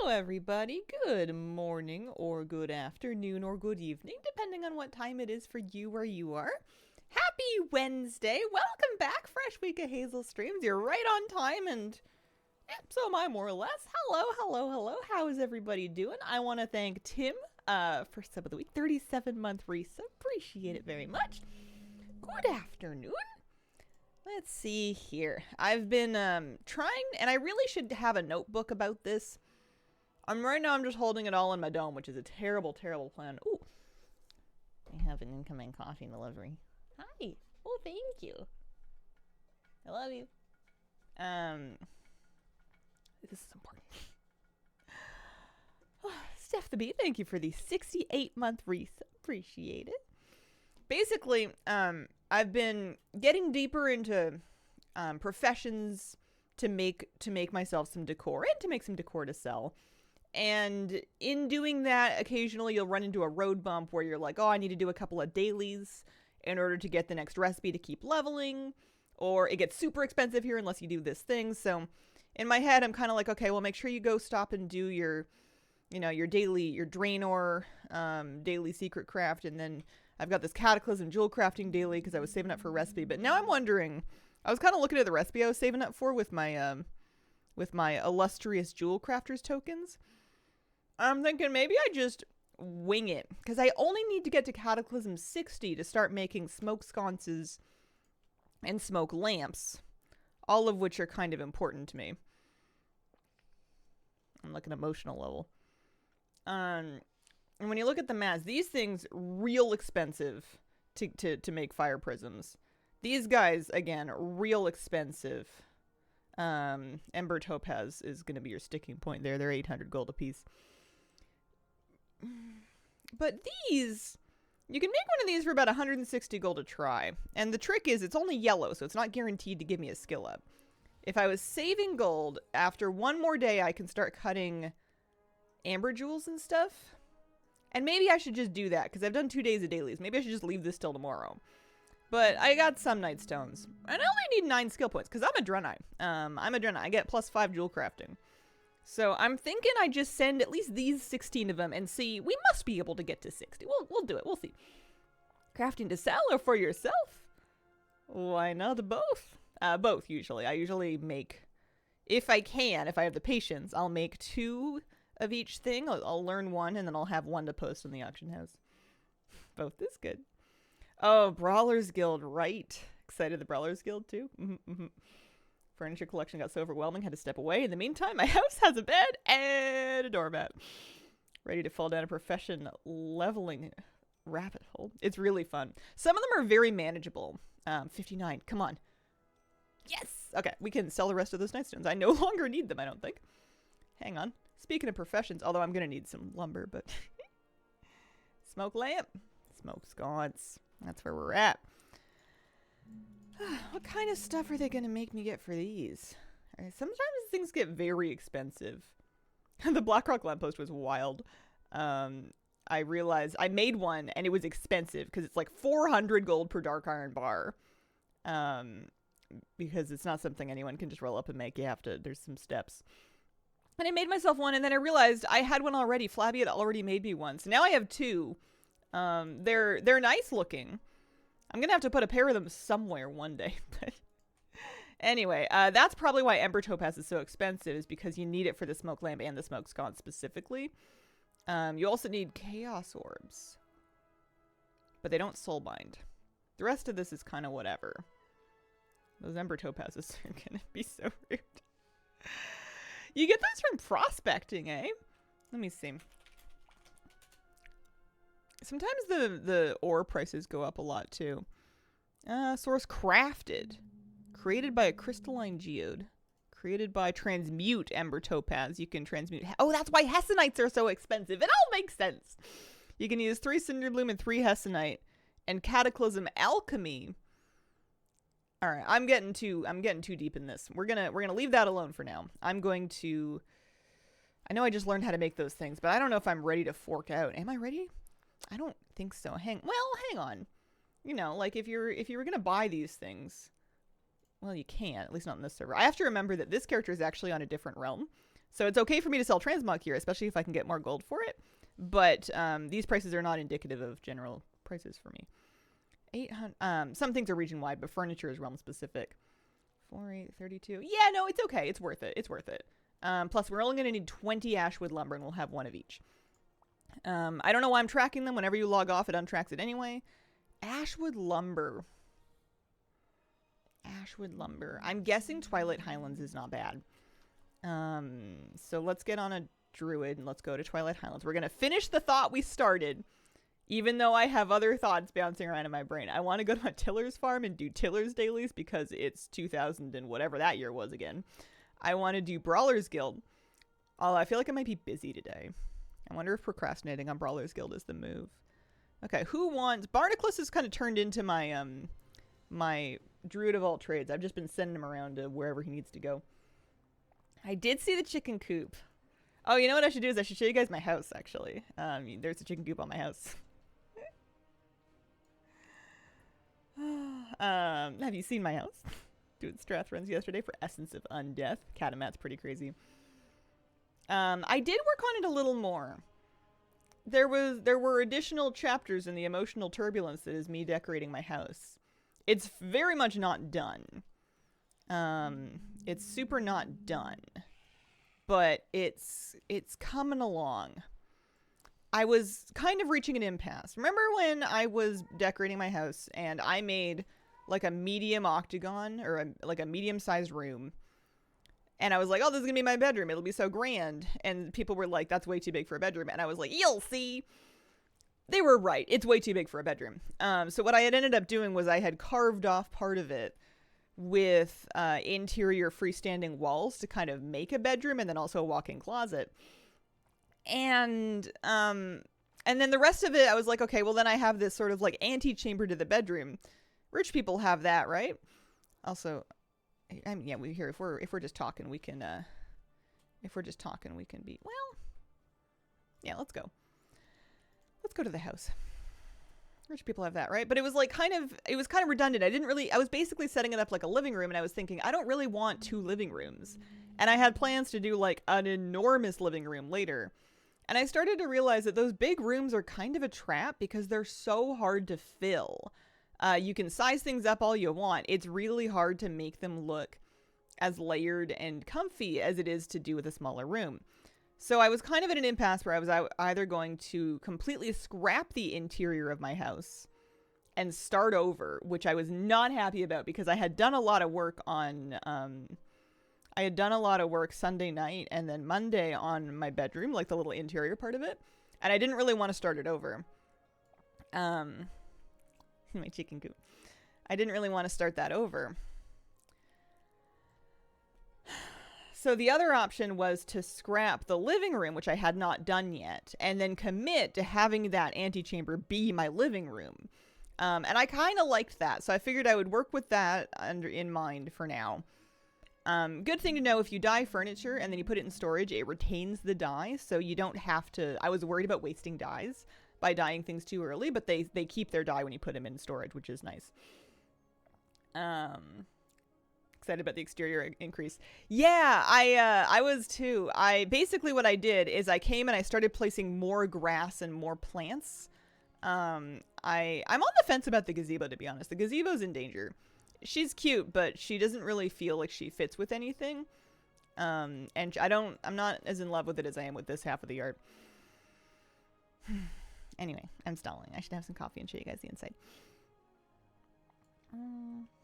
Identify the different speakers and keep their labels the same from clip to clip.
Speaker 1: Hello, everybody. Good morning, or good afternoon, or good evening, depending on what time it is for you where you are. Happy Wednesday. Welcome back. Fresh week of Hazel Streams. You're right on time, and so am I, more or less. Hello, hello, hello. How is everybody doing? I want to thank Tim for sub of the week. 37-month resub. Appreciate it very much. Good afternoon. Let's see here. I've been trying, and I really should have a notebook about this. Right now I'm just holding it all in my dome, which is a terrible, terrible plan. Ooh. I have an incoming coffee delivery. Hi. Oh, thank you. I love you. This is important. Steph the Bee, thank you for the 68-month resub. Appreciate it. Basically, I've been getting deeper into professions to make myself some decor and to make some decor to sell. And in doing that, occasionally you'll run into a road bump where you're like, oh, I need to do a couple of dailies in order to get the next recipe to keep leveling, or it gets super expensive here unless you do this thing. So in my head, I'm kind of like, okay, well, make sure you go stop and do your daily, your Draenor daily secret craft, and then I've got this Cataclysm jewel crafting daily because I was saving up for a recipe. But now I'm wondering, I was kind of looking at the recipe I was saving up for with my illustrious jewel crafters tokens. I'm thinking maybe I just wing it, because I only need to get to Cataclysm 60 to start making smoke sconces and smoke lamps, all of which are kind of important to me. I'm like an emotional level. And when you look at the mass, these things real expensive to make fire prisms. These guys, again, real expensive. Ember Topaz is going to be your sticking point there. They're 800 gold a piece. But these, you can make one of these for about 160 gold a try. And the trick is it's only yellow, so it's not guaranteed to give me a skill up. If I was saving gold, after one more day I can start cutting amber jewels and stuff. And maybe I should just do that, because I've done 2 days of dailies. Maybe I should just leave this till tomorrow. But I got some night stones. And I only need 9 skill points, because I'm a Draenei. I get +5 jewel crafting. So I'm thinking I just send at least these 16 of them and see. We must be able to get to 60. We'll do it. We'll see. Crafting to sell or for yourself? Why not both? Both, usually. I usually make, if I have the patience, I'll make 2 of each thing. I'll learn one, and then I'll have one to post in the auction house. Both is good. Oh, Brawlers Guild, right. Excited the Brawlers Guild, too. Furniture collection got so overwhelming, had to step away. In the meantime, my house has a bed and a doormat. Ready to fall down a profession leveling rabbit hole. It's really fun. Some of them are very manageable. 59, come on. Yes! Okay, we can sell the rest of those nightstones. I no longer need them, I don't think. Hang on. Speaking of professions, although I'm going to need some lumber, but... Smoke lamp. Smoke sconce. That's where we're at. What kind of stuff are they going to make me get for these? Sometimes things get very expensive. The Blackrock lamppost was wild. I realized I made one and it was expensive because it's like 400 gold per dark iron bar. Because it's not something anyone can just roll up and make. You have to, there's some steps. And I made myself one, and then I realized I had one already. Flabby had already made me one. So now I have 2. They're nice looking. I'm going to have to put a pair of them somewhere one day. But anyway, that's probably why Ember Topaz is so expensive, is because you need it for the smoke lamp and the smoke sconce specifically. You also need chaos orbs. But they don't soulbind. The rest of this is kind of whatever. Those Ember Topazes are going to be so rude. You get those from prospecting, eh? Let me see. Sometimes the ore prices go up a lot, too. Source crafted. Created by a crystalline geode. Created by transmute Ember Topaz. You can transmute... Oh, that's why Hessenites are so expensive. It all makes sense. You can use 3 Cinderbloom and 3 Hessenite. And Cataclysm Alchemy. Alright, I'm getting too deep in this. We're gonna leave that alone for now. I'm going to... I know I just learned how to make those things, but I don't know if I'm ready to fork out. Am I ready? I don't think so. Hang on. You know, like if you were gonna buy these things, well, you can't, at least not in this server. I have to remember that this character is actually on a different realm. So it's okay for me to sell transmog here, especially if I can get more gold for it. But these prices are not indicative of general prices for me. 800. Some things are region wide, but furniture is realm specific. 4832. Yeah, no, it's okay. It's worth it. It's worth it. Plus, we're only going to need 20 ashwood lumber, and we'll have one of each. I don't know why I'm tracking them. Whenever you log off, it untracks it anyway. Ashwood lumber. Ashwood lumber. I'm guessing Twilight Highlands is not bad. So let's get on a druid and let's go to Twilight Highlands. We're going to finish the thought we started, even though I have other thoughts bouncing around in my brain. I want to go to my Tiller's farm and do Tiller's dailies because it's 2000 and whatever that year was again. I want to do Brawler's Guild. Although I feel like I might be busy today. I wonder if procrastinating on Brawler's Guild is the move. Okay, who wants... Barnacles has kind of turned into my, my Druid of all trades. I've just been sending him around to wherever he needs to go. I did see the chicken coop. Oh, you know what I should do is I should show you guys my house, actually. There's a chicken coop on my house. Have you seen my house? Doing Strath runs yesterday for Essence of Undeath. Catamat's pretty crazy. I did work on it a little more. There were additional chapters in the emotional turbulence that is me decorating my house. It's very much not done. It's super not done. But it's coming along. I was kind of reaching an impasse. Remember when I was decorating my house and I made like a medium octagon or like a medium-sized room? And I was like, oh, this is going to be my bedroom. It'll be so grand. And people were like, that's way too big for a bedroom. And I was like, you'll see. They were right. It's way too big for a bedroom. So what I had ended up doing was I had carved off part of it with interior freestanding walls to kind of make a bedroom and then also a walk-in closet. And then the rest of it, I was like, okay, well then I have this sort of like antechamber to the bedroom. Rich people have that, right? Also, I mean, yeah, we here if we're just talking, we can be, well, yeah, let's go to the house. Rich people have that, right? But it was like kind of redundant. I was basically setting it up like a living room, and I was thinking, I don't really want 2 living rooms. And I had plans to do like an enormous living room later. And I started to realize that those big rooms are kind of a trap because they're so hard to fill. You can size things up all you want. It's really hard to make them look as layered and comfy as it is to do with a smaller room. So I was kind of at an impasse where I was either going to completely scrap the interior of my house and start over, which I was not happy about because I had done a lot of work on... I had done a lot of work Sunday night and then Monday on my bedroom, like the little interior part of it. And I didn't really want to start it over. My chicken coop. I didn't really want to start that over. So the other option was to scrap the living room, which I had not done yet, and then commit to having that antechamber be my living room. And I kind of liked that, so I figured I would work with that in mind for now. Good thing to know, if you dye furniture and then you put it in storage, it retains the dye, so you don't have to... I was worried about wasting dyes by dyeing things too early, but they keep their dye when you put them in storage, which is nice. Excited about the exterior increase. Yeah, I was too. Basically what I did is I came and I started placing more grass and more plants. I'm on the fence about the gazebo, to be honest. The gazebo's in danger. She's cute, but she doesn't really feel like she fits with anything. And I'm not as in love with it as I am with this half of the art. Anyway, I'm stalling. I should have some coffee and show you guys the inside.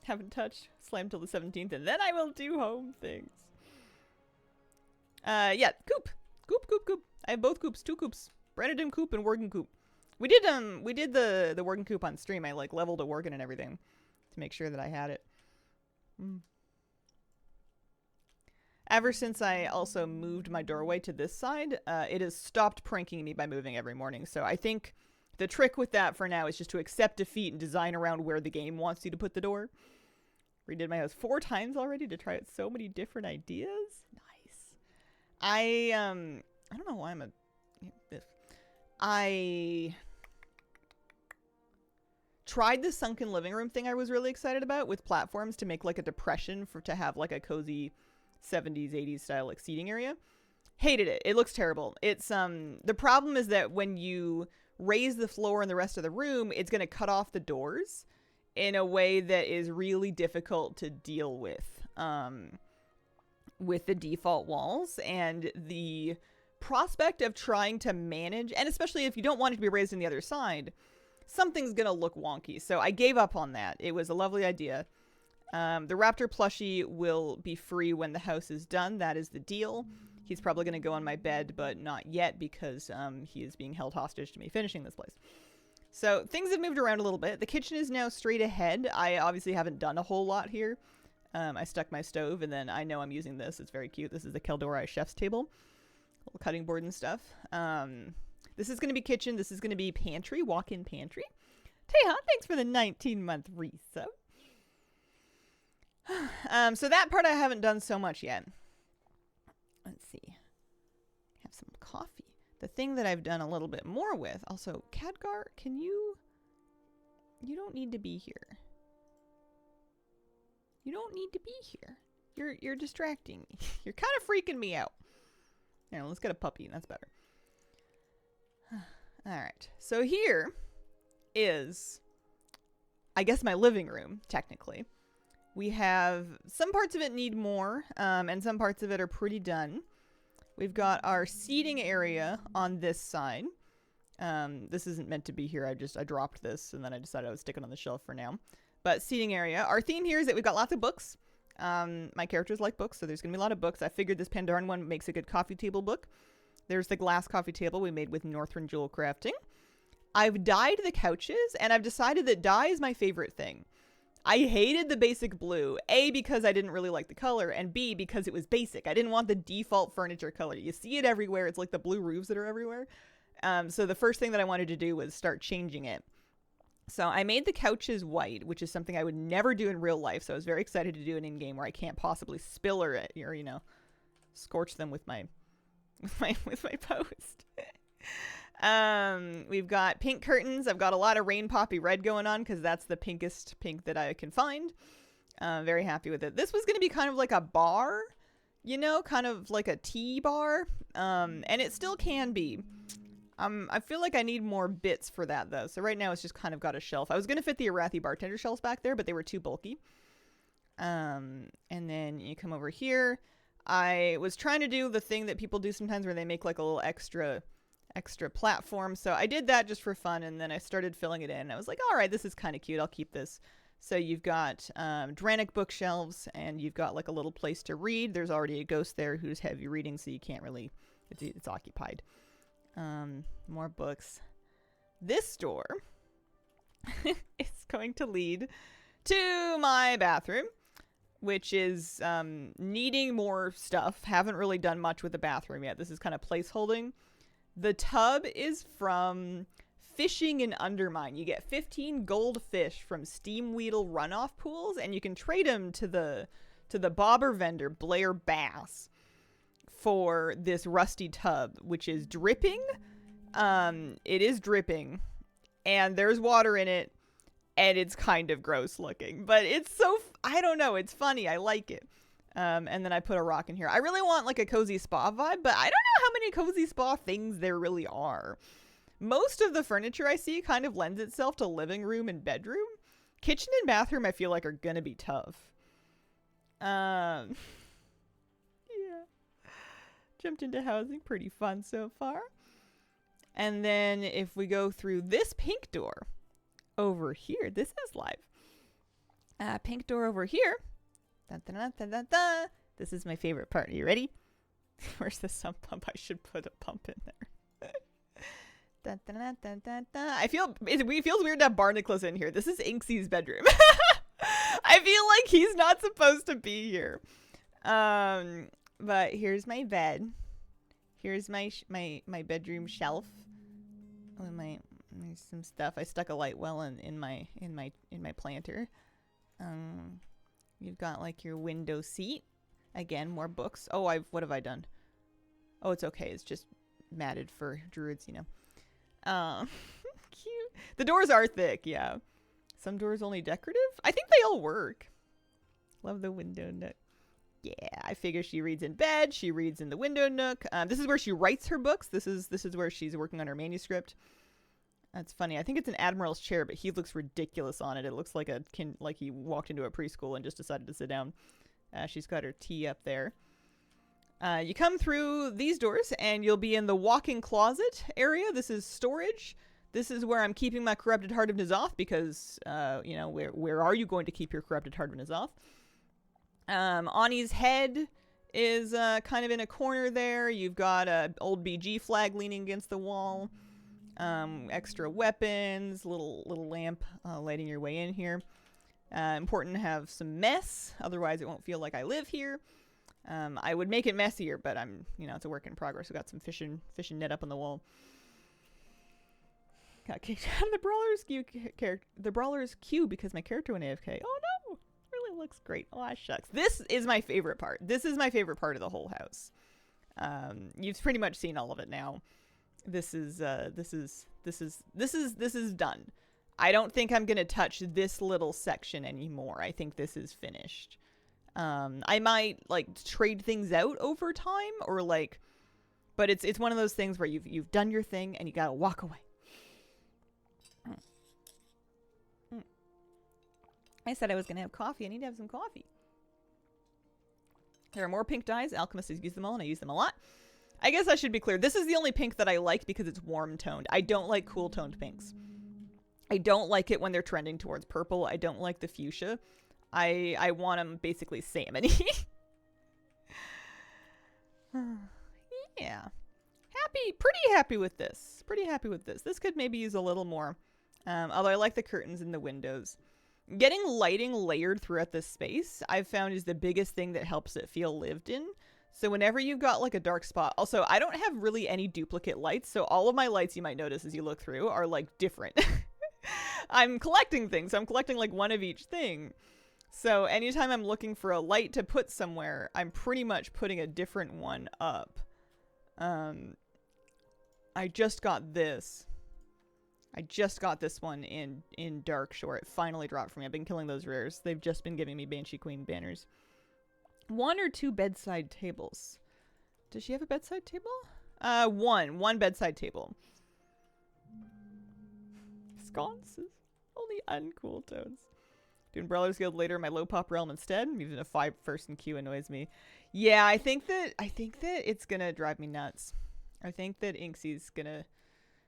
Speaker 1: Haven't touched. Slam till the 17th, and then I will do home things. Yeah, coop. Coop. I have both coops, 2 coops. Brandon coop and Worgen coop. We did the Worgen coop on stream. I like leveled a Worgen and everything to make sure that I had it. Ever since I also moved my doorway to this side, it has stopped pranking me by moving every morning. So I think the trick with that for now is just to accept defeat and design around where the game wants you to put the door. Redid my house 4 times already to try out so many different ideas. Nice. I don't know why I tried the sunken living room thing I was really excited about with platforms to make like a depression to have like a cozy 70s, 80s style like seating area. Hated it. It looks terrible. It's the problem is that when you raise the floor in the rest of the room, it's going to cut off the doors in a way that is really difficult to deal with the default walls, and the prospect of trying to manage, and especially if you don't want it to be raised on the other side, something's going to look wonky. So I gave up on that. It was a lovely idea. The raptor plushie will be free when the house is done. That is the deal. He's probably going to go on my bed, but not yet because he is being held hostage to me finishing this place. So things have moved around a little bit. The kitchen is now straight ahead. I obviously haven't done a whole lot here. I stuck my stove, and then I know I'm using this. It's very cute. This is the Keldori chef's table. Little cutting board and stuff. This is going to be kitchen. This is going to be pantry, walk-in pantry. Teha, thanks for the 19-month resub. So that part I haven't done so much yet. Let's see. Have some coffee. The thing that I've done a little bit more with. Also, Khadgar, can you... You don't need to be here. You don't need to be here. You're distracting me. You're kind of freaking me out. Here, let's get a puppy. That's better. Alright. So here is, I guess, my living room, technically. We have, some parts of it need more, and some parts of it are pretty done. We've got our seating area on this side. This isn't meant to be here. I dropped this, and then I decided I would stick it on the shelf for now. But seating area. Our theme here is that we've got lots of books. My characters like books, so there's going to be a lot of books. I figured this Pandaren one makes a good coffee table book. There's the glass coffee table we made with Northrend Jewel Crafting. I've dyed the couches, and I've decided that dye is my favorite thing. I hated the basic blue, A, because I didn't really like the color, and B, because it was basic. I didn't want the default furniture color. You see it everywhere. It's like the blue roofs that are everywhere. So the first thing that I wanted to do was start changing it. So I made the couches white, which is something I would never do in real life. So I was very excited to do an in-game where I can't possibly spill or you know, scorch them with my post. We've got pink curtains. I've got a lot of rain poppy red going on because that's the pinkest pink that I can find. Very happy with it. This was going to be kind of like a bar, you know, kind of like a tea bar. And it still can be. I feel like I need more bits for that though. So right now it's just kind of got a shelf. I was going to fit the Arathi bartender shelves back there, but they were too bulky. And then you come over here. I was trying to do the thing that people do sometimes where they make like a little extra platform. So I did that just for fun, and then I started filling it in. I was like, all right, this is kind of cute. I'll keep this. So you've got Dranic bookshelves, and you've got like a little place to read. There's already a ghost there who's heavy reading, so you can't really, it's occupied. More books. This door is going to lead to my bathroom, which is needing more stuff. Haven't really done much with the bathroom yet. This is kind of placeholding. The tub is from fishing in Undermine. You get 15 gold fish from Steamweedle runoff pools, and you can trade them to the bobber vendor, Blair Bass, for this rusty tub, which is dripping. It is dripping, and there's water in it, and it's kind of gross looking, but it's so, I don't know, it's funny. I like it. And then I put a rock in here. I really want like a cozy spa vibe, but I don't know how many cozy spa things there really are. Most of the furniture I see kind of lends itself to living room and bedroom. Kitchen and bathroom I feel like are gonna be tough. Yeah. Jumped into housing. Pretty fun so far. And then if we go through this pink door over here, this is live. Pink door over here. Dun, dun, dun, dun, dun, dun. This is my favorite part. Are you ready? Where's the sump pump? I should put a pump in there. Dun, dun, dun, dun, dun, dun. It feels weird to have Barnacles in here. This is Inksy's bedroom. I feel like he's not supposed to be here. But here's my bed. Here's my bedroom shelf. Oh, there's some stuff. I stuck a light well in my planter. You've got like your window seat. Again, more books. Oh, what have I done? Oh, it's okay. It's just matted for druids, you know. Cute. The doors are thick, yeah. Some doors only decorative. I think they all work. Love the window nook. Yeah, I figure she reads in bed. She reads in the window nook. This is where she writes her books. This is where she's working on her manuscript. That's funny. I think it's an admiral's chair, but he looks ridiculous on it. It looks like like he walked into a preschool and just decided to sit down. She's got her tea up there. You come through these doors, and you'll be in the walk-in closet area. This is storage. This is where I'm keeping my corrupted heart of N'Zoth because, you know, where are you going to keep your corrupted heart of N'Zoth? Ani's head is kind of in a corner there. You've got a old BG flag leaning against the wall. Extra weapons, little lamp lighting your way in here. Important to have some mess, otherwise it won't feel like I live here. I would make it messier, but it's a work in progress. We've got some fishing net up on the wall. Got kicked out of the brawler's queue because my character went AFK. Oh no! Really looks great. Oh shucks. This is my favorite part. This is my favorite part of the whole house. You've pretty much seen all of it now. This is done. I don't think I'm gonna touch this little section anymore. I think this is finished. I might like trade things out over time or like, but it's one of those things where you've done your thing and you gotta walk away. I said I was gonna have coffee. I need to have some coffee. There are more pink dyes. Alchemist has used them all and I use them a lot. I guess I should be clear. This is the only pink that I like because it's warm toned. I don't like cool toned pinks. I don't like it when they're trending towards purple. I don't like the fuchsia. I want them basically salmon-y. Yeah. Pretty happy with this. This could maybe use a little more. Although I like the curtains in the windows. Getting lighting layered throughout this space, I've found is the biggest thing that helps it feel lived in. So whenever you've got like a dark spot, also I don't have really any duplicate lights. So all of my lights you might notice as you look through are like different. I'm collecting things. I'm collecting like one of each thing. So anytime I'm looking for a light to put somewhere, I'm pretty much putting a different one up. I just got this. I just got this one in Darkshore. It finally dropped for me. I've been killing those rares. They've just been giving me Banshee Queen banners. 1 or 2 bedside tables. Does she have a bedside table? One bedside table. Sconces. Only uncool tones. Doing Brawler's Guild later in my low pop realm instead. Even a 5-person queue annoys me. Yeah, I think that it's gonna drive me nuts. I think that Inksy's gonna,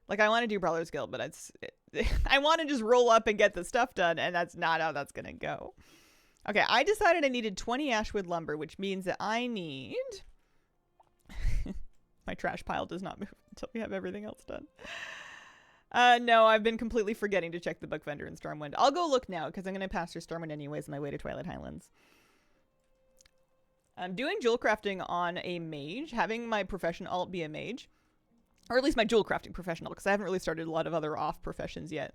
Speaker 1: like, I want to do Brawler's Guild, but I want to just roll up and get the stuff done, and that's not how that's gonna go. Okay, I decided I needed 20 Ashwood lumber, which means that I need... My trash pile does not move until we have everything else done. No, I've been completely forgetting to check the book vendor in Stormwind. I'll go look now, because I'm going to pass through Stormwind anyways on my way to Twilight Highlands. I'm doing jewel crafting on a mage, having my profession alt be a mage. Or at least my jewel crafting professional, because I haven't really started a lot of other off professions yet.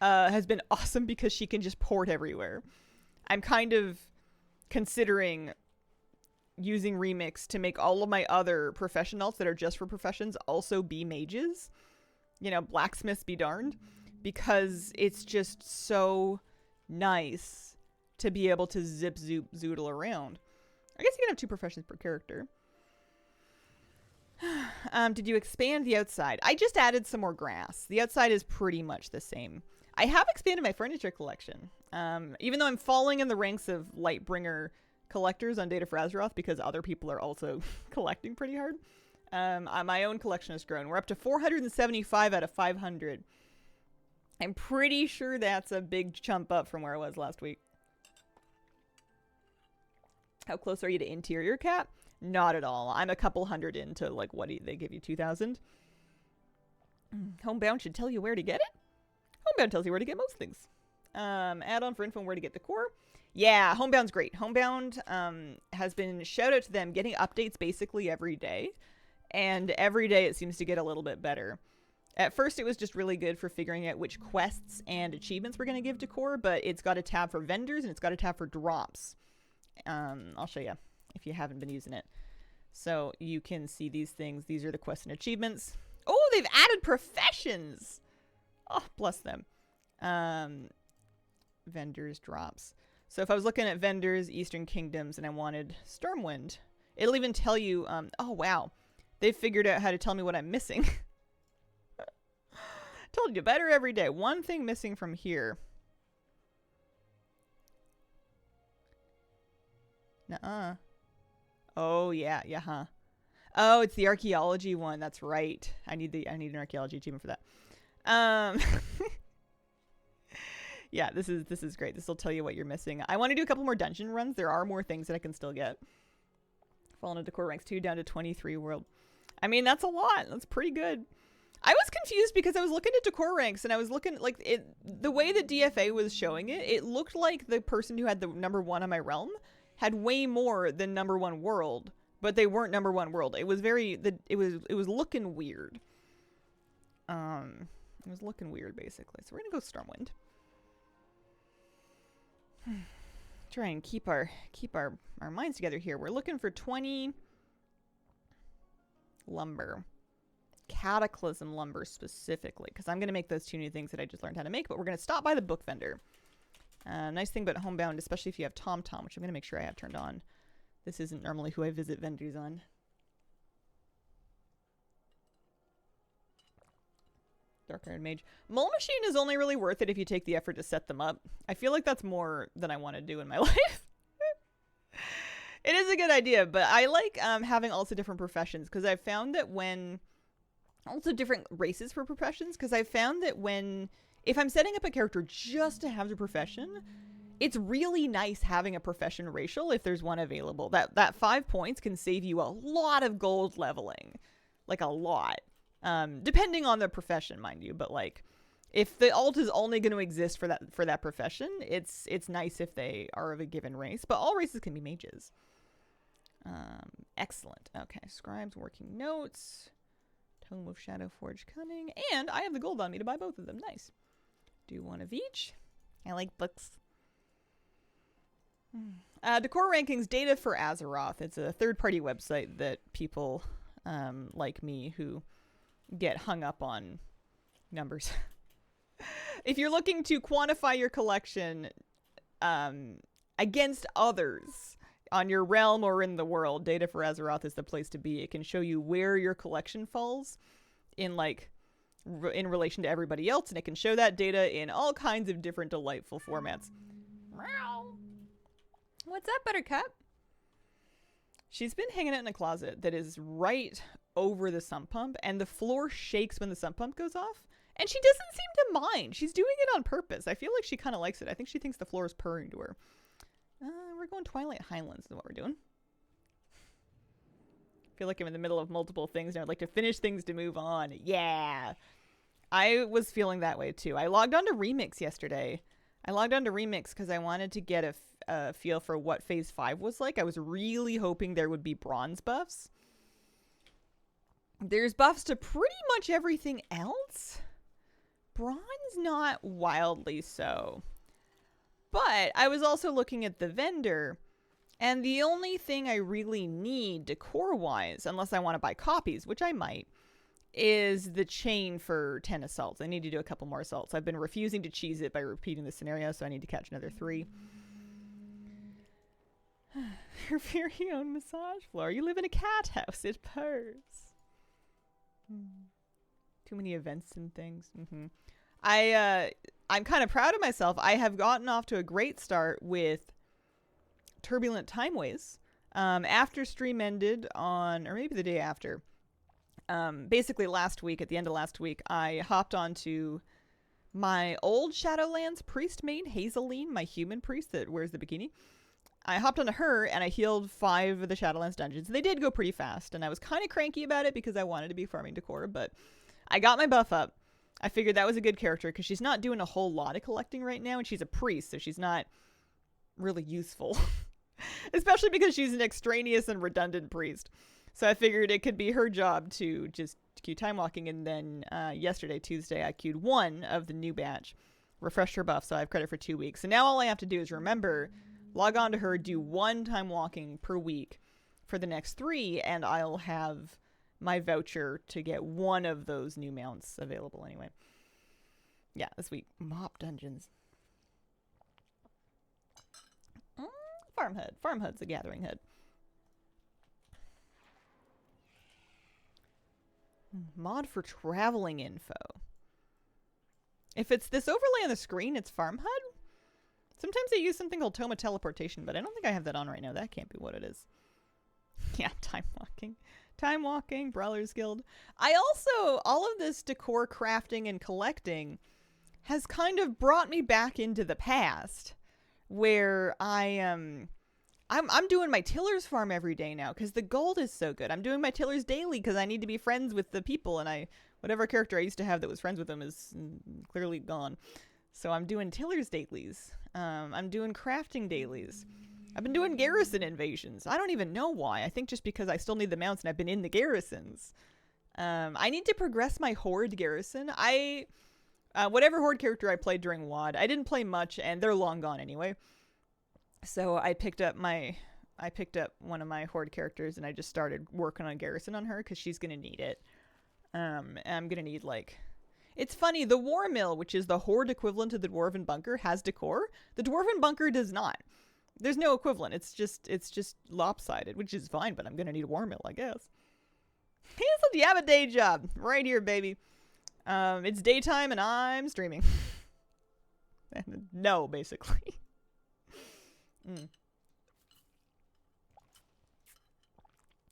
Speaker 1: Has been awesome because she can just port everywhere. I'm kind of considering using Remix to make all of my other professionals that are just for professions also be mages. You know, blacksmiths be darned. Because it's just so nice to be able to zip zoodle around. I guess you can have 2 professions per character. Did you expand the outside? I just added some more grass. The outside is pretty much the same. I have expanded my furniture collection. Even though I'm falling in the ranks of Lightbringer collectors on Data for Azeroth because other people are also collecting pretty hard. My own collection has grown. We're up to 475 out of 500. I'm pretty sure that's a big jump up from where I was last week. How close are you to interior cap? Not at all. I'm a couple hundred into, like, what do they give you, 2,000? Homebound should tell you where to get it? Homebound tells you where to get most things. Add-on for info on where to get the core. Yeah, Homebound's great. Homebound has been, shout out to them, getting updates basically every day. And every day it seems to get a little bit better. At first it was just really good for figuring out which quests and achievements we're going to give to core, but it's got a tab for vendors and it's got a tab for drops. I'll show you if you haven't been using it. So you can see these things. These are the quests and achievements. Oh, they've added professions! Oh, bless them. Vendors, drops. So if I was looking at vendors, Eastern Kingdoms, and I wanted Stormwind, it'll even tell you, oh wow, they figured out how to tell me what I'm missing. Told you, better every day. One thing missing from here. Nuh-uh. Oh yeah, huh. Oh, it's the archaeology one. That's right. I need an archaeology achievement for that. Yeah, this is great. This will tell you what you're missing. I want to do a couple more dungeon runs. There are more things that I can still get. Fallen into core ranks 2 down to 23 world. I mean, that's a lot. That's pretty good. I was confused because I was looking at decor ranks and I was looking like the way that DFA was showing it, it looked like the person who had the number 1 on my realm had way more than number 1 world, but they weren't number 1 world. It was it was looking weird. It was looking weird basically. So we're gonna go Stormwind. Try and keep our minds together here. We're looking for 20 lumber. Cataclysm lumber specifically, because I'm going to make those 2 new things that I just learned how to make, but we're going to stop by the book vendor. Nice thing about Homebound, especially if you have TomTom, which I'm going to make sure I have turned on. This isn't normally who I visit vendors on. Dark Iron Mage. Mole Machine is only really worth it if you take the effort to set them up. I feel like that's more than I want to do in my life. It is a good idea, but I like having also different professions, because I've found that when... Also different races for professions, because I've found that if I'm setting up a character just to have the profession, it's really nice having a profession racial if there's one available. That 5 points can save you a lot of gold leveling. Like a lot. Depending on the profession, mind you, but like if the alt is only going to exist for that profession, it's nice if they are of a given race, but all races can be mages. Excellent. Okay, scribes, working notes, Tome of Shadowforge Cunning, and I have the gold on me to buy both of them. Nice. Do one of each. I like books. Decor Rankings Data for Azeroth. It's a third-party website that people like me who get hung up on numbers. If you're looking to quantify your collection against others on your realm or in the world, Data for Azeroth is the place to be. It can show you where your collection falls in in relation to everybody else, and it can show that data in all kinds of different delightful formats. What's up, Buttercup? She's been hanging out in a closet that is right over the sump pump, and the floor shakes when the sump pump goes off, and she doesn't seem to mind. She's doing it on purpose. I feel like she kind of likes it. I think she thinks the floor is purring to her. We're going Twilight Highlands is what we're doing. I feel like I'm in the middle of multiple things, and I'd like to finish things to move on. Yeah! I was feeling that way, too. I logged on to Remix yesterday. I logged on to Remix because I wanted to get a feel for what Phase 5 was like. I was really hoping there would be bronze buffs. There's buffs to pretty much everything else. Bronze, not wildly so. But I was also looking at the vendor, and the only thing I really need decor-wise, unless I want to buy copies, which I might, is the chain for 10 assaults. I need to do a couple more assaults. I've been refusing to cheese it by repeating the scenario, so I need to catch another 3. Your very own massage floor. You live in a cat house. It purrs. Too many events and things. I'm kind of proud of myself. I have gotten off to a great start with Turbulent Timeways. After stream ended on, or maybe the day after, basically last week, at the end of last week, I hopped onto my old Shadowlands priest main, Hazeline, my human priest that wears the bikini. I hopped onto her and I healed 5 of the Shadowlands dungeons. They did go pretty fast, and I was kind of cranky about it because I wanted to be farming decor, but I got my buff up. I figured that was a good character because she's not doing a whole lot of collecting right now, and she's a priest, so she's not really useful. Especially because she's an extraneous and redundant priest. So I figured it could be her job to just queue time walking, and then yesterday, Tuesday, I queued 1 of the new batch, refreshed her buff, so I have credit for 2 weeks. So now all I have to do is remember, log on to her, do 1 time walking per week for the next 3, and I'll have my voucher to get 1 of those new mounts available anyway. Yeah, this week. Mop dungeons. Farm HUD. Farm HUD's a gathering HUD. Mod for traveling info. If it's this overlay on the screen, it's Farm HUD. Sometimes they use something called Toma Teleportation, but I don't think I have that on right now. That can't be what it is. Yeah, time walking. Time walking, Brawlers Guild. I also, all of this decor crafting and collecting has kind of brought me back into the past, where I'm doing my Tiller's farm every day now because the gold is so good. I'm doing my Tiller's daily because I need to be friends with the people, and whatever character I used to have that was friends with them is clearly gone. So I'm doing Tiller's dailies. I'm doing crafting dailies. I've been doing garrison invasions. I don't even know why. I think just because I still need the mounts and I've been in the garrisons. I need to progress my Horde garrison. Whatever Horde character I played during WoD, I didn't play much, and they're long gone anyway. So I picked up one of my Horde characters, and I just started working on garrison on her because she's gonna need it. And I'm gonna need it's funny, the War Mill, which is the Horde equivalent to the Dwarven Bunker, has decor. The Dwarven Bunker does not. There's no equivalent. It's just lopsided, which is fine, but I'm gonna need a War Mill, I guess. Hansel, do you have a day job? Right here, baby. It's daytime and I'm streaming. No, basically.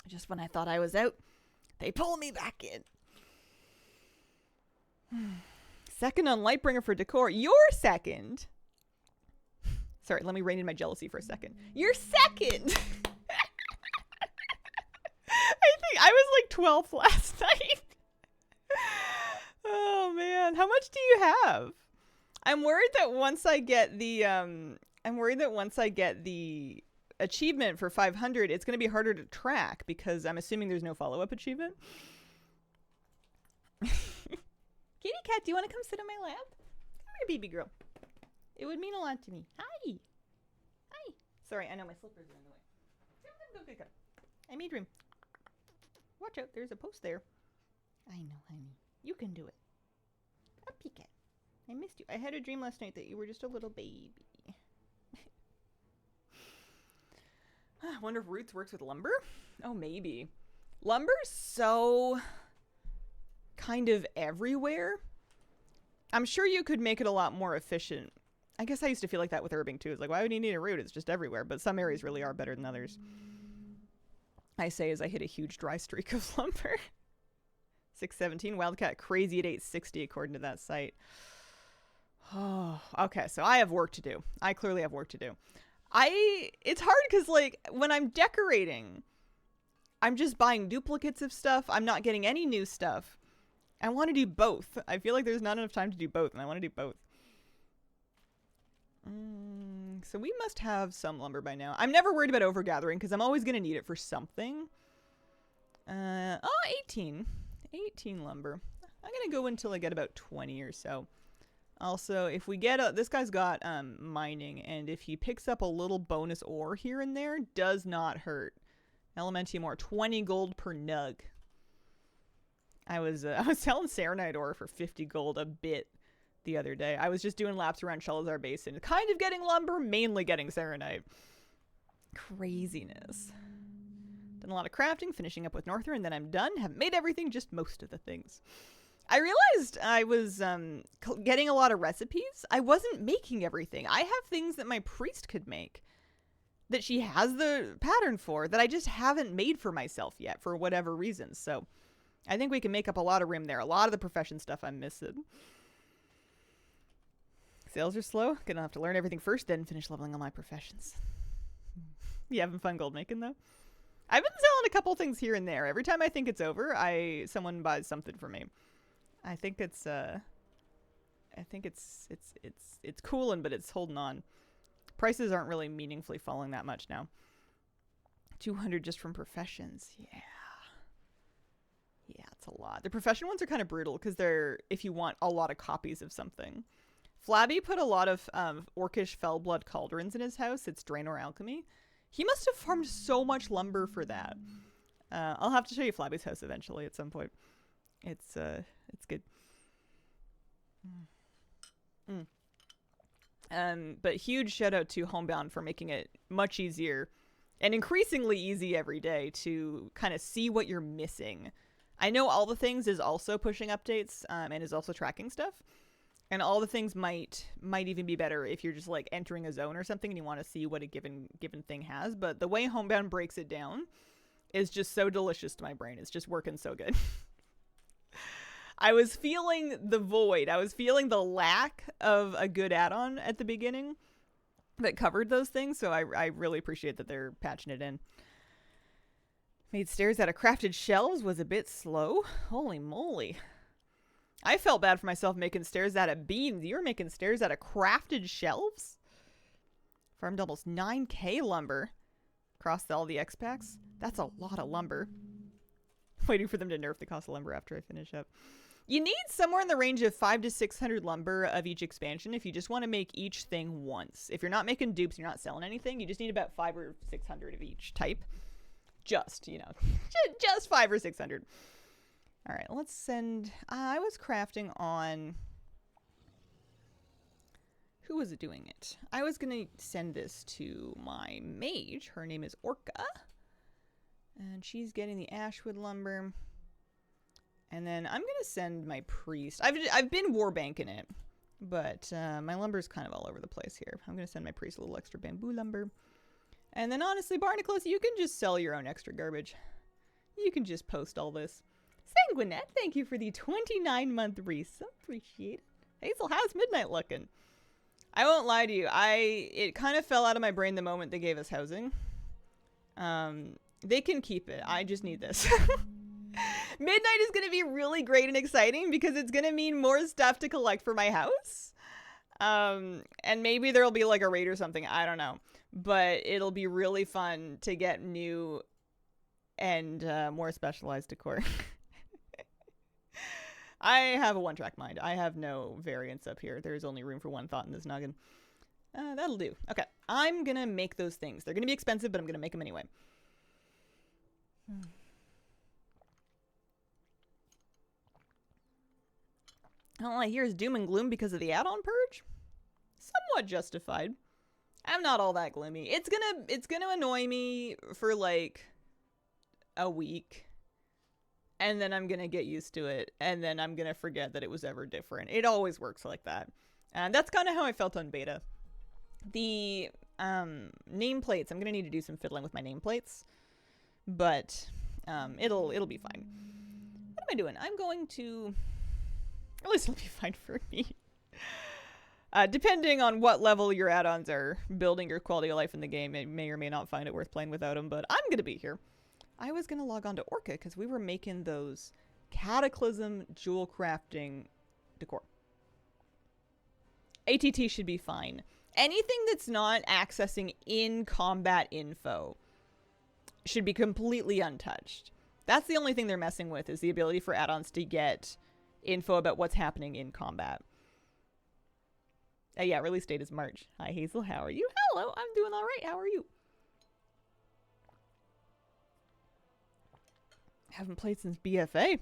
Speaker 1: Just when I thought I was out, they pull me back in. Second on Lightbringer for decor. You're second. Sorry, let me rein in my jealousy for a second. You're second. I think I was like 12th last night. Oh man, how much do you have? I'm worried that once I get the achievement for 500, it's going to be harder to track because I'm assuming there's no follow-up achievement. Kitty cat, do you want to come sit on my lap? Come here, baby girl. It would mean a lot to me. Hi. Hi. Sorry, I know my slippers are in the way. Come. I made room. Watch out, there's a post there. I know, honey. You can do it. Up you cat. I missed you. I had a dream last night that you were just a little baby. I wonder if Roots works with lumber? Oh, maybe. Lumber's so kind of everywhere. I'm sure you could make it a lot more efficient. I guess I used to feel like that with herbing too. It's like, why would you need a root? It's just everywhere. But some areas really are better than others. I say as I hit a huge dry streak of lumber. 617. Wildcat crazy at 860 according to that site. Oh, okay. So I have work to do. I clearly have work to do. It's hard because like when I'm decorating, I'm just buying duplicates of stuff. I'm not getting any new stuff. I want to do both. I feel like there's not enough time to do both, and I want to do both. So we must have some lumber by now. I'm never worried about overgathering because I'm always going to need it for something. 18. 18 lumber. I'm going to go until I get about 20 or so. Also, if we get this guy's got mining, and if he picks up a little bonus ore here and there, does not hurt. Elementium ore, 20 gold per nug. I was selling Serenite ore for 50 gold a bit the other day. I was just doing laps around Shelazar Basin, kind of getting lumber, mainly getting Serenite. Craziness. Done a lot of crafting, finishing up with Norther, and then I'm done. Haven't made everything, just most of the things. I realized I was getting a lot of recipes. I wasn't making everything. I have things that my priest could make that she has the pattern for that I just haven't made for myself yet for whatever reason. So I think we can make up a lot of room there. A lot of the profession stuff I'm missing. Sales are slow. Gonna have to learn everything first, then finish leveling all my professions. You having fun gold making though? I've been selling a couple things here and there. Every time I think it's over, someone buys something for me. I think it's cooling, but it's holding on. Prices aren't really meaningfully falling that much now. 200 just from professions. Yeah. Yeah, it's a lot. The profession ones are kind of brutal because they're if you want a lot of copies of something. Flabby put a lot of Orcish Fellblood cauldrons in his house. It's Draenor Alchemy. He must have farmed so much lumber for that. I'll have to show you Flabby's house eventually at some point. It's good. But huge shout out to Homebound for making it much easier and increasingly easy every day to kind of see what you're missing. I know All the Things is also pushing updates and is also tracking stuff. And All the Things might even be better if you're just like entering a zone or something and you want to see what a given thing has. But the way Homebound breaks it down is just so delicious to my brain. It's just working so good. I was feeling the void. I was feeling the lack of a good add-on at the beginning that covered those things. So I really appreciate that they're patching it in. Made stairs out of crafted shelves was a bit slow. Holy moly. I felt bad for myself making stairs out of beams. You were making stairs out of crafted shelves? Farmed almost 9k lumber. Across all the X packs. That's a lot of lumber. Waiting for them to nerf the cost of lumber after I finish up. You need somewhere in the range of 500 to 600 lumber of each expansion if you just want to make each thing once. If you're not making dupes, you're not selling anything, you just need about 500 or 600 of each type. Just, you know, just 500 or 600. All right, let's send... I was crafting on... Who was doing it? I was going to send this to my mage. Her name is Orca. And she's getting the ashwood lumber. And then I'm going to send my priest. I've been war banking it. But my lumber's kind of all over the place here. I'm going to send my priest a little extra bamboo lumber. And then honestly, Barnacles, you can just sell your own extra garbage. You can just post all this. Sanguinette, thank you for the 29-month resub. Appreciate it. Hazel, how's midnight looking? I won't lie to you. It kind of fell out of my brain the moment they gave us housing. They can keep it. I just need this. Midnight is going to be really great and exciting because it's going to mean more stuff to collect for my house. And maybe there'll be like a raid or something. I don't know. But it'll be really fun to get new and more specialized decor. I have a one-track mind. I have no variance up here. There's only room for one thought in this noggin. That'll do. Okay, I'm going to make those things. They're going to be expensive, but I'm going to make them anyway. All I hear is doom and gloom because of the add-on purge. Somewhat justified. I'm not all that gloomy. It's gonna annoy me for like a week. And then I'm gonna get used to it. And then I'm gonna forget that it was ever different. It always works like that. And that's kind of how I felt on beta. The nameplates, I'm gonna need to do some fiddling with my nameplates. But it'll be fine. What am I doing? I'm going to... At least it'll be fine for me. Depending on what level your add-ons are building your quality of life in the game, it may or may not find it worth playing without them, but I'm going to be here. I was going to log on to Orca because we were making those Cataclysm jewel crafting decor. ATT should be fine. Anything that's not accessing in-combat info should be completely untouched. That's the only thing they're messing with, is the ability for add-ons to get info about what's happening in combat. Yeah, release date is March. Hi, Hazel. How are you? Hello, I'm doing all right. How are you? Haven't played since BFA.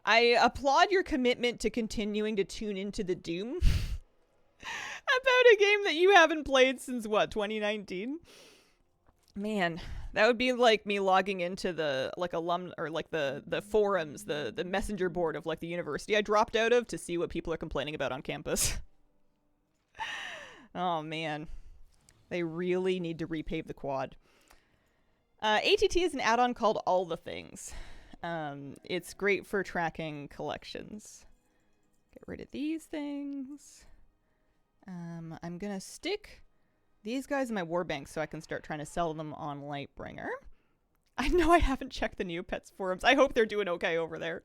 Speaker 1: I applaud your commitment to continuing to tune into the Doom about a game that you haven't played since, what, 2019? Man, that would be like me logging into the, like, alum, or like the forums, the messenger board of, like, the university I dropped out of to see what people are complaining about on campus. Oh, man. They really need to repave the quad. ATT is an add-on called All the Things. It's great for tracking collections. Get rid of these things. I'm gonna stick these guys in my war bank so I can start trying to sell them on Lightbringer. I know I haven't checked the Neopets forums. I hope they're doing okay over there.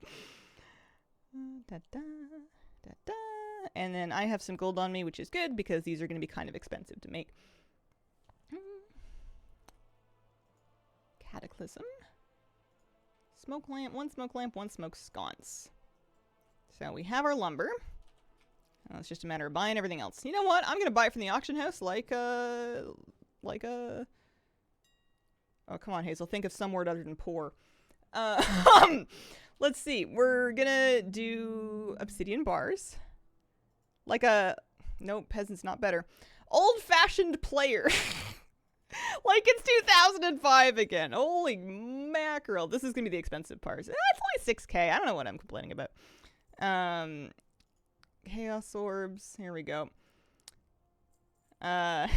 Speaker 1: And then I have some gold on me, which is good because these are going to be kind of expensive to make. Cataclysm. Smoke lamp, one smoke sconce. So we have our lumber. Now it's just a matter of buying everything else. You know what? I'm going to buy it from the auction house like a... Oh, come on, Hazel. Think of some word other than poor. Let's see. We're going to do obsidian bars. Like a Nope, peasant's not better. Old-fashioned player. Like it's 2005 again. Holy mackerel. This is going to be the expensive part. It's only 6K. I don't know what I'm complaining about. Chaos orbs. Here we go. Yeah,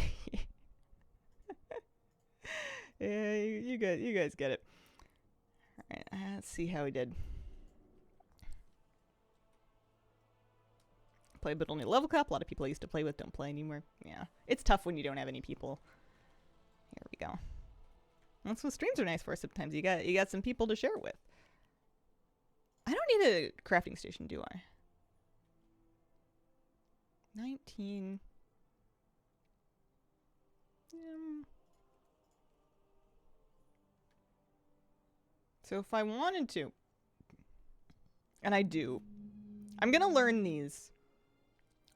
Speaker 1: you guys get it. All right, let's see how we did. Play but only level cap. A lot of people I used to play with don't play anymore. Yeah, it's tough when you don't have any people. Here we go. That's what streams are nice for sometimes. You got some people to share it with. I don't need a crafting station, do I? 19. So if I wanted to, and I do, I'm gonna learn these.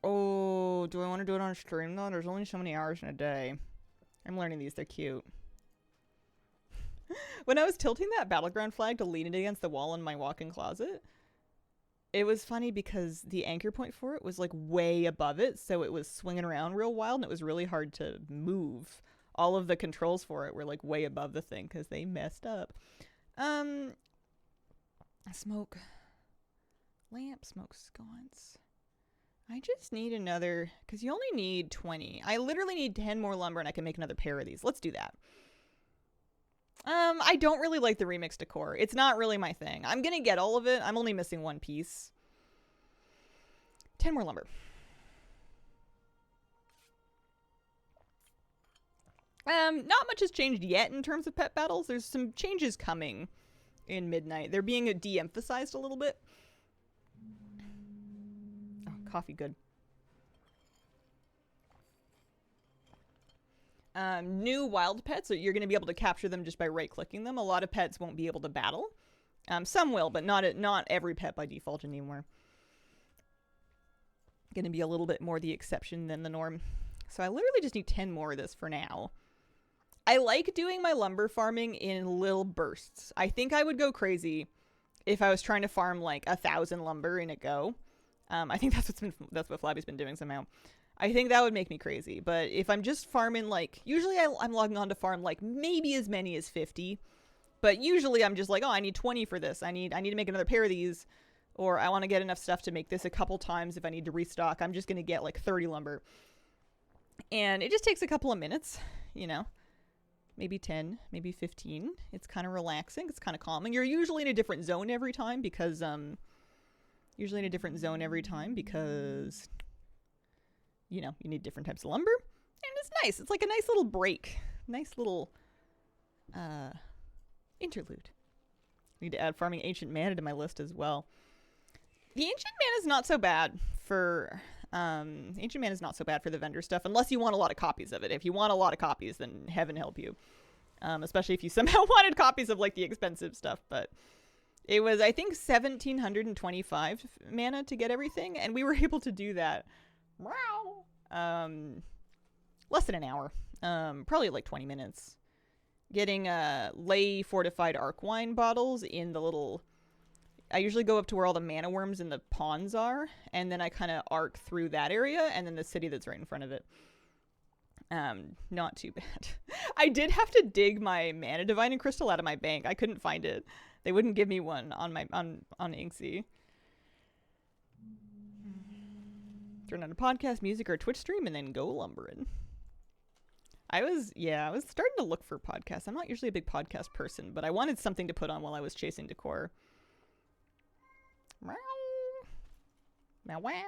Speaker 1: Oh, do I want to do it on stream though? There's only so many hours in a day. I'm learning these. They're cute. When I was tilting that battleground flag to lean it against the wall in my walk-in closet, it was funny because the anchor point for it was like way above it, so it was swinging around real wild and it was really hard to move. All of the controls for it were like way above the thing because they messed up. Smoke lamp, smoke sconce. I just need another, because you only need 20. I literally need 10 more lumber and I can make another pair of these. Let's do that. I don't really like the remix decor. It's not really my thing. I'm gonna get all of it. I'm only missing one piece. 10 more lumber. Not much has changed yet in terms of pet battles. There's some changes coming in Midnight. They're being de-emphasized a little bit. Oh, coffee, good. New wild pets, so you're going to be able to capture them just by right-clicking them. A lot of pets won't be able to battle. Some will, but not every pet by default anymore. Going to be a little bit more the exception than the norm. So I literally just need 10 more of this for now. I like doing my lumber farming in little bursts. I think I would go crazy if I was trying to farm like 1,000 lumber in a go. I think that's what Flabby's been doing somehow. I think that would make me crazy. But if I'm just farming like, usually I'm logging on to farm like maybe as many as 50. But usually I'm just like, oh, I need 20 for this. I need to make another pair of these. Or I want to get enough stuff to make this a couple times if I need to restock. I'm just going to get like 30 lumber. And it just takes a couple of minutes, you know. Maybe 10, maybe 15. It's kind of relaxing. It's kind of calming. You're usually in a different zone every time because, you know, you need different types of lumber. And it's nice. It's like a nice little break. Nice little, interlude. Need to add farming ancient mana to my list as well. The ancient mana is not so bad for... ancient mana is not so bad for the vendor stuff, unless you want a lot of copies of it. If you want a lot of copies, then heaven help you. Especially if you somehow wanted copies of, like, the expensive stuff. But it was, I think, 1,725 mana to get everything, and we were able to do that. Less than an hour. Probably, like, 20 minutes. Getting, lay fortified arc wine bottles in the little... I usually go up to where all the mana worms and the pawns are, and then I kind of arc through that area, and then the city that's right in front of it. Not too bad. I did have to dig my mana divining crystal out of my bank. I couldn't find it. They wouldn't give me one on my on Inksy. Turn on a podcast, music, or Twitch stream, and then go lumbering. I was starting to look for podcasts. I'm not usually a big podcast person, but I wanted something to put on while I was chasing decor. Meow. Meow wow.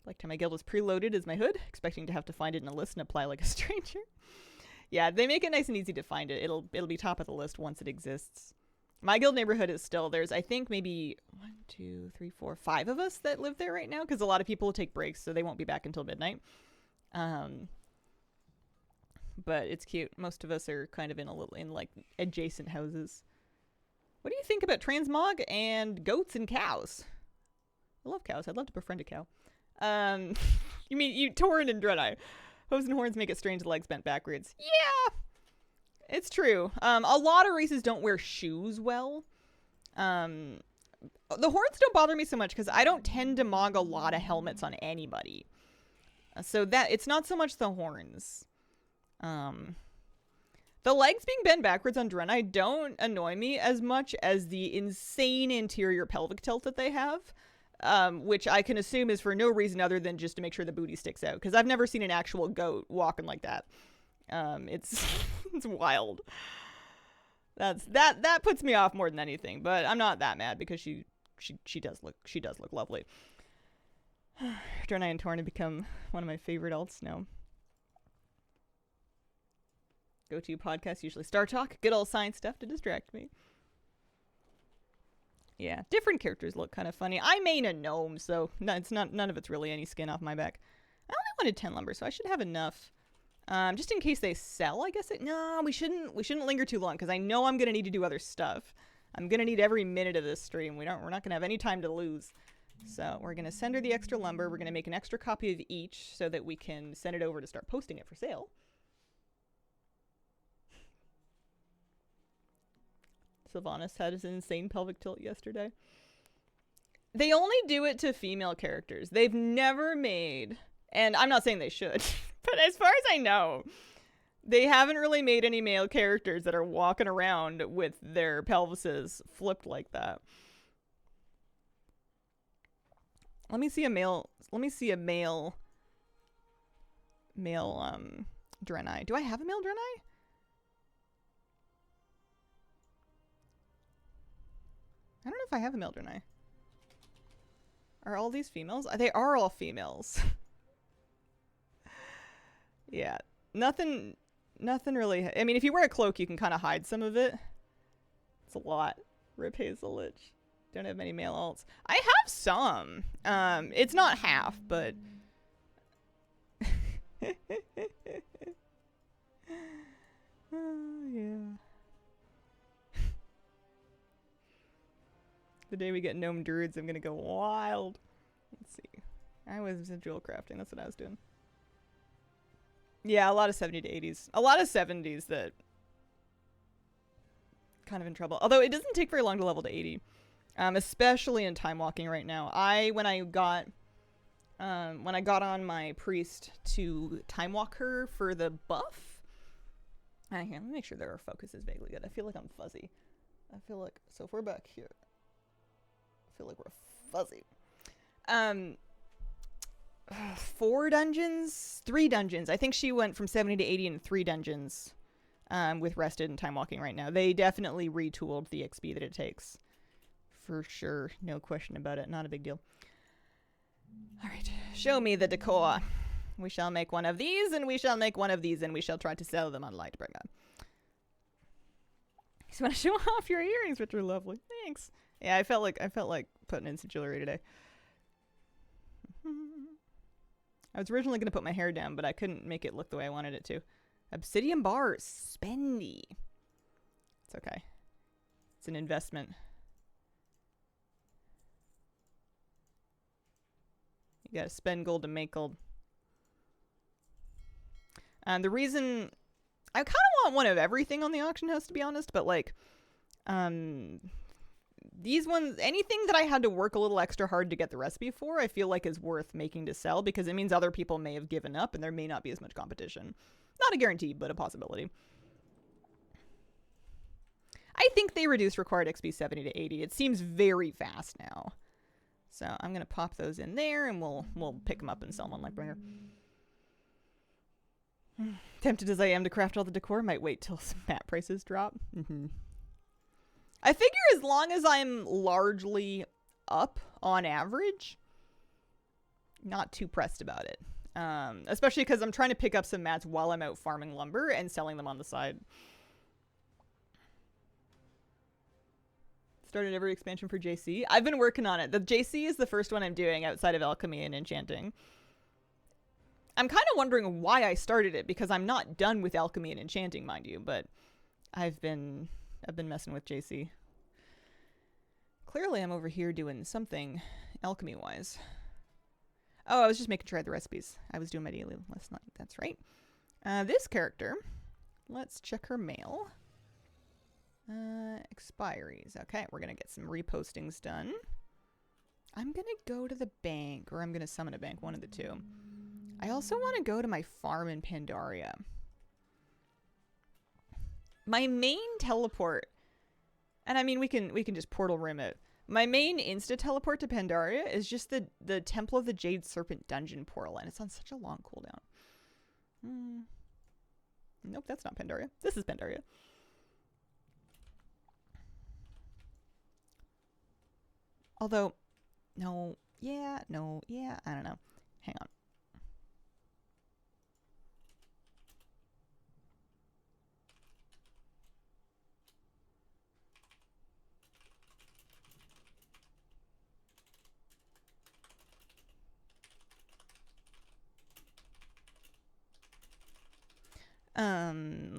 Speaker 1: Like time my guild was preloaded as my hood, expecting to have to find it in a list and apply like a stranger. Yeah, they make it nice and easy to find it. It'll be top of the list once it exists. My guild neighborhood is still, there's I think maybe 1, 2, 3, 4, 5 of us that live there right now, because a lot of people will take breaks, so they won't be back until midnight. But it's cute. Most of us are kind of in like adjacent houses. What do you think about transmog and goats and cows? I love cows. I'd love to befriend a cow. You mean Tauren and Dreadeye. Hooves and horns make it strange, legs bent backwards. Yeah, it's true. A lot of races don't wear shoes well. the horns don't bother me so much because I don't tend to mog a lot of helmets on anybody. So that it's not so much the horns. The legs being bent backwards on Draenei don't annoy me as much as the insane interior pelvic tilt that they have, which I can assume is for no reason other than just to make sure the booty sticks out. Because I've never seen an actual goat walking like that. It's it's wild. That puts me off more than anything. But I'm not that mad because she does look lovely. Draenei and Torn have become one of my favorite alts now. Go-to podcast, usually Star Talk. Good old science stuff to distract me. Yeah, different characters look kind of funny. I main a gnome, so none of it's really any skin off my back. I only wanted 10 lumber, so I should have enough. Just in case they sell, I guess. No, we shouldn't linger too long, because I know I'm going to need to do other stuff. I'm going to need every minute of this stream. We're not going to have any time to lose. So we're going to send her the extra lumber. We're going to make an extra copy of each so that we can send it over to start posting it for sale. Sylvanas had his insane pelvic tilt yesterday. They only do it to female characters. They've never made, and I'm not saying they should, but as far as I know, they haven't really made any male characters that are walking around with their pelvises flipped like that. Let me see a male Draenei. Do I have a male Draenei? I don't know if I have a male Draenei. Are all these females? They are all females. Yeah. Nothing really. I mean, if you wear a cloak, you can kind of hide some of it. It's a lot. Rip Hazel Lich. Don't have many male alts. I have some. It's not half, but... yeah. The day we get gnome druids, I'm gonna go wild. Let's see. I was jewel crafting. That's what I was doing. Yeah, a lot of 70 to 80s. A lot of 70s that kind of in trouble. Although it doesn't take very long to level to 80. Especially in time walking right now. When I got on my priest to time walk her for the buff. Here, let me make sure that our focus is vaguely good. I feel like I'm fuzzy. I feel like, so if we're back here. I feel like we're fuzzy. 3 dungeons. I think she went from 70 to 80 in 3 dungeons with rested and time walking right now. They definitely retooled the XP that it takes. For sure. No question about it. Not a big deal. Alright. Show me the decor. We shall make one of these, and we shall make one of these, and we shall try to sell them on Lightbringer. You just want to show off your earrings, which are lovely. Thanks. Yeah, I felt like putting in some jewelry today. I was originally going to put my hair down, but I couldn't make it look the way I wanted it to. Obsidian bars. Spendy. It's okay. It's an investment. You gotta spend gold to make gold. And the reason... I kind of want one of everything on the auction house, to be honest, but like... these ones, anything that I had to work a little extra hard to get the recipe for, I feel like is worth making to sell because it means other people may have given up and there may not be as much competition. Not a guarantee, but a possibility. I think they reduced required XP 70 to 80. It seems very fast now. So I'm going to pop those in there and we'll pick them up and sell them on Lightbringer. Tempted as I am to craft all the decor, might wait till some map prices drop. I figure as long as I'm largely up on average, not too pressed about it. Especially because I'm trying to pick up some mats while I'm out farming lumber and selling them on the side. Started every expansion for JC. I've been working on it. The JC is the first one I'm doing outside of alchemy and enchanting. I'm kind of wondering why I started it because I'm not done with alchemy and enchanting, mind you, but I've been messing with JC. Clearly I'm over here doing something alchemy-wise. Oh, I was just making sure I had the recipes. I was doing my daily last night. That's right. This character, let's check her mail. Expiries. Okay, we're gonna get some repostings done. I'm gonna go to the bank, or I'm gonna summon a bank, one of the two. I also want to go to my farm in Pandaria. My main teleport, and I mean we can just portal room it. My main insta teleport to Pandaria is just the Temple of the Jade Serpent dungeon portal, and it's on such a long cooldown. Nope, that's not Pandaria. This is Pandaria. Although, no, yeah, I don't know. Hang on.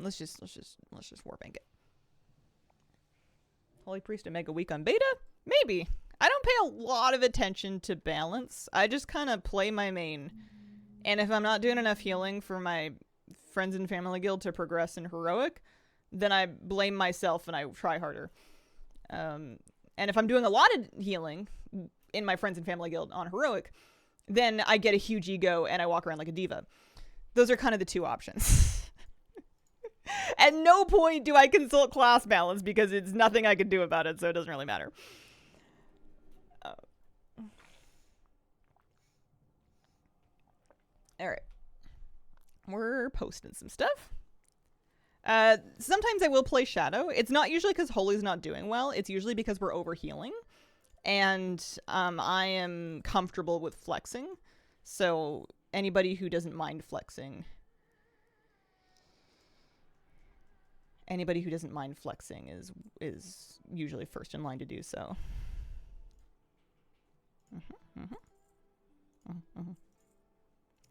Speaker 1: Let's just warbank it. Holy Priest Omega weak on beta? Maybe. I don't pay a lot of attention to balance. I just kind of play my main. And if I'm not doing enough healing for my friends and family guild to progress in heroic, then I blame myself and I try harder. And if I'm doing a lot of healing in my friends and family guild on heroic, then I get a huge ego and I walk around like a diva. Those are kind of the two options. At no point do I consult class balance because it's nothing I can do about it, so it doesn't really matter. Alright. We're posting some stuff. Sometimes I will play Shadow. It's not usually because Holy's not doing well. It's usually because we're overhealing. And I am comfortable with flexing. So anybody who doesn't mind flexing... is usually first in line to do so.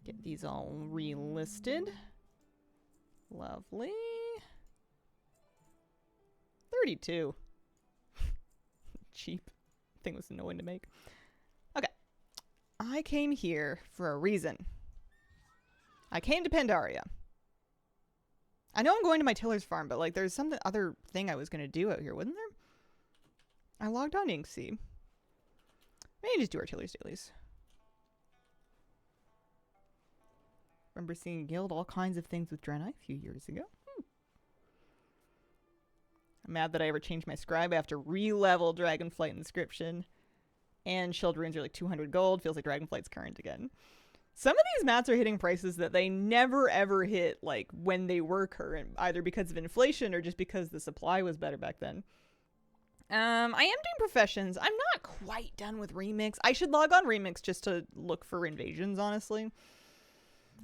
Speaker 1: Get these all relisted. Lovely. 32. Cheap. Thing was annoying to make. Okay. I came here for a reason. I came to Pandaria. I know I'm going to my Tiller's farm, but like there's some other thing I was going to do out here, wasn't there? I logged on Inksea. Maybe just do our Tiller's dailies. Remember seeing Guild all kinds of things with Draenei a few years ago. I'm mad that I ever changed my scribe. I have to re-level Dragonflight Inscription. And Shield Runes are like 200 gold. Feels like Dragonflight's current again. Some of these mats are hitting prices that they never ever hit like when they were current, either because of inflation or just because the supply was better back then. I am doing professions. I'm not quite done with Remix. I should log on Remix just to look for invasions, honestly.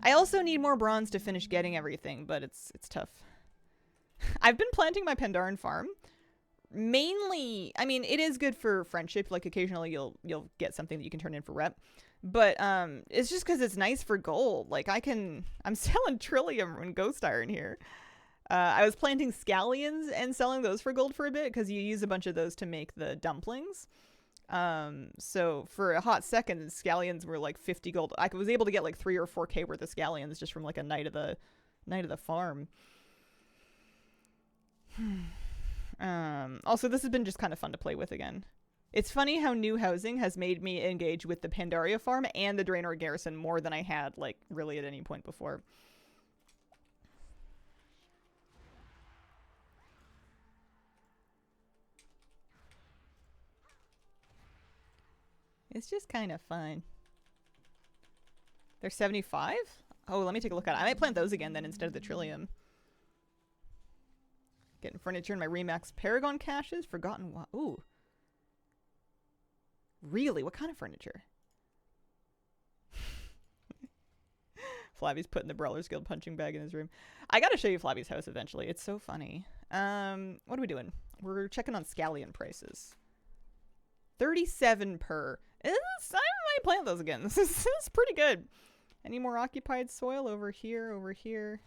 Speaker 1: I also need more bronze to finish getting everything, but it's tough. I've been planting my Pandaren farm. Mainly, I mean, it is good for friendship. Like occasionally you'll get something that you can turn in for rep. But it's just because it's nice for gold. Like I'm selling Trillium and Ghost Iron here. I was planting scallions and selling those for gold for a bit because you use a bunch of those to make the dumplings. So for a hot second, scallions were like 50 gold. I was able to get like 3 or 4K worth of scallions just from like a night of the farm. Also, this has been just kind of fun to play with again. It's funny how new housing has made me engage with the Pandaria farm and the Draenor Garrison more than I had, like, really at any point before. It's just kind of fun. They're 75? Oh, let me take a look at it. I might plant those again then instead of the Trillium. Getting furniture in my Remax Paragon caches. Forgotten what. Ooh. Really? What kind of furniture? Flavy's putting the Brawlers Guild punching bag in his room. I gotta show you Flavy's house eventually. It's so funny. What are we doing? We're checking on scallion prices. 37 per. I might plant those again. This is pretty good. Any more occupied soil over here? Over here.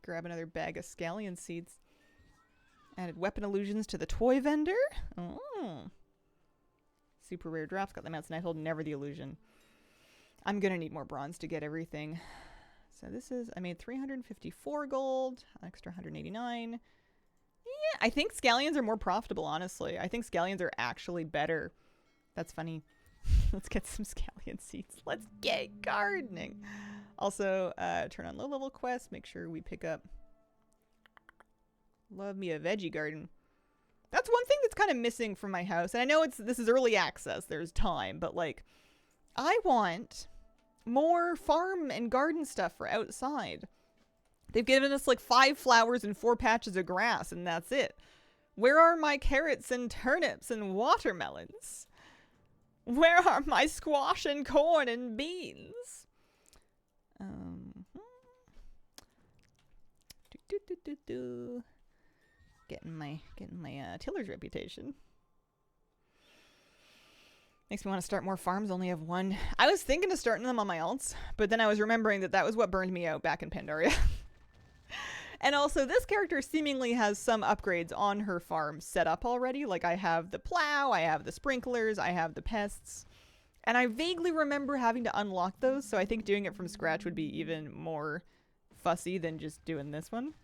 Speaker 1: Grab another bag of scallion seeds. Added weapon illusions to the toy vendor. Oh. Super rare drafts. Got the Mounts Nighthold, never the illusion. I'm gonna need more bronze to get everything. So this is, I made 354 gold, extra 189. Yeah, I think scallions are more profitable, honestly. I think scallions are actually better. That's funny. Let's get some scallion seeds. Let's get gardening. Also, turn on low level quests. Make sure we pick up. Love me a veggie garden. That's one thing that's kind of missing from my house. And I know this is early access. There's time, but like, I want more farm and garden stuff for outside. They've given us like 5 flowers and 4 patches of grass, and that's it. Where are my carrots and turnips and watermelons? Where are my squash and corn and beans? Getting my tiller's reputation. Makes me want to start more farms. Only have one. I was thinking of starting them on my alts, but then I was remembering that was what burned me out back in Pandaria. And also, this character seemingly has some upgrades on her farm set up already. Like, I have the plow, I have the sprinklers, I have the pests. And I vaguely remember having to unlock those, so I think doing it from scratch would be even more fussy than just doing this one.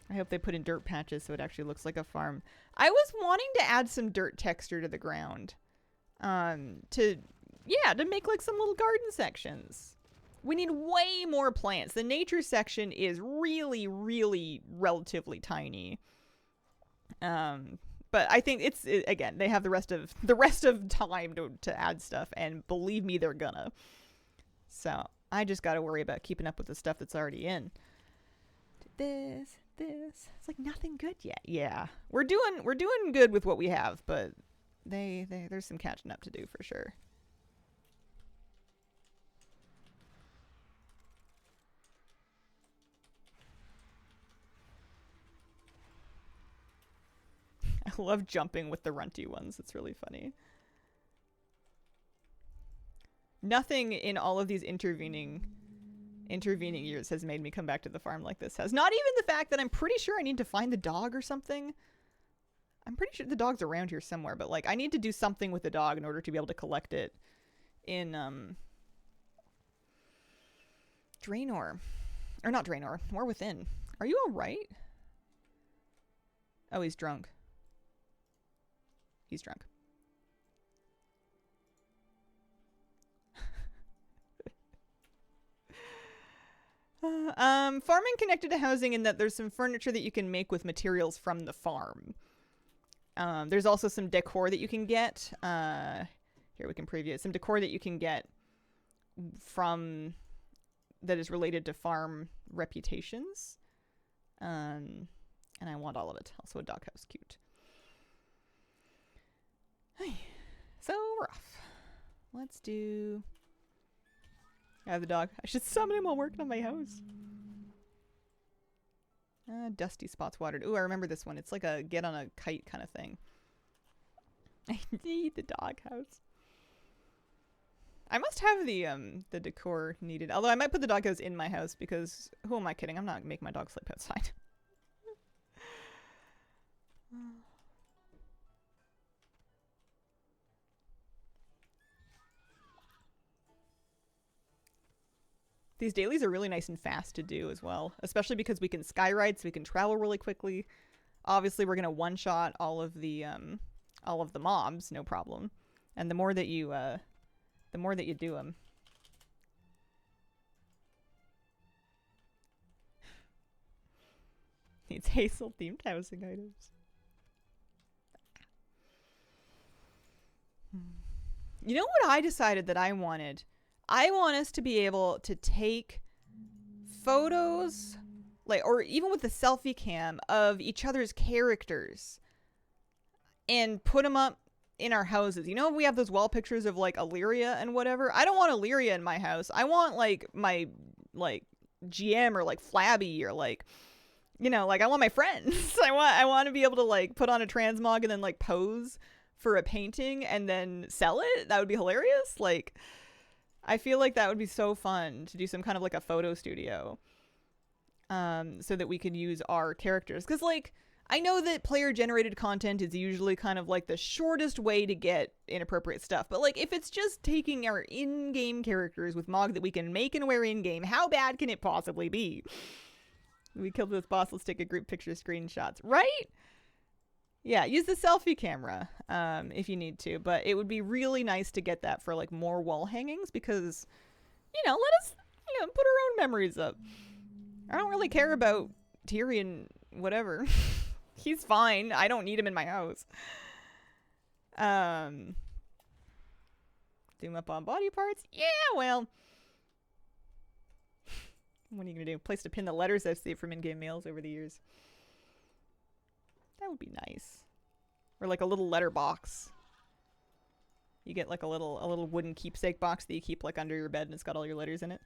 Speaker 1: I hope they put in dirt patches so it actually looks like a farm. I was wanting to add some dirt texture to the ground. To make like some little garden sections. We need way more plants. The nature section is really, really relatively tiny. But I think again, they have the rest of time to add stuff, and believe me, they're gonna. So I just got to worry about keeping up with the stuff that's already in. This. It's like nothing good yet. Yeah, we're doing good with what we have, but there's some catching up to do for sure. I love jumping with the runty ones. It's really funny. Nothing in all of these intervening years has made me come back to the farm like this has. Not even the fact that I'm pretty sure I need to find the dog or something. I'm pretty sure the dog's around here somewhere, but like I need to do something with the dog in order to be able to collect it in Draenor. Or not Draenor, War Within. Are you all right? Oh, he's drunk. He's drunk. Farming connected to housing in that there's some furniture that you can make with materials from the farm. There's also some decor that you can get. Here we can preview it. Some decor that you can get from that is related to farm reputations. And I want all of it. Also a doghouse, cute. So rough. Let's do... I have the dog. I should summon him while working on my house. Dusty spots watered. Ooh, I remember this one. It's like a get on a kite kind of thing. I need the doghouse. I must have the decor needed. Although I might put the doghouse in my house because who am I kidding? I'm not making my dog sleep outside. These dailies are really nice and fast to do as well, especially because we can skyride, so we can travel really quickly. Obviously, we're gonna one-shot all of the mobs, no problem. And the more that you do them, needs Hazel-themed housing items. You know what I decided that I wanted? I want us to be able to take photos, like, or even with the selfie cam of each other's characters and put them up in our houses. You know, we have those wall pictures of like Illyria and whatever. I don't want Illyria in my house. I want like my like GM or like Flabby or like, you know, like I want my friends. I want to be able to like put on a transmog and then like pose for a painting and then sell it. That would be hilarious. Like, I feel like that would be so fun to do some kind of like a photo studio, so that we could use our characters. Because like, I know that player-generated content is usually kind of like the shortest way to get inappropriate stuff, but like if it's just taking our in-game characters with Mog that we can make and wear in-game, how bad can it possibly be? We killed this boss, let's take a group picture screenshots, right? Yeah, use the selfie camera if you need to, but it would be really nice to get that for like more wall hangings because, you know, let us, you know, put our own memories up. I don't really care about Tyrion, whatever. He's fine. I don't need him in my house. Zoom up on body parts? Yeah, well. What are you going to do? Place to pin the letters I've saved from in-game mails over the years. That would be nice. Or like a little letter box. You get like a little wooden keepsake box that you keep like under your bed and it's got all your letters in it.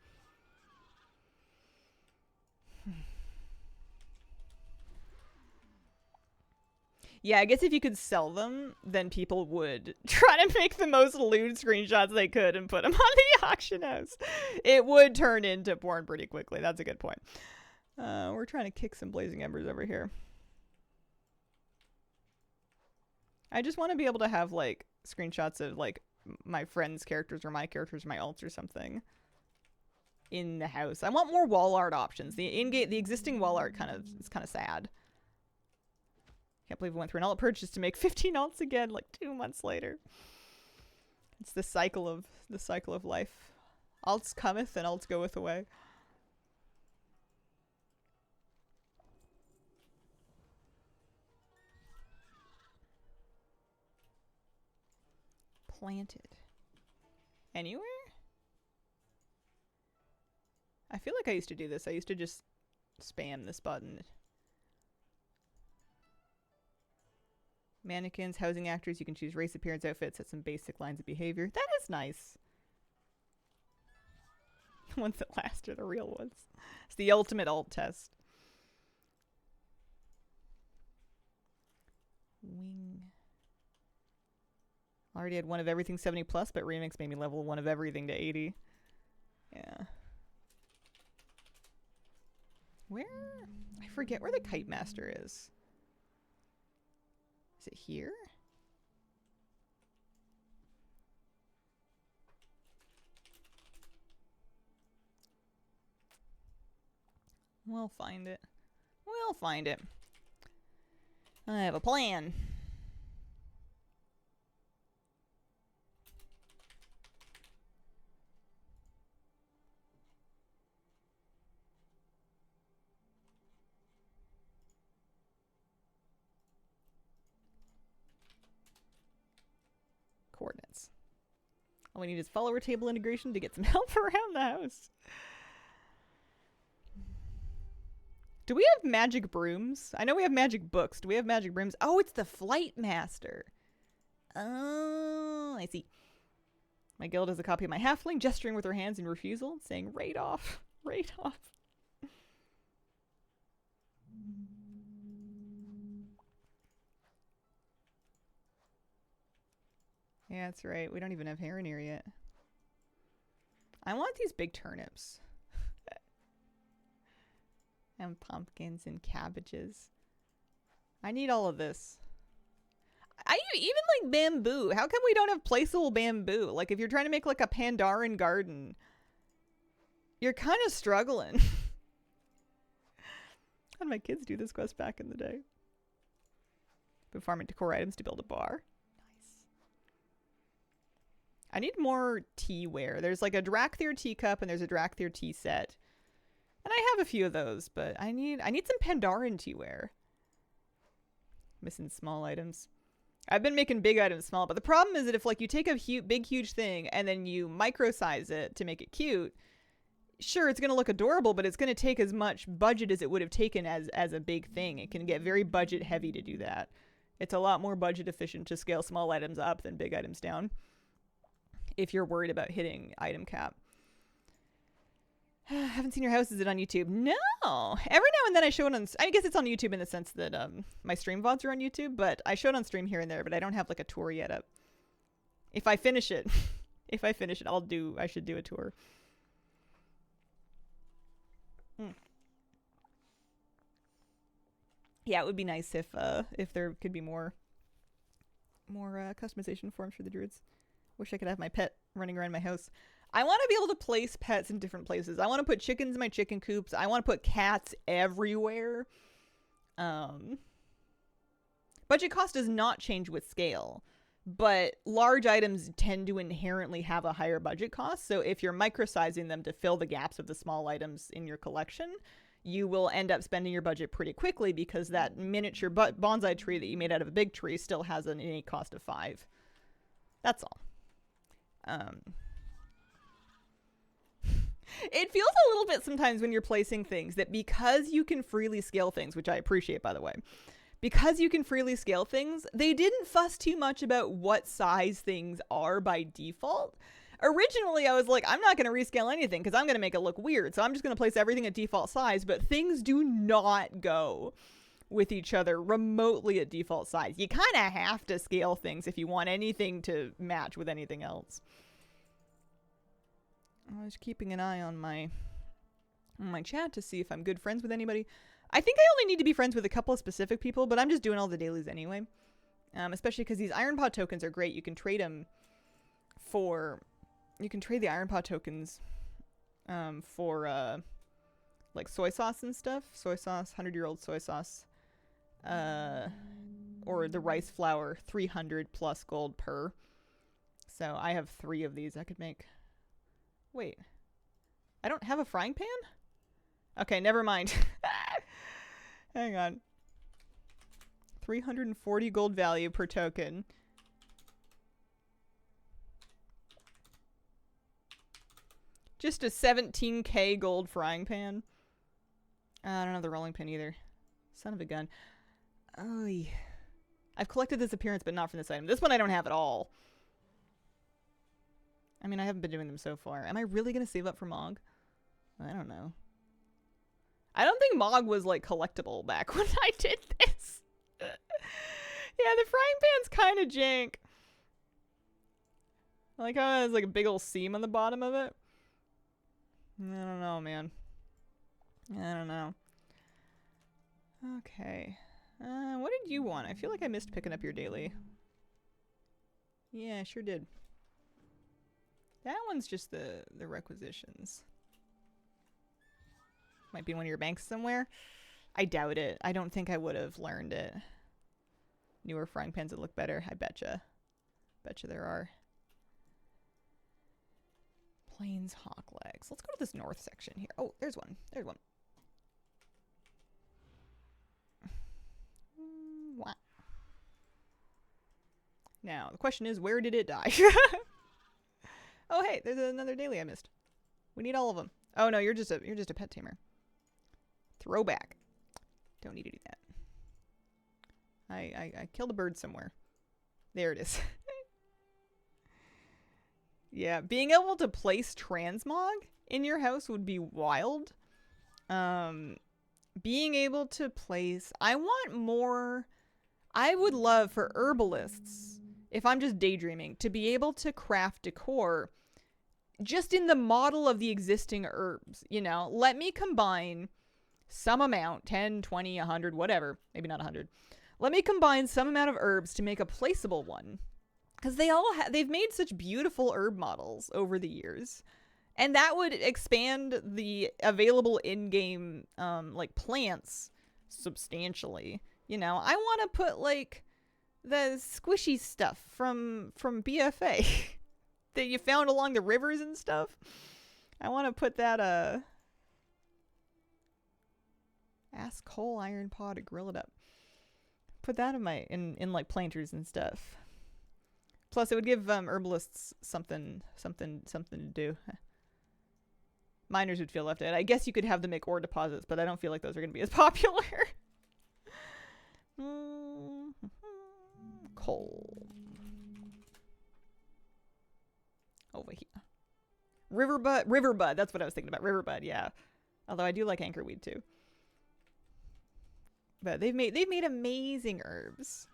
Speaker 1: Yeah, I guess if you could sell them, then people would try to make the most lewd screenshots they could and put them on the auction house. It would turn into porn pretty quickly. That's a good point. We're trying to kick some blazing embers over here. I just want to be able to have, like, screenshots of, like, my friends' characters or my characters, my alts or something in the house. I want more wall art options. The existing wall art is kind of sad. Can't believe we went through an alt purchase to make 15 alts again, like 2 months later. It's the cycle of life. Alts cometh and alts goeth away. Planted. Anywhere? I feel like I used to do this. I used to just spam this button. Mannequins, housing actors, you can choose race, appearance, outfits, set some basic lines of behavior. That is nice. The ones that last are the real ones. It's the ultimate alt test. Wing. Already had one of everything 70 plus, but Remix made me level one of everything to 80. Yeah. Where? I forget where the Kite Master is. Is it here? We'll find it. We'll find it. I have a plan. Coordinates. All we need is follower table integration to get some help around the house. Do we have magic brooms? I know we have magic books. Do we have magic brooms? Oh, it's the Flight Master. Oh, I see. My guild has a copy of my halfling gesturing with her hands in refusal, saying raid off. Raid off. Yeah, that's right. We don't even have Heron yet. I want these big turnips. And pumpkins and cabbages. I need all of this. Even like bamboo. How come we don't have placeable bamboo? Like if you're trying to make like a Pandaren garden, you're kind of struggling. How did my kids do this quest back in the day? Been farming decor items to build a bar. I need more teaware. There's like a Drakthir teacup and there's a Drakthir tea set. And I have a few of those, but I need some Pandaren teaware. Missing small items. I've been making big items small, but the problem is that if like you take a big huge thing and then you micro size it to make it cute, sure it's going to look adorable, but it's going to take as much budget as it would have taken as a big thing. It can get very budget heavy to do that. It's a lot more budget efficient to scale small items up than big items down, if you're worried about hitting item cap. Haven't seen your house. Is it on YouTube? No. Every now and then I show it on... I guess it's on YouTube in the sense that my stream VODs are on YouTube, but I show it on stream here and there, but I don't have like a tour yet up. If I finish it, I should do a tour. Yeah, it would be nice if there could be more customization forms for the druids. Wish I could have my pet running around my house. I want to be able to place pets in different places. I want to put chickens in my chicken coops. I want to put cats everywhere. Budget cost does not change with scale, but large items tend to inherently have a higher budget cost. So if you're microsizing them to fill the gaps of the small items in your collection, you will end up spending your budget pretty quickly because that miniature bonsai tree that you made out of a big tree still has an innate cost of 5. That's all. It feels a little bit sometimes when you're placing things that because you can freely scale things, which I appreciate, by the way, because you can freely scale things, they didn't fuss too much about what size things are by default. Originally, I was like, I'm not going to rescale anything because I'm going to make it look weird. So I'm just going to place everything at default size, but things do not go with each other remotely at default size. You kind of have to scale things if you want anything to match with anything else. I was keeping an eye on my chat to see if I'm good friends with anybody. I think I only need to be friends with a couple of specific people, but I'm just doing all the dailies anyway. Especially because these Iron Paw tokens are great. You can trade them for... You can trade the Iron Paw tokens for like soy sauce and stuff. Soy sauce, 100-year-old soy sauce. Or the rice flour, 300 plus gold per. So I have 3 of these I could make. Wait. I don't have a frying pan? Okay, never mind. Hang on. 340 gold value per token. Just a 17k gold frying pan. I don't have the rolling pin either. Son of a gun. Oh, yeah. I've collected this appearance, but not from this item. This one I don't have at all. I mean, I haven't been doing them so far. Am I really going to save up for Mog? I don't know. I don't think Mog was, like, collectible back when I did this. Yeah, the frying pan's kind of jank. I like how it has, like, a big old seam on the bottom of it. I don't know, man. I don't know. Okay. What did you want? I feel like I missed picking up your daily. Yeah, I sure did. That one's just the requisitions. Might be in one of your banks somewhere. I doubt it. I don't think I would have learned it. Newer frying pans that look better. I betcha. Betcha there are. Plains hawk legs. Let's go to this north section here. Oh, there's one. There's one. What? Now, the question is, where did it die? Oh, hey, there's another daily I missed. We need all of them. Oh no, you're just a pet tamer. Throwback. Don't need to do that. I killed a bird somewhere. There it is. Yeah, being able to place transmog in your house would be wild. Being able to place... I want more... I would love for herbalists, if I'm just daydreaming, to be able to craft decor just in the model of the existing herbs. You know, let me combine some amount, 10, 20, 100, whatever. Maybe not 100. Let me combine some amount of herbs to make a placeable one. Because they've made such beautiful herb models over the years. And that would expand the available in-game, like, plants substantially. You know, I want to put, like, the squishy stuff from BFA that you found along the rivers and stuff. I want to put that, ask coal iron paw to grill it up. Put that in like, planters and stuff. Plus, it would give herbalists something to do. Miners would feel left out. I guess you could have them make ore deposits, but I don't feel like those are going to be as popular. Coal. Over here. Riverbud. That's what I was thinking about. Riverbud, yeah. Although I do like anchorweed too. But they've made amazing herbs.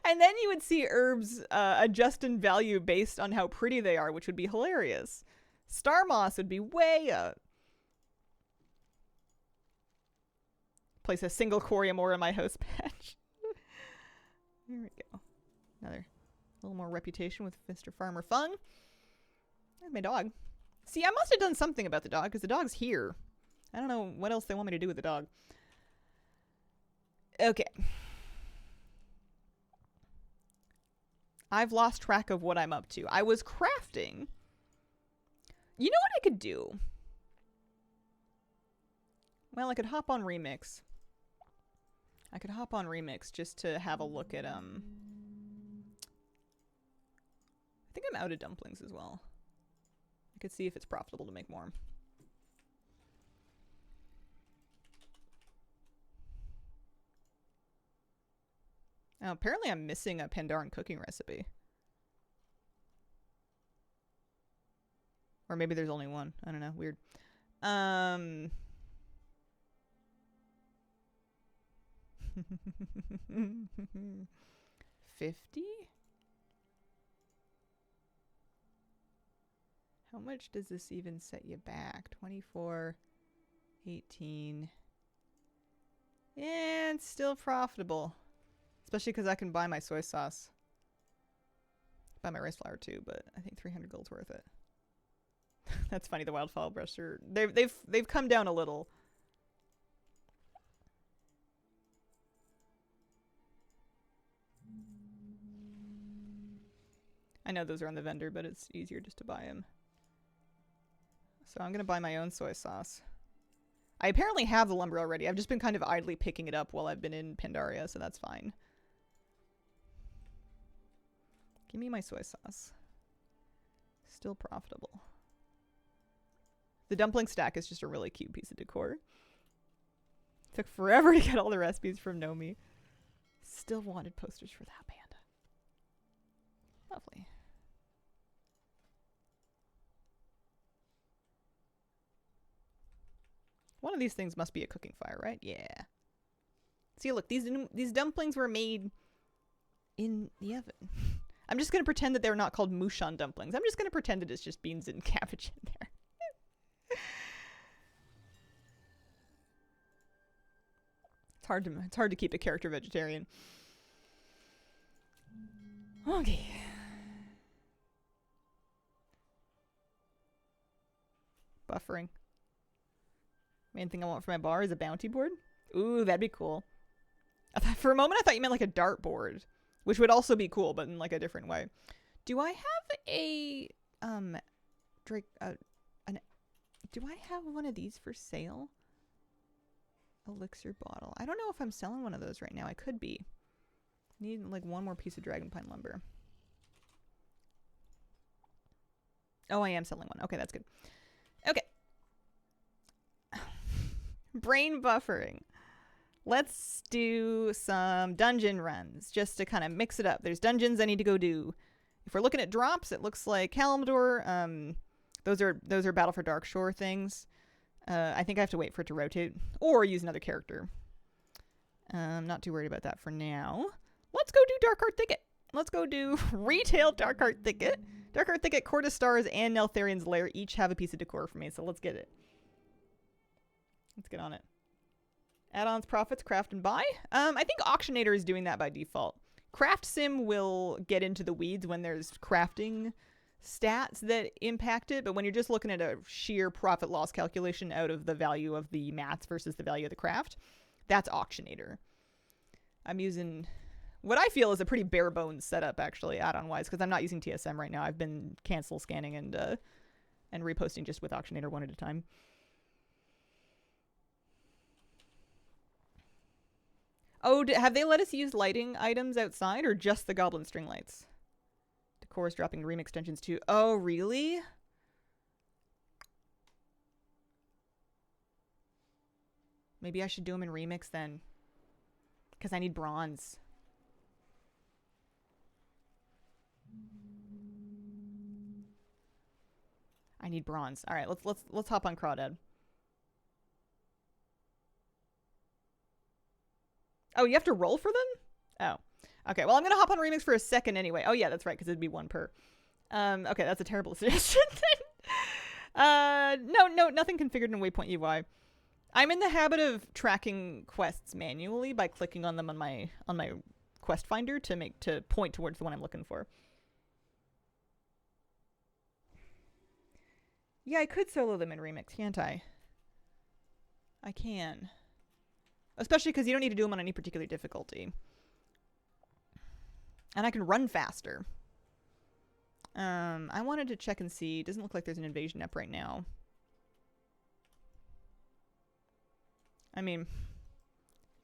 Speaker 1: And then you would see herbs adjust in value based on how pretty they are, which would be hilarious. Star moss would be way up. Place a single Coriamore in my host patch. There we go. Another little more reputation with Mr. Farmer Fung. There's my dog. See, I must have done something about the dog, because the dog's here. I don't know what else they want me to do with the dog. Okay. I've lost track of what I'm up to. I was crafting. You know what I could do? Well, I could hop on Remix. I could hop on Remix just to have a look at, I think I'm out of dumplings as well. I could see if it's profitable to make more. Oh, apparently I'm missing a Pandaren cooking recipe. Or maybe there's only one. I don't know. Weird. 50? How much does this even set you back? 24, 18. Yeah, it's still profitable. Especially because I can buy my soy sauce. Buy my rice flour too, but I think 300 gold's worth it. That's funny, the wildflower brush are they've come down a little. I know those are on the vendor, but it's easier just to buy them. So I'm gonna buy my own soy sauce. I apparently have the lumber already. I've just been kind of idly picking it up while I've been in Pandaria, so that's fine. Give me my soy sauce. Still profitable. The dumpling stack is just a really cute piece of decor. Took forever to get all the recipes from Nomi. Still wanted posters for that panda. Lovely. One of these things must be a cooking fire, right? Yeah. See, look, these dumplings were made in the oven. I'm just going to pretend that they're not called Mushan dumplings. I'm just going to pretend that it's just beans and cabbage in there. It's hard to keep a character vegetarian. Okay. Buffering. Main thing I want for my bar is a bounty board. Ooh, that'd be cool. For a moment I thought you meant like a dart board, which would also be cool, but in like a different way. Do I have a do I have one of these for sale? Elixir bottle. I don't know if I'm selling one of those right now. I could be. Need like one more piece of dragon pine lumber. Oh, I am selling one. Okay, that's good. Okay. Brain buffering. Let's do some dungeon runs just to kind of mix it up. There's dungeons I need to go do. If we're looking at drops, it looks like Kalimdor. Those are Battle for Darkshore things. I think I have to wait for it to rotate or use another character. I'm not too worried about that for now. Let's go do Darkheart Thicket. Let's go do retail Darkheart Thicket. Darkheart Thicket, Court of Stars, and Neltharian's Lair each have a piece of decor for me, so let's get it. Let's get on it. Add-ons, profits, craft, and buy. I think Auctionator is doing that by default. Craft Sim will get into the weeds when there's crafting stats that impact it, but when you're just looking at a sheer profit loss calculation out of the value of the mats versus the value of the craft, that's Auctionator. I'm using what I feel is a pretty bare bones setup, actually, add-on wise, because I'm not using TSM right now. I've been cancel scanning and reposting just with Auctionator one at a time. Oh, have they let us use lighting items outside or just the goblin string lights? Decor is dropping remix extensions too. Oh, really? Maybe I should do them in remix then. Because I need bronze. I need bronze. All right, let's hop on Crawdad. Oh, you have to roll for them? Oh. Okay, well, I'm going to hop on Remix for a second anyway. Oh, yeah, that's right, because it'd be one per. Okay, that's a terrible suggestion. No, nothing configured in Waypoint UI. I'm in the habit of tracking quests manually by clicking on them on my quest finder to point towards the one I'm looking for. Yeah, I could solo them in Remix, can't I? I can. Especially because you don't need to do them on any particular difficulty. And I can run faster. I wanted to check and see. Doesn't look like there's an invasion up right now. I mean,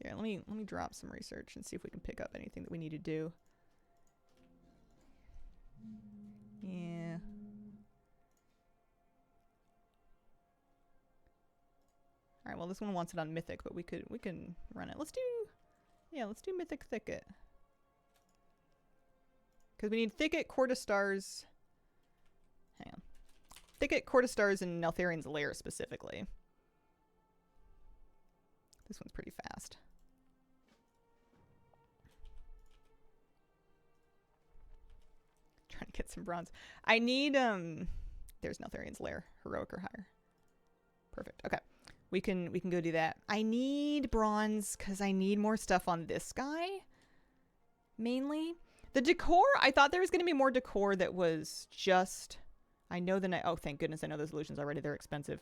Speaker 1: here, let me drop some research and see if we can pick up anything that we need to do. Yeah. All right, well, this one wants it on Mythic, but we can run it. Let's do Mythic Thicket. Because we need Thicket, Court of Stars. Hang on. Thicket, Court of Stars, and Neltharion's Lair specifically. This one's pretty fast. Trying to get some bronze. I need, there's Neltharion's Lair. Heroic or higher. Perfect. Okay. We can go do that. I need bronze because I need more stuff on this guy. Mainly. The decor, I thought there was going to be more decor that was just... I know the night... Oh, thank goodness I know those illusions already. They're expensive.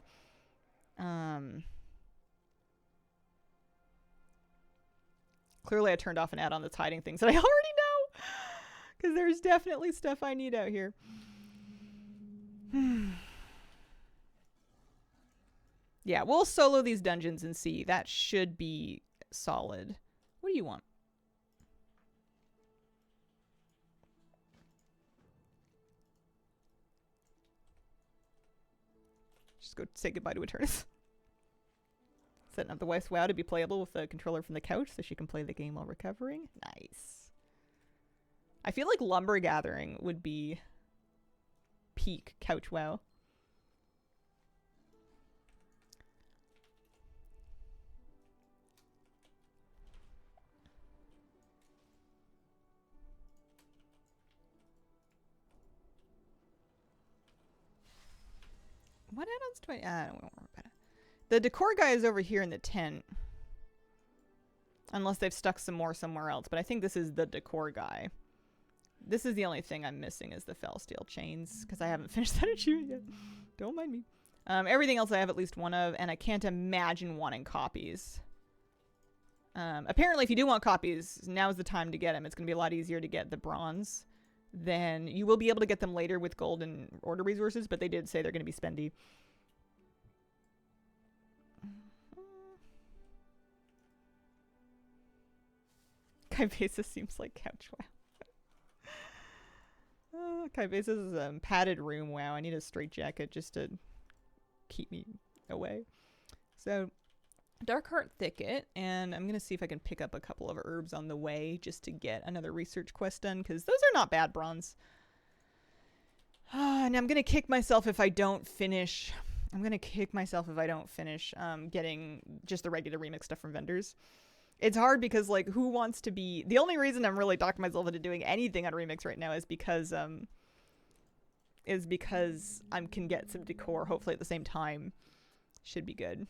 Speaker 1: Clearly I turned off an add-on that's hiding things that I already know. Because there's definitely stuff I need out here. Yeah, we'll solo these dungeons and see. That should be solid. What do you want? Just go say goodbye to Eternus. Setting up the wife's WoW to be playable with the controller from the couch so she can play the game while recovering. Nice. I feel like Lumber Gathering would be peak couch WoW. What add-ons do I don't worry about it. The decor guy is over here in the tent. Unless they've stuck some more somewhere else. But I think this is the decor guy. This is the only thing I'm missing is the Felsteel chains. Because I haven't finished that achievement yet. Don't mind me. Everything else I have at least one of. And I can't imagine wanting copies. Apparently if you do want copies, now's the time to get them. It's going to be a lot easier to get the bronze. Then you will be able to get them later with gold and order resources. But they did say they're going to be spendy. Kaibasis seems like couch WoW. Kaibasis is a padded room WoW. I need a straitjacket just to keep me away. So, Darkheart Thicket, and I'm going to see if I can pick up a couple of herbs on the way just to get another research quest done, because those are not bad bronze. And I'm going to kick myself if I don't finish... getting just the regular remix stuff from vendors. It's hard because, like, who wants to be... The only reason I'm really talking myself into doing anything on Remix right now is because I can get some decor, hopefully at the same time. Should be good.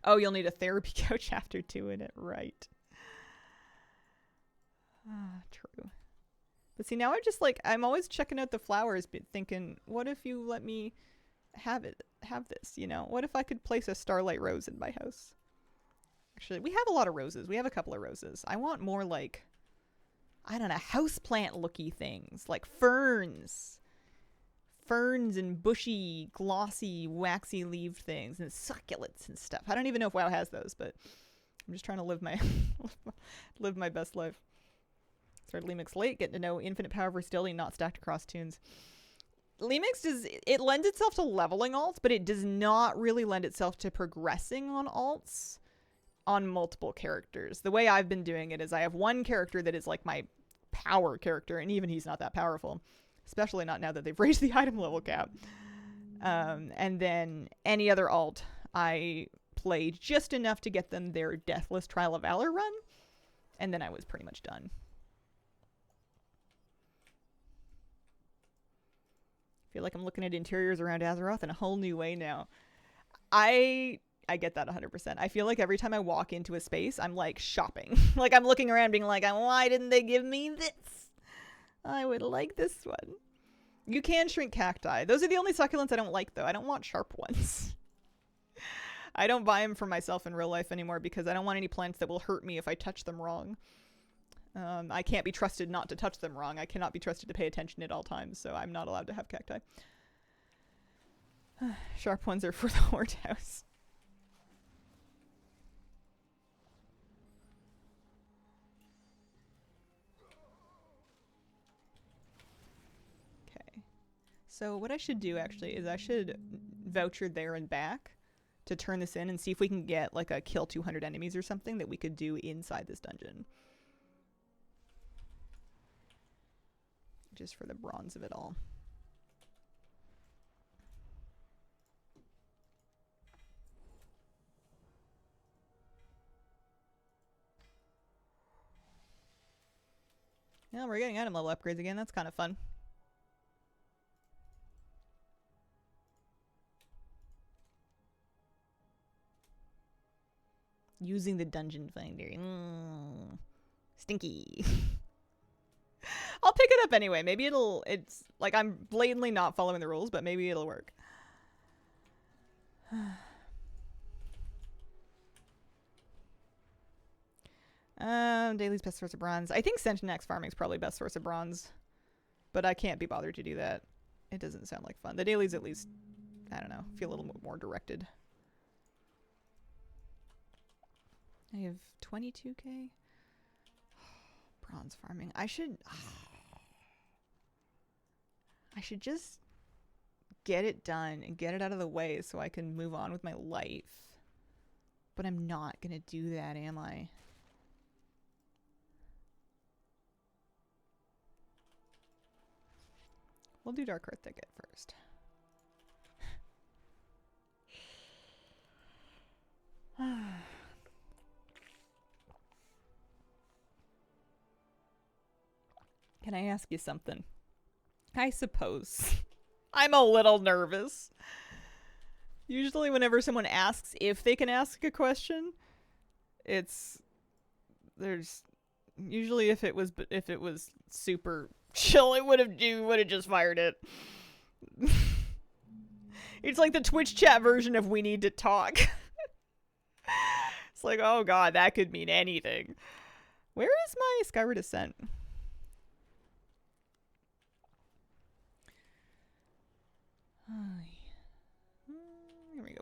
Speaker 1: Oh, you'll need a therapy couch after doing it, right. True. But see, now I'm always checking out the flowers, but thinking, what if you let me have this, you know? What if I could place a Starlight Rose in my house? Actually, we have a lot of roses. We have a couple of roses. I want more, like, I don't know, houseplant-looky things. Like ferns. Ferns and bushy, glossy, waxy-leaved things. And succulents and stuff. I don't even know if WoW has those, but I'm just trying to live my live my best life. Started Lemix late, getting to know infinite power versatility, not stacked across tunes. Lemix it lends itself to leveling alts, but it does not really lend itself to progressing on alts. On multiple characters. The way I've been doing it is I have one character that is like my power character, and even he's not that powerful, especially not now that they've raised the item level cap. And then any other alt I played just enough to get them their Deathless Trial of Valor run, and then I was pretty much done. I feel like I'm looking at interiors around Azeroth in a whole new way now. I get that 100%. I feel like every time I walk into a space, I'm like shopping. Like I'm looking around being like, why didn't they give me this? I would like this one. You can shrink cacti. Those are the only succulents I don't like, though. I don't want sharp ones. I don't buy them for myself in real life anymore because I don't want any plants that will hurt me if I touch them wrong. I can't be trusted not to touch them wrong. I cannot be trusted to pay attention at all times, so I'm not allowed to have cacti. Sharp ones are for the horde house. Okay. So what I should do, actually, is I should voucher there and back to turn this in and see if we can get, like, a kill 200 enemies or something that we could do inside this dungeon. Just for the bronze of it all. Yeah, we're getting item level upgrades again. That's kind of fun. Using the dungeon finder. Stinky. I'll pick it up anyway. Maybe it's like I'm blatantly not following the rules, but maybe it'll work. Daily's best source of bronze. I think Sentinex farming is probably best source of bronze, but I can't be bothered to do that. It doesn't sound like fun. The dailies at least, I don't know, feel a little more directed. I have 22k. Bronze farming. I should just get it done and get it out of the way so I can move on with my life. But I'm not gonna do that, am I? We'll do Dark Earth Thicket first. Can I ask you something? I suppose. I'm a little nervous. Usually whenever someone asks if they can ask a question, there's usually if it was super chill, it would have just fired it. It's like the Twitch chat version of we need to talk. It's like, oh god, that could mean anything. Where is my Skyward Ascent? Here we go.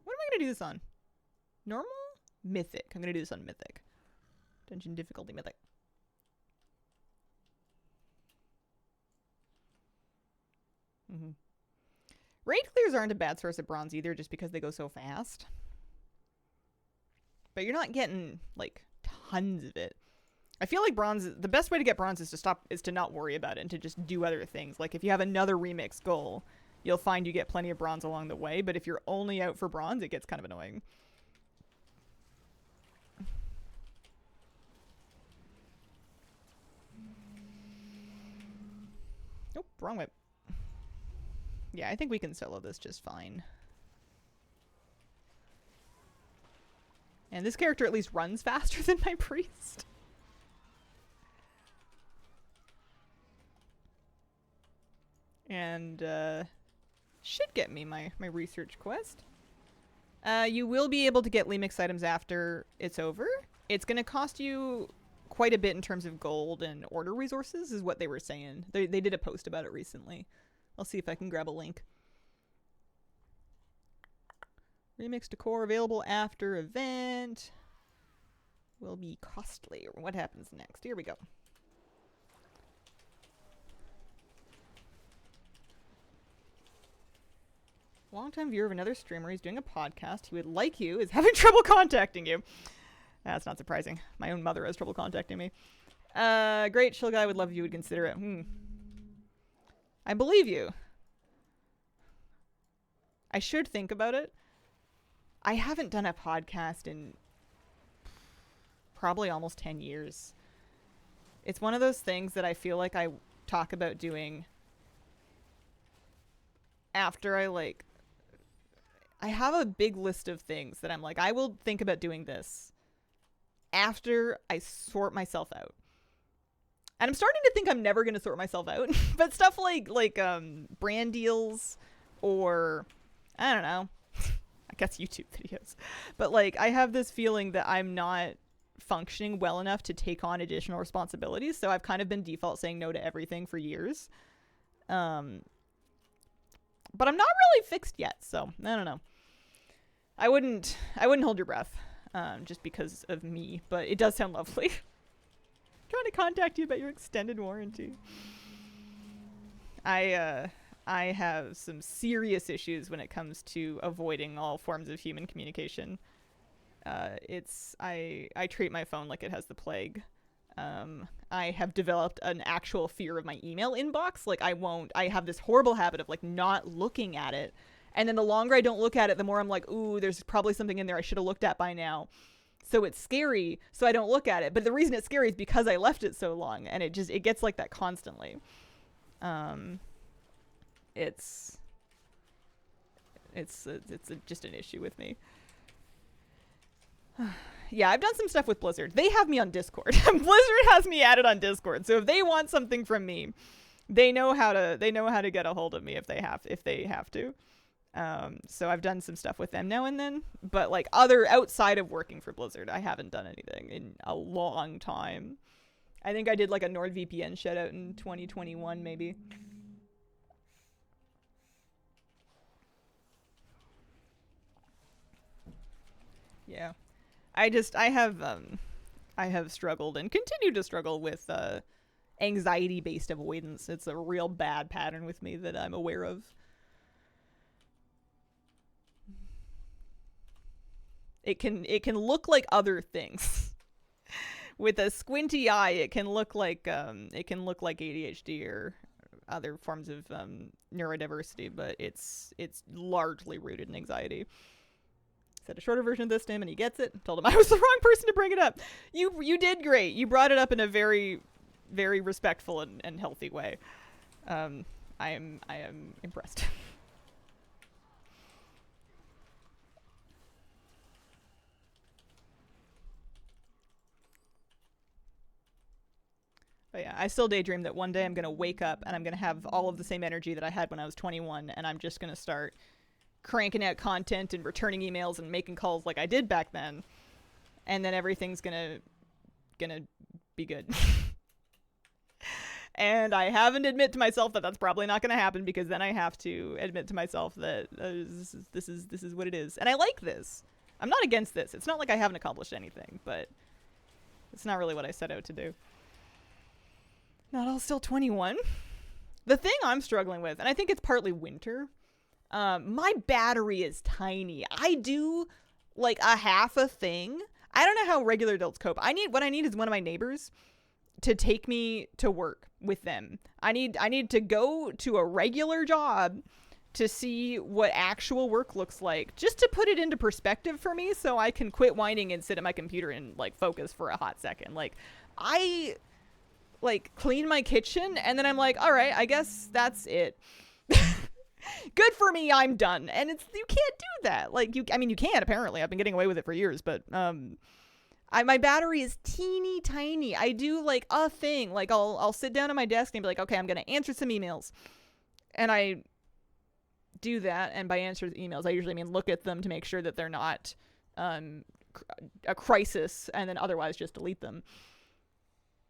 Speaker 1: What am I going to do this on? Normal? Mythic. I'm going to do this on Mythic. Dungeon difficulty Mythic. Raid clears aren't a bad source of bronze either, just because they go so fast. But you're not getting, like, tons of it. I feel like bronze, the best way to get bronze is to not worry about it and to just do other things. Like if you have another remix goal, you'll find you get plenty of bronze along the way, but if you're only out for bronze, it gets kind of annoying. Nope, wrong whip. Yeah, I think we can solo this just fine. And this character at least runs faster than my priest. And should get me my research quest. You will be able to get Lemix items after it's over. It's going to cost you quite a bit in terms of gold and order resources is what they were saying. They did a post about it recently. I'll see if I can grab a link. Remix decor available after event. Will be costly. What happens next? Here we go. Longtime viewer of another streamer. He's doing a podcast. He would like you. Is having trouble contacting you. That's not surprising. My own mother has trouble contacting me. Great chill guy. Would love if you would consider it. I believe you. I should think about it. I haven't done a podcast in probably almost 10 years. It's one of those things that I feel like I talk about doing after I have a big list of things that I'm like, I will think about doing this after I sort myself out. And I'm starting to think I'm never going to sort myself out. But stuff like brand deals or, I don't know, I guess YouTube videos. But like, I have this feeling that I'm not functioning well enough to take on additional responsibilities. So I've kind of been default saying no to everything for years. But I'm not really fixed yet. So I don't know. I wouldn't hold your breath just because of me. But it does sound lovely. Trying to contact you about your extended warranty. I have some serious issues when it comes to avoiding all forms of human communication. I treat my phone like it has the plague. I have developed an actual fear of my email inbox. Like I have this horrible habit of like not looking at it. And then the longer I don't look at it, the more I'm like, ooh, there's probably something in there I should have looked at by now. So it's scary, so I don't look at it. But the reason it's scary is because I left it so long, and it gets like that constantly. It's just an issue with me. Yeah, I've done some stuff with Blizzard. They have me on Discord. Blizzard has me added on Discord. So if they want something from me, they know how to get a hold of me if they have to. So I've done some stuff with them now and then, but like outside of working for Blizzard, I haven't done anything in a long time. I think I did like a NordVPN shutout in 2021, maybe. Yeah. I have struggled and continue to struggle with, anxiety-based avoidance. It's a real bad pattern with me that I'm aware of. It can look like other things. With a squinty eye, it can look like ADHD or other forms of neurodiversity, but it's largely rooted in anxiety. Said a shorter version of this to him, and he gets it. Told him I was the wrong person to bring it up. You did great. You brought it up in a very, very respectful and healthy way. I am impressed. But yeah, I still daydream that one day I'm going to wake up and I'm going to have all of the same energy that I had when I was 21, and I'm just going to start cranking out content and returning emails and making calls like I did back then. And then everything's going to be good. And I haven't admit to myself that that's probably not going to happen, because then I have to admit to myself that this is what it is. And I like this. I'm not against this. It's not like I haven't accomplished anything, but it's not really what I set out to do. Not all still 21. The thing I'm struggling with, and I think it's partly winter, my battery is tiny. I do like a half a thing. I don't know how regular adults cope. What I need is one of my neighbors to take me to work with them. I need to go to a regular job to see what actual work looks like, just to put it into perspective for me, so I can quit whining and sit at my computer and like focus for a hot second. Like, I like clean my kitchen and then I'm like, all right, I guess that's it. Good for me, I'm done. And you can't do that. Like, you can apparently. I've been getting away with it for years, but my battery is teeny tiny. I do like a thing. Like, I'll sit down at my desk and be like, okay, I'm gonna answer some emails, and I do that. And by answer the emails, I usually mean look at them to make sure that they're not a crisis, and then otherwise just delete them.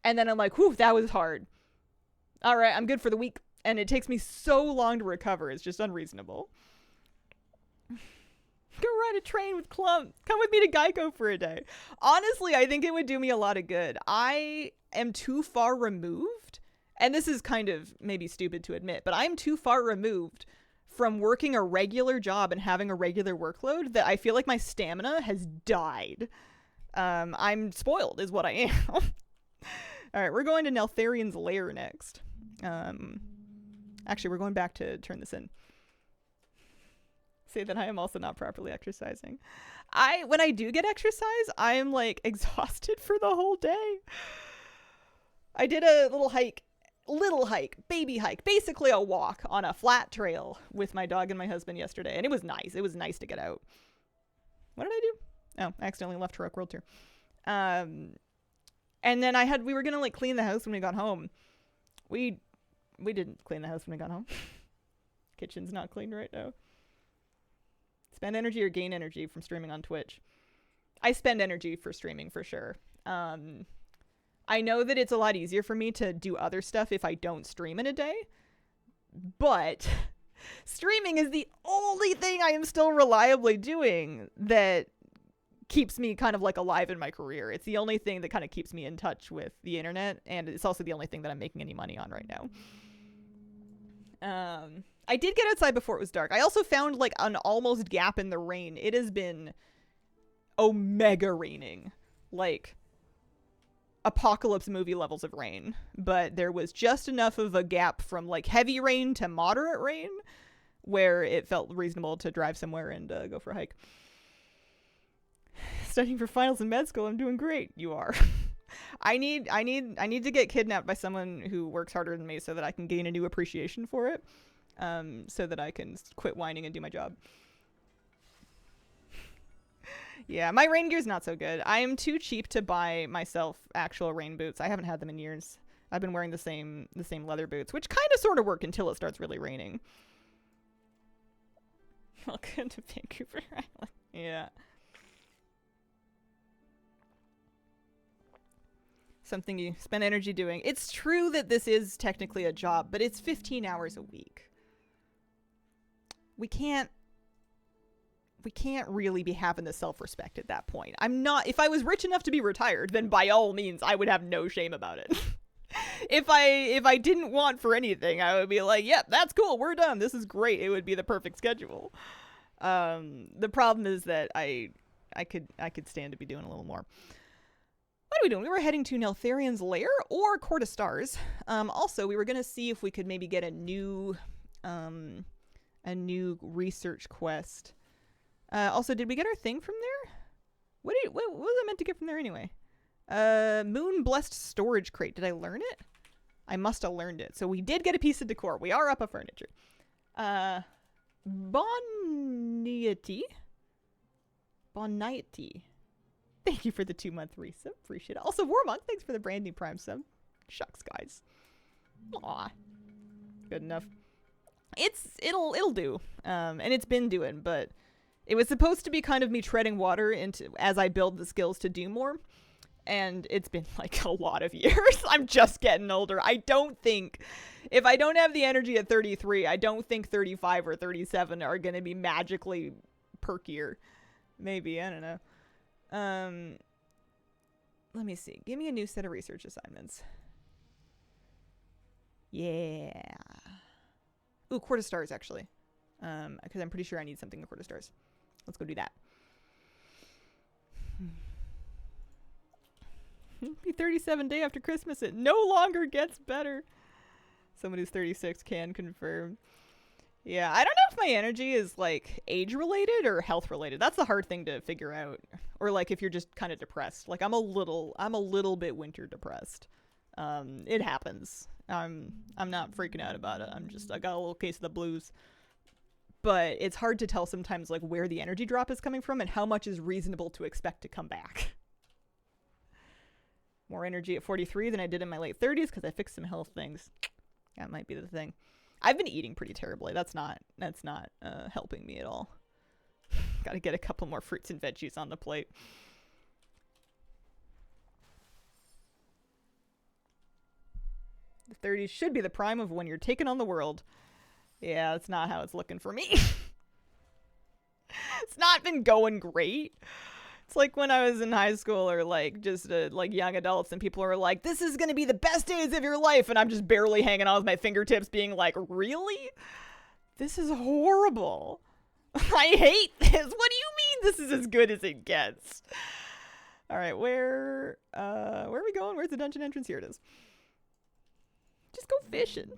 Speaker 1: And then I'm like, whew, that was hard. All right, I'm good for the week. And it takes me so long to recover. It's just unreasonable. Go ride a train with Clump. Come with me to Geico for a day. Honestly, I think it would do me a lot of good. I am too far removed. And this is kind of maybe stupid to admit, but I'm too far removed from working a regular job and having a regular workload that I feel like my stamina has died. I'm spoiled is what I am. All right, we're going to Neltharion's lair next. Actually, we're going back to turn this in. Say that I am also not properly exercising. When I do get exercise, I am like exhausted for the whole day. I did a little hike little hike, baby hike, basically a walk on a flat trail with my dog and my husband yesterday. And it was nice. It was nice to get out. What did I do? Oh, I accidentally left Heroic World Tour. And then we were going to like clean the house when we got home. We didn't clean the house when we got home. Kitchen's not clean right now. Spend energy or gain energy from streaming on Twitch? I spend energy for streaming for sure. I know that it's a lot easier for me to do other stuff if I don't stream in a day, but streaming is the only thing I am still reliably doing that keeps me kind of like alive in my career. It's the only thing that kind of keeps me in touch with the internet, and it's also the only thing that I'm making any money on right now. I did get outside before it was dark. I also found like an almost gap in the rain. It has been omega raining, like apocalypse movie levels of rain, but there was just enough of a gap from like heavy rain to moderate rain where it felt reasonable to drive somewhere and go for a hike. Studying for finals in med school. I'm doing great. You are. I need to get kidnapped by someone who works harder than me so that I can gain a new appreciation for it, so that I can quit whining and do my job. Yeah, my rain gear's not so good. I am too cheap to buy myself actual rain boots. I haven't had them in years. I've been wearing the same leather boots, which kind of sort of work until it starts really raining. Welcome to Vancouver Island. Yeah. Something you spend energy doing. It's true that this is technically a job, but it's 15 hours a week. We can't really be having the self-respect at that point. If I was rich enough to be retired, then by all means, I would have no shame about it. If I didn't want for anything, I would be like, yep, that's cool. We're done. This is great. It would be the perfect schedule. The problem is that I could stand to be doing a little more. What are we doing? We were heading to Neltharion's Lair or Court of Stars. Also, we were going to see if we could maybe get a new research quest. Also, did we get our thing from there? What was I meant to get from there anyway? Moon Blessed Storage Crate. Did I learn it? I must have learned it. So we did get a piece of decor. We are up a furniture. Boniety. Thank you for the 2-month resub. Appreciate it. Also, Warmonk, thanks for the brand new Prime sub. Shucks, guys. Aw. Good enough. It'll do. And it's been doing, but it was supposed to be kind of me treading water as I build the skills to do more. And it's been like a lot of years. I'm just getting older. I don't think, if I don't have the energy at 33, I don't think 35 or 37 are going to be magically perkier. Maybe, I don't know. Let me see. Give me a new set of research assignments. Yeah. Ooh, Court of Stars, actually. Because I'm pretty sure I need something in Court of Stars. Let's go do that. Be 37 day after Christmas. It no longer gets better. Someone who's 36 can confirm. Yeah, I don't know if my energy is like age related or health related. That's the hard thing to figure out. Or like if you're just kind of depressed. Like I'm a little bit winter depressed. It happens. I'm not freaking out about it. I got a little case of the blues. But it's hard to tell sometimes like where the energy drop is coming from and how much is reasonable to expect to come back. More energy at 43 than I did in my late 30s because I fixed some health things. That might be the thing. I've been eating pretty terribly. That's not helping me at all. Got to get a couple more fruits and veggies on the plate. The 30s should be the prime of when you're taking on the world. Yeah, that's not how it's looking for me. It's not been going great. It's like when I was in high school or like just like young adults and people are like, this is going to be the best days of your life. And I'm just barely hanging on with my fingertips being like, really? This is horrible. I hate this. What do you mean this is as good as it gets? All right, where are we going? Where's the dungeon entrance? Here it is. Just go fishing.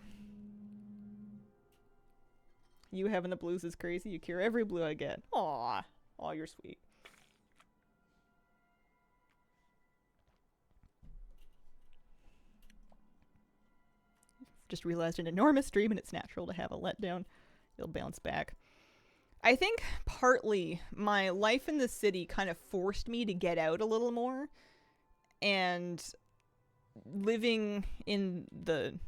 Speaker 1: You having the blues is crazy. You cure every blue I get. Aw. Aw, you're sweet. just realized an enormous dream, and it's natural to have a letdown. You'll bounce back. I think partly my life in the city kind of forced me to get out a little more, and living in the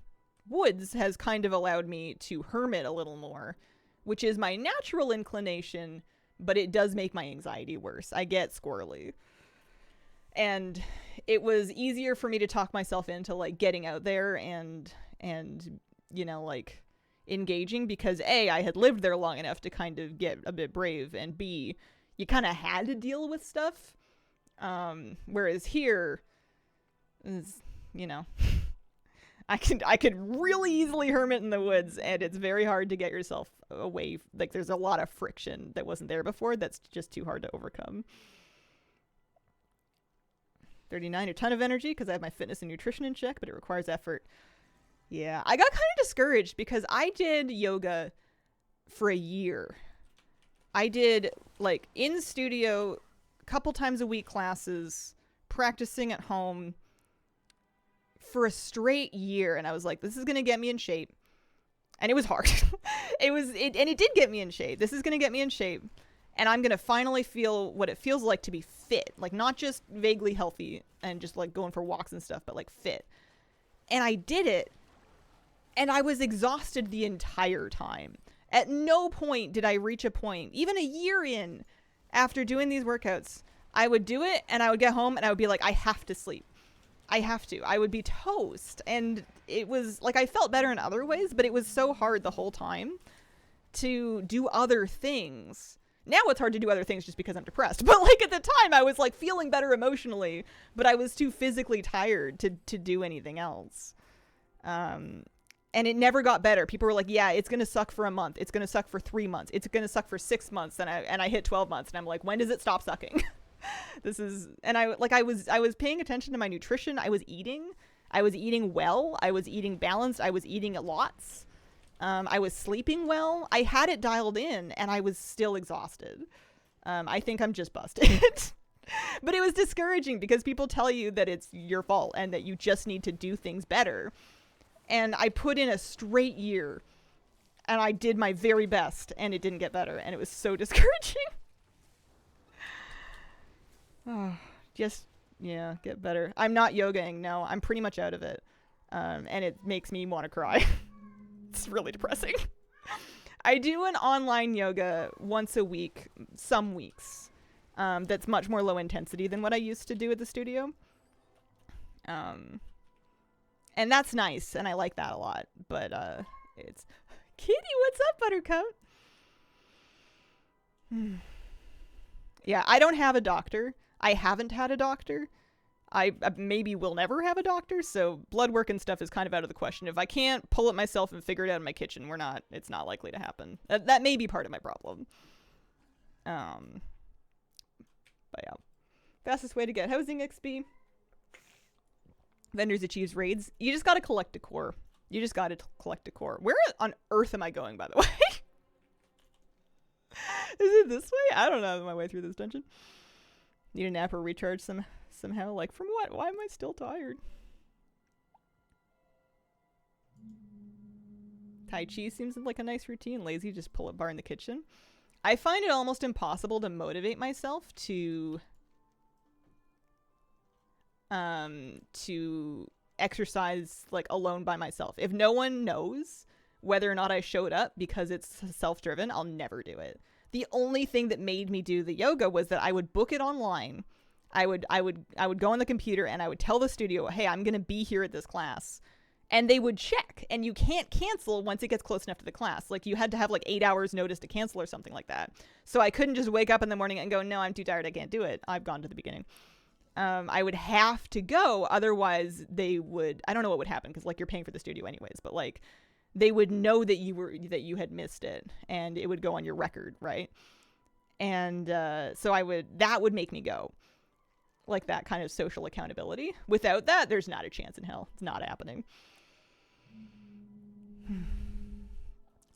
Speaker 1: woods has kind of allowed me to hermit a little more, which is my natural inclination, but it does make my anxiety worse. I get squirrely. And it was easier for me to talk myself into like getting out there and you know, like engaging, because A, I had lived there long enough to kind of get a bit brave, and B, you kind of had to deal with stuff. Whereas here is, you know, I could really easily hermit in the woods, and it's very hard to get yourself away. Like, there's a lot of friction that wasn't there before that's just too hard to overcome. 39, a ton of energy because I have my fitness and nutrition in check, but it requires effort. Yeah, I got kind of discouraged because I did yoga for a year. I did, like, in studio, a couple times a week classes, practicing at home for a straight year, and I was like, this is going to get me in shape. And it was hard. It did get me in shape. This is going to get me in shape. And I'm going to finally feel what it feels like to be fit. Like, not just vaguely healthy and just, like, going for walks and stuff, but, like, fit. And I did it. And I was exhausted the entire time. At no point did I reach a point, even a year in, after doing these workouts, I would do it, and I would get home, and I would be like, I have to sleep. I have to. I would be toast. And it was, like, I felt better in other ways, but it was so hard the whole time to do other things. Now it's hard to do other things just because I'm depressed. But, like, at the time, I was, like, feeling better emotionally, but I was too physically tired to do anything else. And it never got better. People were like, yeah, it's going to suck for a month. It's going to suck for 3 months. It's going to suck for 6 months. And I hit 12 months, and I'm like, when does it stop sucking? I was paying attention to my nutrition. I was eating well. I was eating balanced. I was eating lots. I was sleeping well. I had it dialed in, and I was still exhausted. I think I'm just busted. But it was discouraging because people tell you that it's your fault and that you just need to do things better. And I put in a straight year, and I did my very best, and it didn't get better, and it was so discouraging. Oh, just, yeah, get better. I'm not yogaing, no. I'm pretty much out of it. And it makes me want to cry. It's really depressing. I do an online yoga once a week, some weeks. That's much more low intensity than what I used to do at the studio. And that's nice, and I like that a lot. But it's... Kitty, what's up, Buttercup? Yeah, I don't have a doctor. I haven't had a doctor. I maybe will never have a doctor, so blood work and stuff is kind of out of the question. If I can't pull it myself and figure it out in my kitchen, it's not likely to happen. That may be part of my problem. But yeah. Fastest way to get housing XP. Vendors achieves raids. You just gotta collect a core. Where on earth am I going, by the way? Is it this way? I don't know my way through this dungeon. Need a nap or recharge somehow? Like, from what? Why am I still tired? Tai Chi seems like a nice routine. Lazy, just pull up bar in the kitchen. I find it almost impossible to motivate myself to exercise, like, alone by myself. If no one knows whether or not I showed up because it's self-driven, I'll never do it. The only thing that made me do the yoga was that I would book it online. I would go on the computer and I would tell the studio, hey, I'm going to be here at this class. And they would check. And you can't cancel once it gets close enough to the class. Like, you had to have, like, 8 hours notice to cancel or something like that. So I couldn't just wake up in the morning and go, no, I'm too tired, I can't do it. I've gone to the beginning. I would have to go. Otherwise, they would... I don't know what would happen because, like, you're paying for the studio anyways. But, like... they would know that you had missed it, and it would go on your record, right? And so that would make me go, like, that kind of social accountability. Without that, there's not a chance in hell. It's not happening.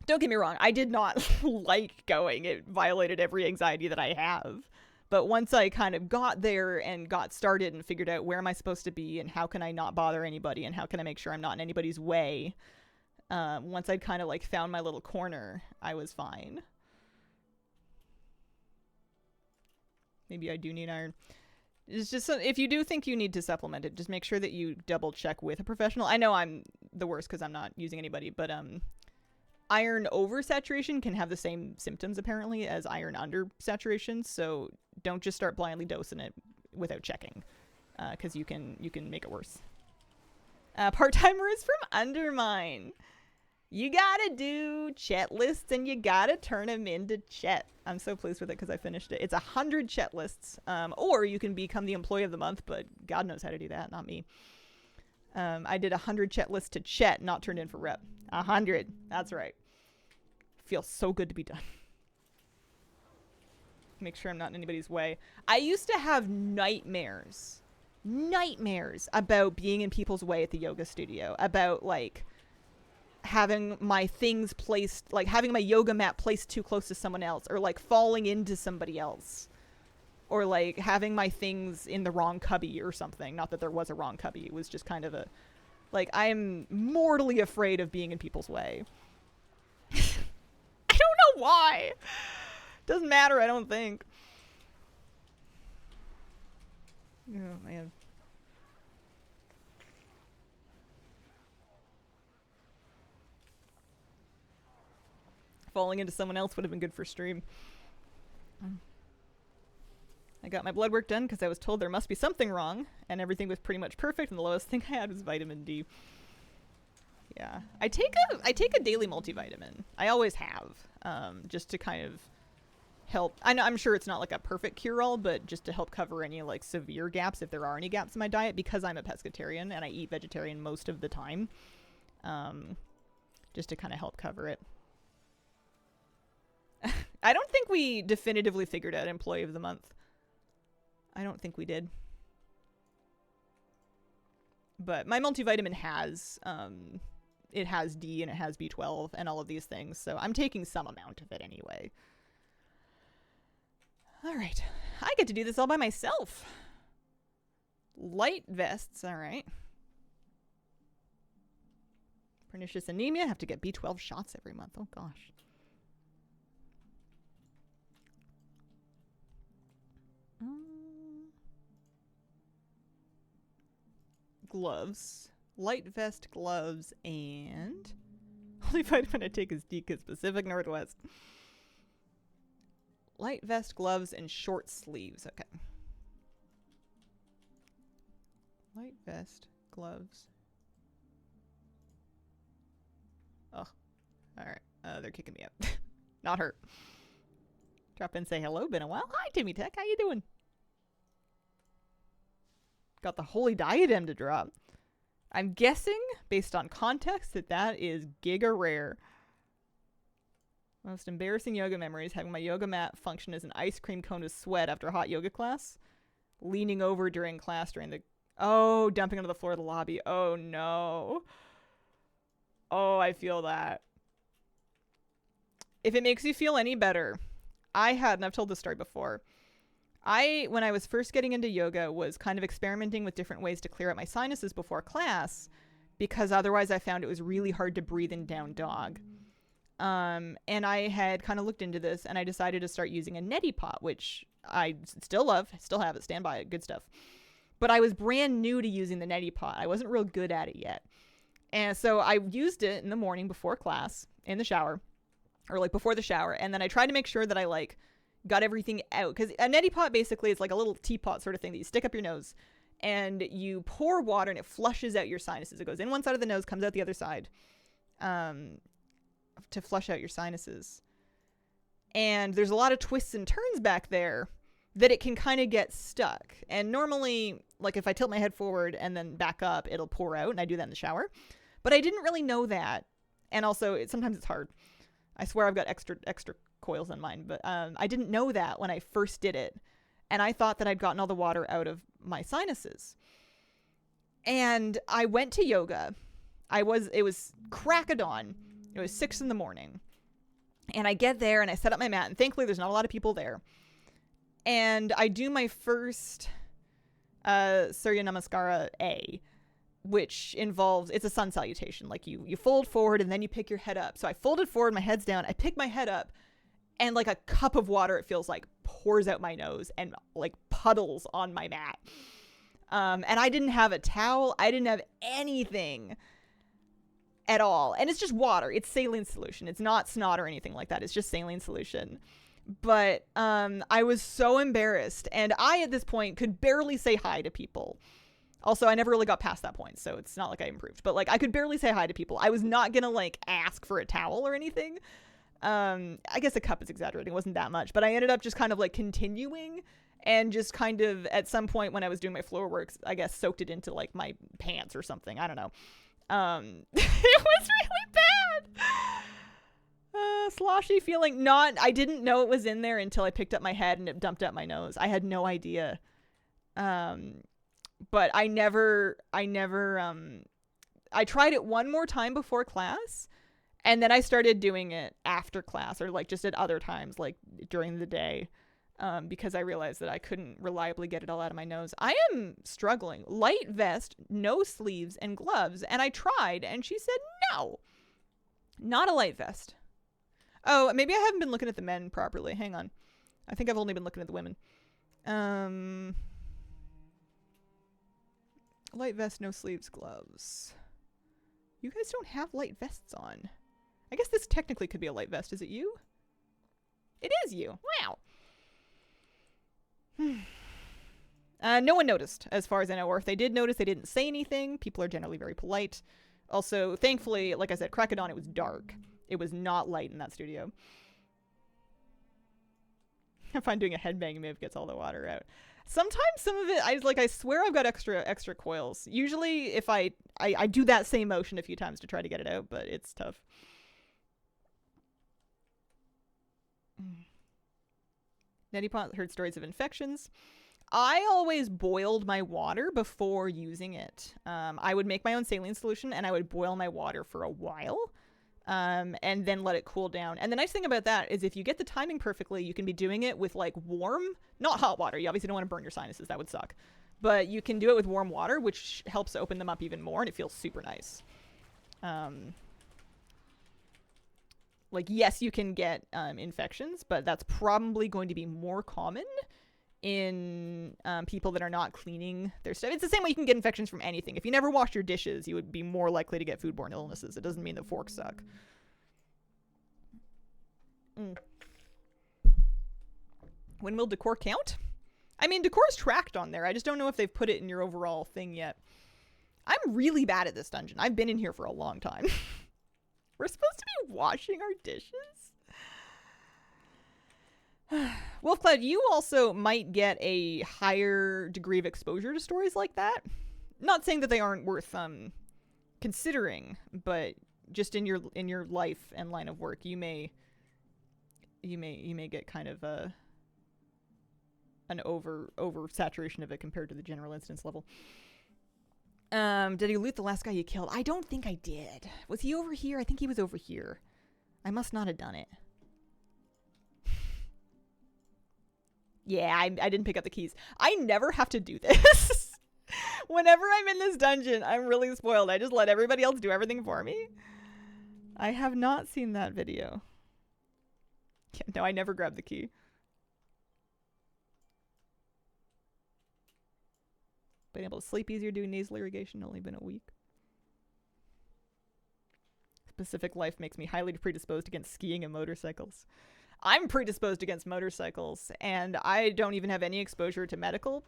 Speaker 1: Don't get me wrong, I did not like going. It violated every anxiety that I have. But once I kind of got there and got started and figured out where am I supposed to be and how can I not bother anybody and how can I make sure I'm not in anybody's way, Once I'd kind of like found my little corner, I was fine. Maybe I do need iron. It's just if you do think you need to supplement it, just make sure that you double check with a professional. I know I'm the worst because I'm not using anybody, but iron oversaturation can have the same symptoms apparently as iron undersaturation. So don't just start blindly dosing it without checking, because you can make it worse. Part-timer is from Undermine. You gotta do chet lists and you gotta turn them into chet. I'm so pleased with it because I finished it. It's 100 chet lists. Or you can become the employee of the month, but God knows how to do that, not me. I did 100 chet lists to chet, not turned in for rep. 100. That's right. Feels so good to be done. Make sure I'm not in anybody's way. I used to have nightmares about being in people's way at the yoga studio, about like having my things placed, like having my yoga mat placed too close to someone else, or like falling into somebody else, or like having my things in the wrong cubby or something. Not that there was a wrong cubby, it was just kind of a, like, I am mortally afraid of being in people's way. I don't know why. Doesn't matter, I don't think. Oh man. Falling into someone else would have been good for stream. I got my blood work done because I was told there must be something wrong, and everything was pretty much perfect, and the lowest thing I had was vitamin D. Yeah. I take a daily multivitamin. I always have. Just to kind of help. I'm sure it's not like a perfect cure-all, but just to help cover any like severe gaps, if there are any gaps in my diet, because I'm a pescatarian and I eat vegetarian most of the time. Just to kind of help cover it. I don't think we definitively figured out Employee of the Month. I don't think we did. But my multivitamin has, it has D and it has B12 and all of these things, so I'm taking some amount of it anyway. Alright. I get to do this all by myself. Light vests, alright. Pernicious anemia, have to get B12 shots every month. Oh gosh. Gloves. Light vest, gloves, and only vitamin I take is D because Pacific Northwest. Light vest, gloves, and short sleeves. Okay. Light vest, gloves. Oh. Alright. They're kicking me up. Not her. Drop in, say hello. Been a while. Hi, Timmy Tech. How you doing? Got the Holy Diadem to drop. I'm guessing, based on context, that is giga rare. Most embarrassing yoga memories, having my yoga mat function as an ice cream cone of sweat after a hot yoga class. Leaning over during class during the... Oh, dumping onto the floor of the lobby. Oh, no. Oh, I feel that. If it makes you feel any better, I had, and I've told this story before, when I was first getting into yoga, was kind of experimenting with different ways to clear out my sinuses before class, because otherwise I found it was really hard to breathe in down dog. And I had kind of looked into this, and I decided to start using a neti pot, which I still love, still have it, stand by it, good stuff. But I was brand new to using the neti pot. I wasn't real good at it yet. And so I used it in the morning before class, in the shower, or like before the shower, and then I tried to make sure that I like got everything out, because a neti pot basically is like a little teapot sort of thing that you stick up your nose and you pour water and it flushes out your sinuses. It goes in one side of the nose, comes out the other side, to flush out your sinuses. And there's a lot of twists and turns back there that it can kind of get stuck. And normally, like if I tilt my head forward and then back up, it'll pour out, and I do that in the shower. But I didn't really know that. And also, sometimes it's hard. I swear I've got extra coils on mine, but I didn't know that when I first did it, and I thought that I'd gotten all the water out of my sinuses. And I went to yoga. It was crack of dawn. It was 6 a.m, and I get there and I set up my mat, and thankfully there's not a lot of people there. And I do my first Surya Namaskara A, which involves, it's a sun salutation. Like you fold forward and then you pick your head up. So I folded forward, my head's down, I pick my head up, and like a cup of water, it feels like, pours out my nose and like puddles on my mat. And I didn't have a towel. I didn't have anything at all. And it's just water. It's saline solution. It's not snot or anything like that. It's just saline solution. But I was so embarrassed. And I, at this point, could barely say hi to people. Also, I never really got past that point, so it's not like I improved. But, like, I could barely say hi to people. I was not going to, like, ask for a towel or anything. I guess a cup is exaggerating. It wasn't that much. But I ended up just kind of, like, continuing and just kind of, at some point when I was doing my floor works, I guess soaked it into, like, my pants or something. I don't know. It was really bad. Sloshy feeling. I didn't know it was in there until I picked up my head and it dumped out my nose. I had no idea. But I tried it one more time before class, and then I started doing it after class, or like just at other times, like during the day, because I realized that I couldn't reliably get it all out of my nose. I am struggling. Light vest, no sleeves, and gloves, and I tried, and she said no. Not a light vest. Oh, maybe I haven't been looking at the men properly. Hang on. I think I've only been looking at the women. Light vest, no sleeves, gloves. You guys don't have light vests on. I guess this technically could be a light vest. Is it you? It is you. Wow. No one noticed, as far as I know. Or if they did notice, they didn't say anything. People are generally very polite. Also, thankfully, like I said, crack of dawn, it was dark. It was not light in that studio. I find doing a headbang move gets all the water out. Sometimes some of it, I swear I've got extra coils. Usually if I do that same motion a few times to try to get it out, but it's tough. Nettie Pot heard stories of infections. I always boiled my water before using it. I would make my own saline solution and I would boil my water for a while. And then let it cool down. And the nice thing about that is if you get the timing perfectly, you can be doing it with like warm, not hot water. You obviously don't want to burn your sinuses. That would suck. But you can do it with warm water, which helps open them up even more, and it feels super nice. Like, yes, you can get infections, but that's probably going to be more common in people that are not cleaning their stuff. It's the same way you can get infections from anything. If you never washed your dishes, you would be more likely to get foodborne illnesses. It doesn't mean that forks suck. When will decor count? I mean, decor's tracked on there. I just don't know if they've put it in your overall thing yet. I'm really bad at this dungeon. I've been in here for a long time. We're supposed to be washing our dishes? Wolfcloud, you also might get a higher degree of exposure to stories like that. Not saying that they aren't worth considering, but just in your life and line of work, you may get kind of an over saturation of it compared to the general incidence level. Did he loot the last guy you killed? I don't think I did. Was he over here? I think he was over here. I must not have done it. Yeah, I didn't pick up the keys. I never have to do this. Whenever I'm in this dungeon, I'm really spoiled. I just let everybody else do everything for me. I have not seen that video. Yeah, no, I never grabbed the key. Been able to sleep easier doing nasal irrigation. Only been a week. Specific life makes me highly predisposed against skiing and motorcycles. I'm predisposed against motorcycles, and I don't even have any exposure to medical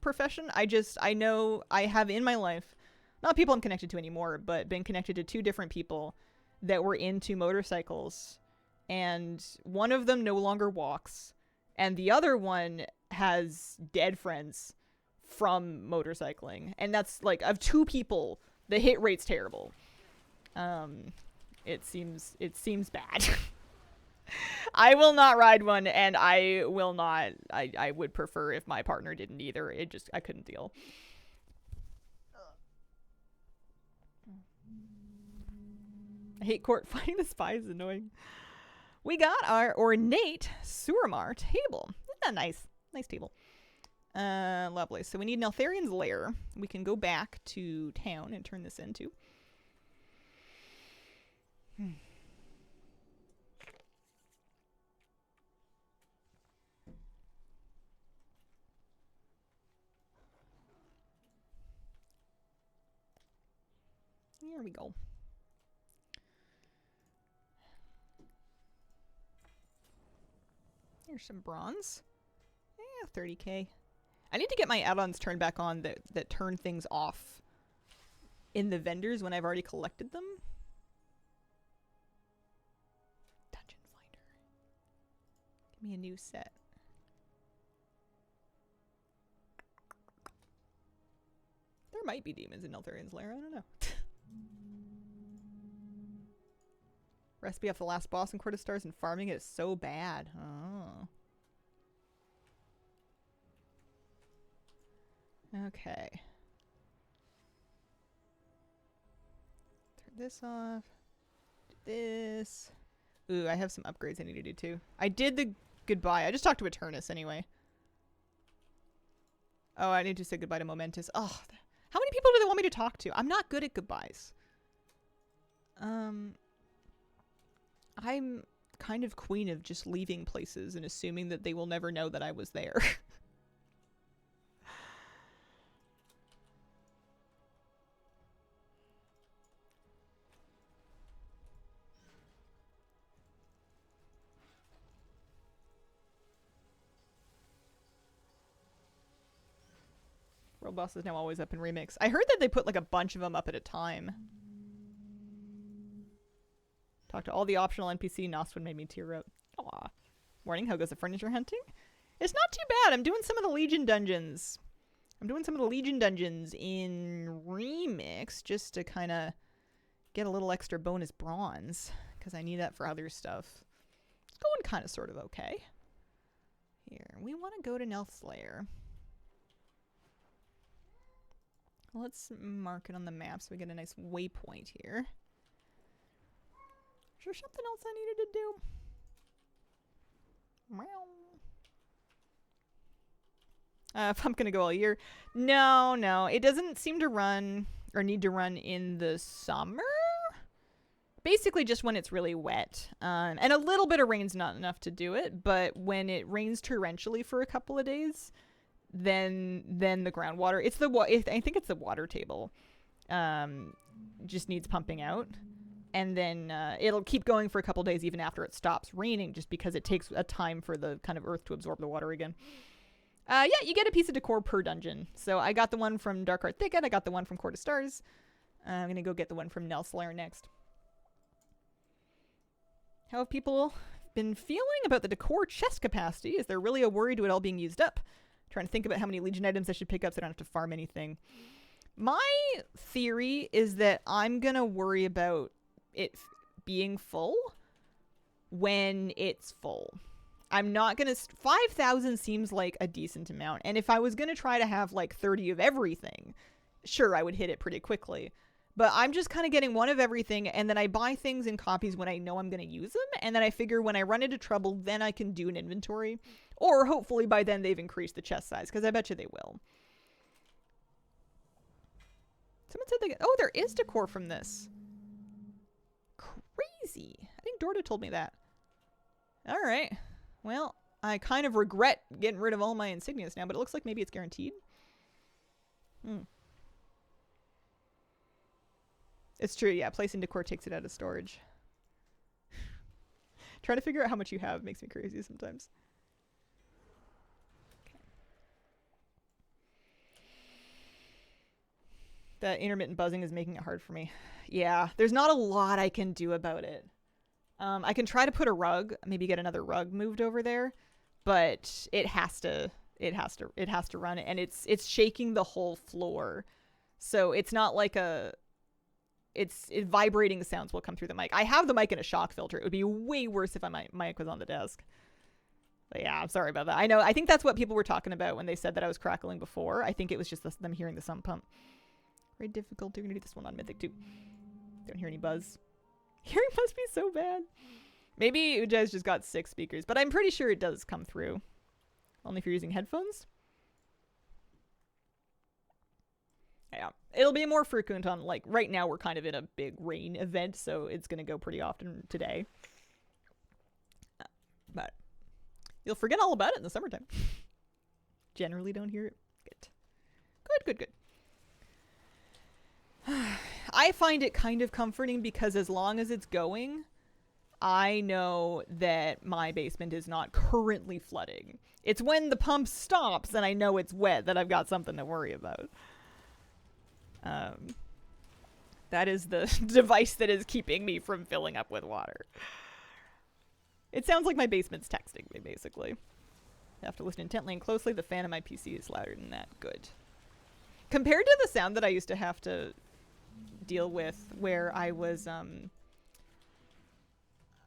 Speaker 1: profession. I know I have in my life, not people I'm connected to anymore, but been connected to two different people that were into motorcycles, and one of them no longer walks, and the other one has dead friends from motorcycling. And that's like, of two people, the hit rate's terrible. It seems bad. I will not ride one, and I will not. I would prefer if my partner didn't either. I couldn't deal. I hate court fighting the spy is annoying. We got our ornate Suramar table. Isn't that nice? Nice table. Lovely. So we need Neltharion's lair. We can go back to town and turn this into. Here we go. Here's some bronze. Yeah, 30k. I need to get my add-ons turned back on that turn things off in the vendors when I've already collected them. Dungeon Finder. Give me a new set. There might be demons in Neltharion's lair. I don't know. Recipe off the last boss in Court of Stars, and farming it is so bad. Oh. Okay. Turn this off. Do this. Ooh, I have some upgrades I need to do too. I did the goodbye. I just talked to Eternus anyway. Oh, I need to say goodbye to Momentous. Oh, how many people do they want me to talk to? I'm not good at goodbyes. I'm kind of queen of just leaving places and assuming that they will never know that I was there. World Boss is now always up in Remix. I heard that they put like a bunch of them up at a time. Talk to all the optional NPC. Nostwin made me tear up. Aw. Warning, how goes the furniture hunting? It's not too bad. I'm doing some of the Legion dungeons. I'm doing some of the Legion dungeons in Remix just to kind of get a little extra bonus bronze because I need that for other stuff. It's going kind of sort of okay. Here, we want to go to Nelth's lair. Let's mark it on the map so we get a nice waypoint here. Is there something else I needed to do? If I'm gonna go all year. No. It doesn't seem to run or need to run in the summer. Basically just when it's really wet. And a little bit of rain's not enough to do it, but when it rains torrentially for a couple of days, then the groundwater, I think it's the water table, just needs pumping out. And then it'll keep going for a couple days even after it stops raining, just because it takes a time for the kind of earth to absorb the water again. Yeah, you get a piece of decor per dungeon. So I got the one from Darkheart Thicket. I got the one from Court of Stars. I'm going to go get the one from Nelth's lair next. How have people been feeling about the decor chest capacity? Is there really a worry to it all being used up? Trying to think about how many Legion items I should pick up so I don't have to farm anything. My theory is that I'm going to worry about it being full when it's full. I'm not going to... 5,000 seems like a decent amount. And if I was going to try to have like 30 of everything, sure, I would hit it pretty quickly. But I'm just kind of getting one of everything, and then I buy things in copies when I know I'm going to use them, and then I figure when I run into trouble, then I can do an inventory. Or hopefully by then they've increased the chest size, because I bet you they will. Someone said they get... Oh, there is decor from this. Crazy. I think Dorda told me that. Alright. Well, I kind of regret getting rid of all my insignias now, but it looks like maybe it's guaranteed. It's true, yeah. Placing decor takes it out of storage. Trying to figure out how much you have makes me crazy sometimes. Okay. The intermittent buzzing is making it hard for me. Yeah, there's not a lot I can do about it. I can try to put a rug, maybe get another rug moved over there, but it has to run, and it's shaking the whole floor. So it's not like it's vibrating sounds will come through the mic. I have the mic in a shock filter. It would be way worse if my mic was on the desk. But yeah, I'm sorry about that. I think that's what people were talking about when they said that I was crackling before. I think it was just them hearing the sump pump. Very difficult. You're gonna do this one on Mythic too. Don't hear any buzz. Hearing must be so bad. Maybe Ujai's just got 6 speakers, but I'm pretty sure it does come through. Only if you're using headphones. Yeah, it'll be more frequent on, like, right now we're kind of in a big rain event, so it's going to go pretty often today. But you'll forget all about it in the summertime. Generally don't hear it. Good. I find it kind of comforting because as long as it's going, I know that my basement is not currently flooding. It's when the pump stops and I know it's wet that I've got something to worry about. That is the device that is keeping me from filling up with water. It sounds like my basement's texting me, basically. I have to listen intently and closely. The fan of my PC is louder than that. Good. Compared to the sound that I used to have to deal with where I was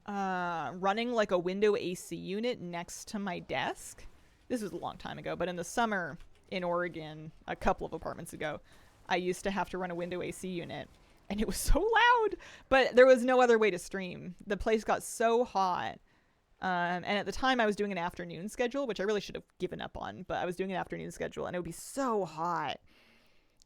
Speaker 1: running like a window AC unit next to my desk. This was a long time ago, but in the summer in Oregon, a couple of apartments ago, I used to have to run a window AC unit, and it was so loud, but there was no other way to stream. The place got so hot. And at the time I was doing an afternoon schedule, which I really should have given up on, but I was doing an afternoon schedule and it would be so hot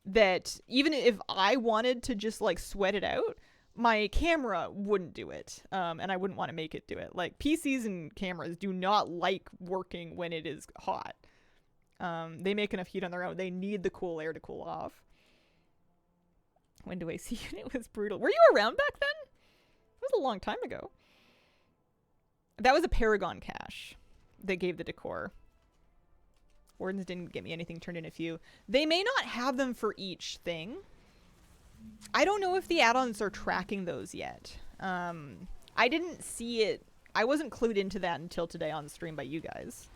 Speaker 1: that even if I wanted to just like sweat it out, my camera wouldn't do it. And I wouldn't want to make it do it. Like PCs and cameras do not like working when it is hot. They make enough heat on their own. They need the cool air to cool off. Window AC unit was brutal. Were you around back then? It was a long time ago. That was a Paragon cache that gave the decor. Wardens didn't get me anything, turned in a few. They may not have them for each thing. I don't know if the add-ons are tracking those yet. I didn't see it. I wasn't clued into that until today on stream by you guys.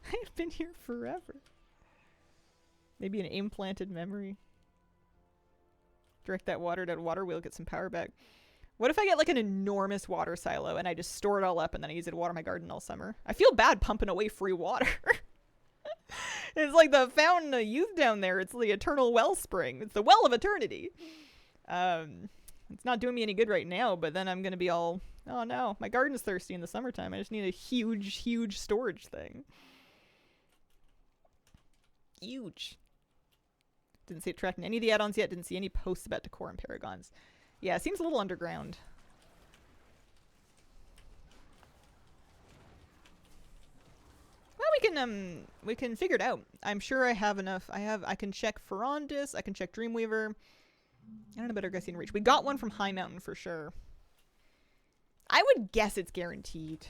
Speaker 1: I've been here forever. Maybe an implanted memory. Direct that water to a water wheel, get some power back. What if I get like an enormous water silo and I just store it all up and then I use it to water my garden all summer? I feel bad pumping away free water. It's like the fountain of youth down there. It's the eternal wellspring. It's the well of eternity. It's not doing me any good right now, but then I'm going to be all, oh no, my garden's thirsty in the summertime. I just need a huge storage thing. Huge. Didn't see it tracking any of the add-ons yet. Didn't see any posts about decor and paragons. Yeah, it seems a little underground. Well, we can figure it out. I'm sure I have enough. I can check Ferondis. I can check Dreamweaver. I don't know about Argosian Reach. We got one from High Mountain for sure. I would guess it's guaranteed.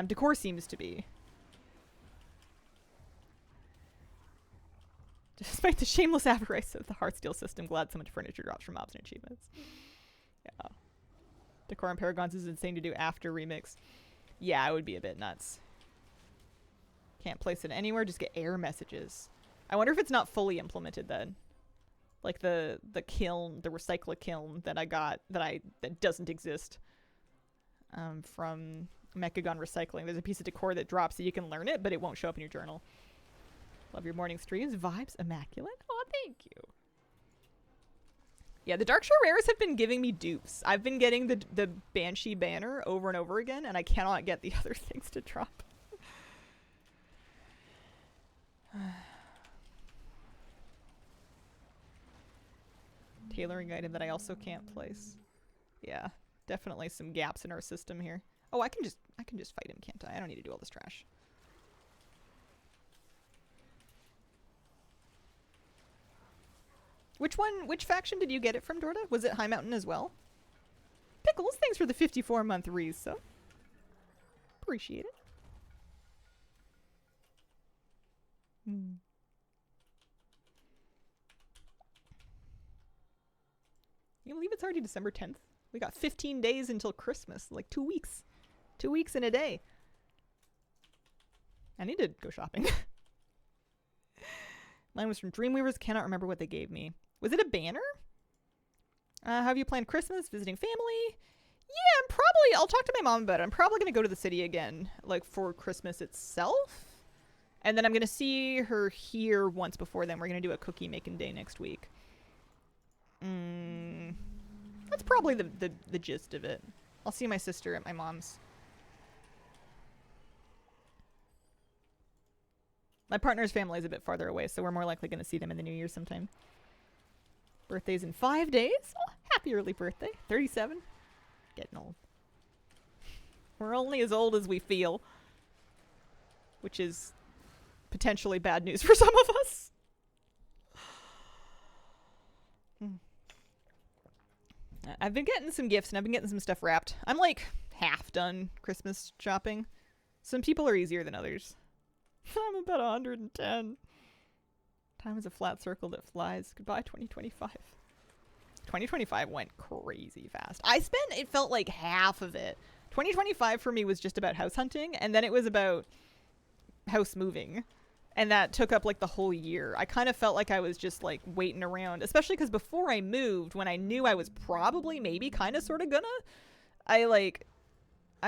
Speaker 1: Decor seems to be. Despite the shameless avarice of the Heartsteel system, glad so much furniture drops from mobs and achievements. Yeah. Decor and Paragons is insane to do after remix. Yeah, it would be a bit nuts. Can't place it anywhere, just get error messages. I wonder if it's not fully implemented then. Like the kiln, the recycler kiln that I got that doesn't exist. From Mechagon Recycling. There's a piece of decor that drops so you can learn it, but it won't show up in your journal. Love your morning streams. Vibes immaculate. Oh, thank you. Yeah, the Darkshore Rares have been giving me dupes. I've been getting the Banshee banner over and over again, and I cannot get the other things to drop. Tailoring item that I also can't place. Yeah, definitely some gaps in our system here. Oh, I can just fight him, can't I? I don't need to do all this trash. Which faction did you get it from, Dorda? Was it High Mountain as well? Pickles, thanks for the 54-month resub. Appreciate it. You believe it's already December 10th? We got 15 days until Christmas. Like 2 weeks. 2 weeks in a day. I need to go shopping. Mine was from Dreamweavers. Cannot remember what they gave me. Was it a banner? Have you planned Christmas? Visiting family? Yeah, I'll talk to my mom about it. I'm probably going to go to the city again, like for Christmas itself. And then I'm going to see her here once before then. We're going to do a cookie making day next week. That's probably the gist of it. I'll see my sister at my mom's. My partner's family is a bit farther away, so we're more likely going to see them in the new year sometime. Birthday's in 5 days. Oh, happy early birthday. 37. Getting old. We're only as old as we feel. Which is potentially bad news for some of us. I've been getting some gifts and I've been getting some stuff wrapped. I'm like half done Christmas shopping. Some people are easier than others. I'm about 110. Time is a flat circle that flies. Goodbye, 2025. 2025 went crazy fast. It felt like half of it. 2025 for me was just about house hunting, and then it was about house moving. And that took up like the whole year. I kind of felt like I was just like waiting around, especially because before I moved, when I knew I was probably maybe kind of sort of gonna, I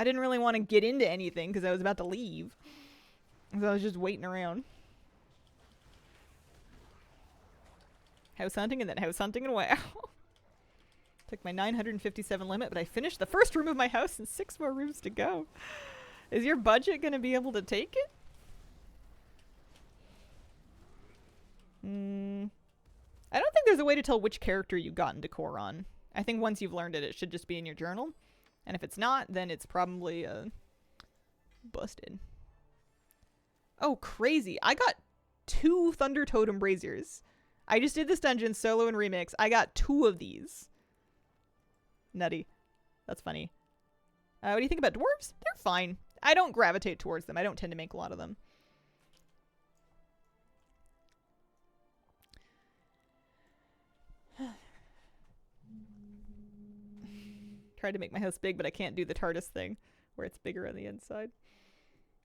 Speaker 1: didn't really want to get into anything because I was about to leave. So I was just waiting around. House hunting and then house hunting and wow. Took my 957 limit, but I finished the first room of my house and 6 more rooms to go. Is your budget gonna be able to take it? I don't think there's a way to tell which character you got in decor on. I think once you've learned it, it should just be in your journal. And if it's not, then it's probably busted. Oh, crazy. I got 2 Thunder Totem Braziers. I just did this dungeon solo and remix. I got 2 of these. Nutty. That's funny. What do you think about dwarves? They're fine. I don't gravitate towards them. I don't tend to make a lot of them. Tried to make my house big, but I can't do the TARDIS thing where it's bigger on the inside.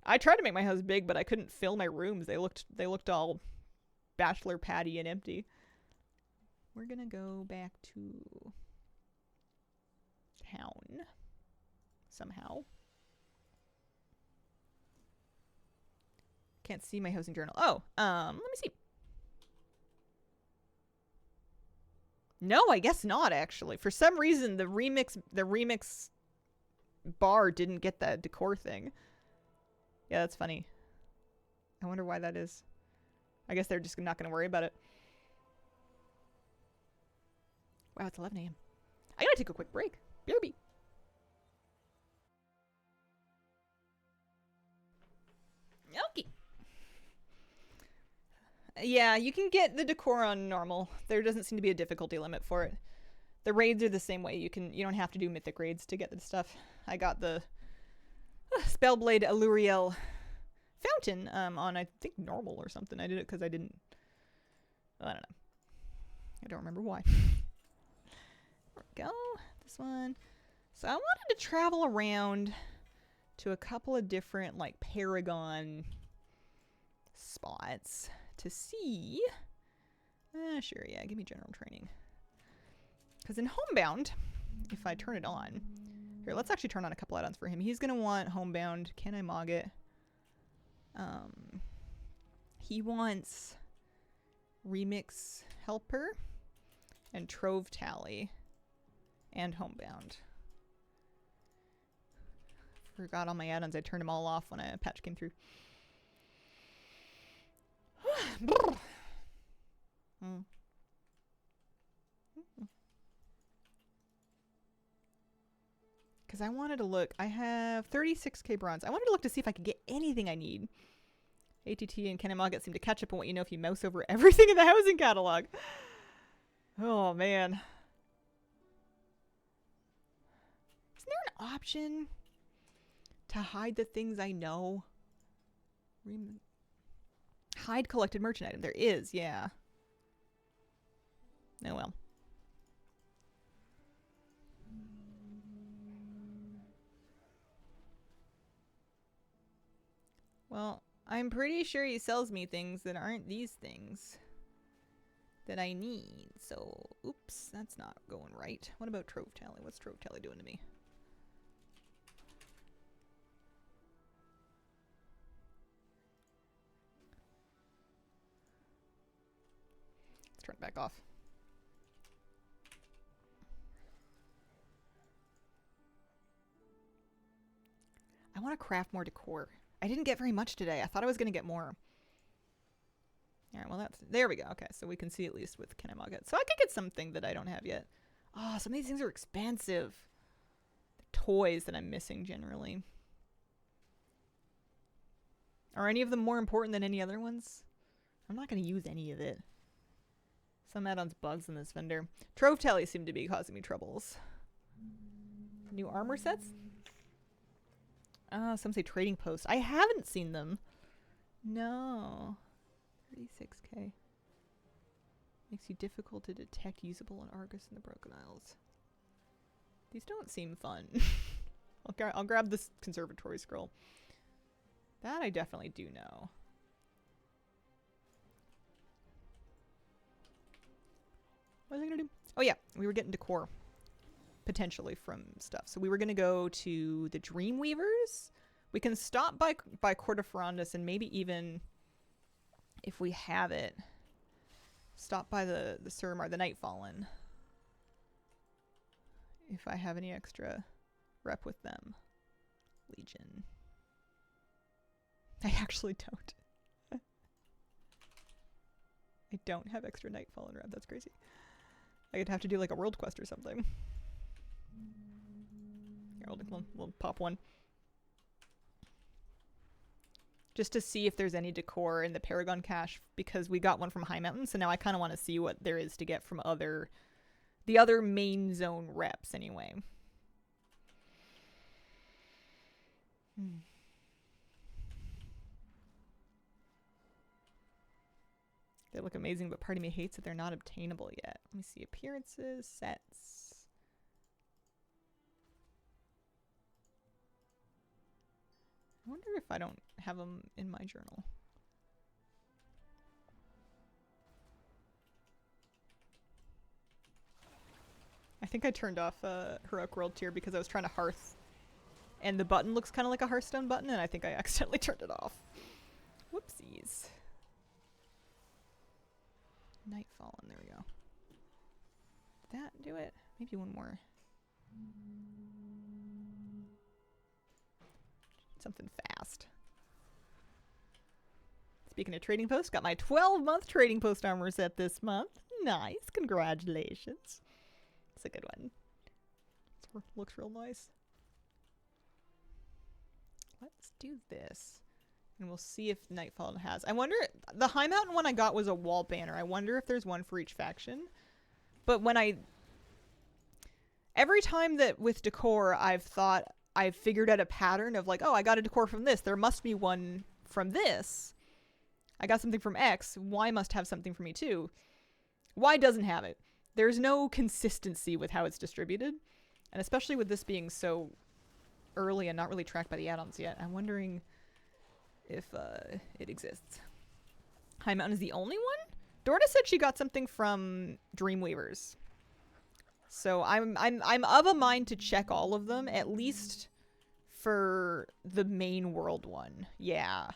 Speaker 1: I tried to make my house big, but I couldn't fill my rooms. They looked all bachelor patty and empty. We're gonna go back to town somehow. Can't see my housing journal. Oh, let me see. No, I guess not, actually. For some reason, the remix bar didn't get that decor thing. Yeah, that's funny. I wonder why that is. I guess they're just not going to worry about it. Wow, it's 11 a.m. I gotta take a quick break. BRB. Okay. Yeah, you can get the decor on normal. There doesn't seem to be a difficulty limit for it. The raids are the same way. You don't have to do mythic raids to get the stuff. I got the Spellblade Alluriel Fountain on, I think, normal or something. I did it because I don't know. I don't remember why. There we go. This one. So I wanted to travel around to a couple of different, like, Paragon spots to see. Sure, yeah, give me general training. Because in Homebound, if I turn it on, here, let's actually turn on a couple add-ons for him. He's gonna want Homebound. Can I mog it? He wants Remix Helper and Trove Tally and Homebound. Forgot all my add-ons. I turned them all off when a patch came through. Because I wanted to look. I have 36k bronze. I wanted to look to see if I could get anything I need. ATT and Kenemaga seem to catch up on what you know if you mouse over everything in the housing catalog. Oh, man. Isn't there an option to hide the things I know? Hide collected merchant item. There is, yeah. Oh well. Well, I'm pretty sure he sells me things that aren't these things that I need. So, oops, that's not going right. What about Trove Tally? What's Trove Tally doing to me? Let's turn it back off. I want to craft more decor. I didn't get very much today. I thought I was going to get more. All right, well, there we go. Okay, so we can see at least with Can I Mog It. So I could get something that I don't have yet. Oh, some of these things are expensive. The toys that I'm missing generally. Are any of them more important than any other ones? I'm not going to use any of it. Some add-ons bugs in this vendor. Trove Tally seem to be causing me troubles. New armor sets? Some say Trading Post. I haven't seen them. No. 36k. Makes you difficult to detect usable in Argus and the Broken Isles. These don't seem fun. I'll grab this Conservatory Scroll. That I definitely do know. What was I gonna do? Oh yeah, we were getting decor. Potentially from stuff. So we were gonna go to the Dreamweavers. We can stop by Court of Ferondus and maybe even, if we have it, stop by the Suramar, the Nightfallen. If I have any extra rep with them. Legion. I actually don't. I don't have extra Nightfallen rep. That's crazy. I could have to do like a world quest or something. Here, we'll pop one. Just to see if there's any decor in the Paragon cache, because we got one from Highmountain, so now I kind of want to see what there is to get from the other main zone reps anyway. They look amazing, but part of me hates that they're not obtainable yet. Let me see. Appearances, sets. I wonder if I don't have them in my journal. I think I turned off Heroic World Tier because I was trying to Hearth. And the button looks kind of like a Hearthstone button, and I think I accidentally turned it off. Whoopsies. Nightfallen, there we go. Did that do it? Maybe one more. Something fast. Speaking of Trading Post, got my 12-month Trading Post armor set this month. Nice, congratulations. It's a good one. It looks real nice. Let's do this. And we'll see if Nightfall has. I wonder, the High Mountain one I got was a wall banner. I wonder if there's one for each faction. But when every time that with decor I've figured out a pattern of like, oh, I got a decor from this. There must be one from this. I got something from X. Y must have something for me too. Y doesn't have it. There's no consistency with how it's distributed. And especially with this being so early and not really tracked by the add-ons yet, I'm wondering if it exists. High Mountain is the only one? Dorda said she got something from Dreamweavers. So I'm of a mind to check all of them, at least for the main world one. Yeah.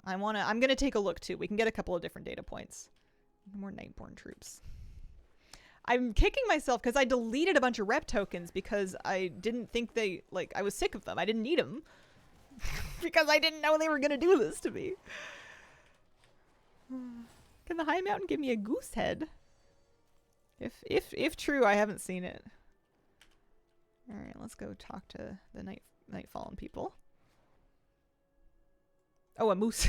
Speaker 1: I'm gonna take a look too. We can get a couple of different data points. More Nightborn troops. I'm kicking myself because I deleted a bunch of rep tokens because I didn't think I was sick of them. I didn't need them. Because I didn't know they were gonna do this to me. Can the High Mountain give me a goose head? If true, I haven't seen it. Alright, let's go talk to the Nightfallen people. Oh, a moose.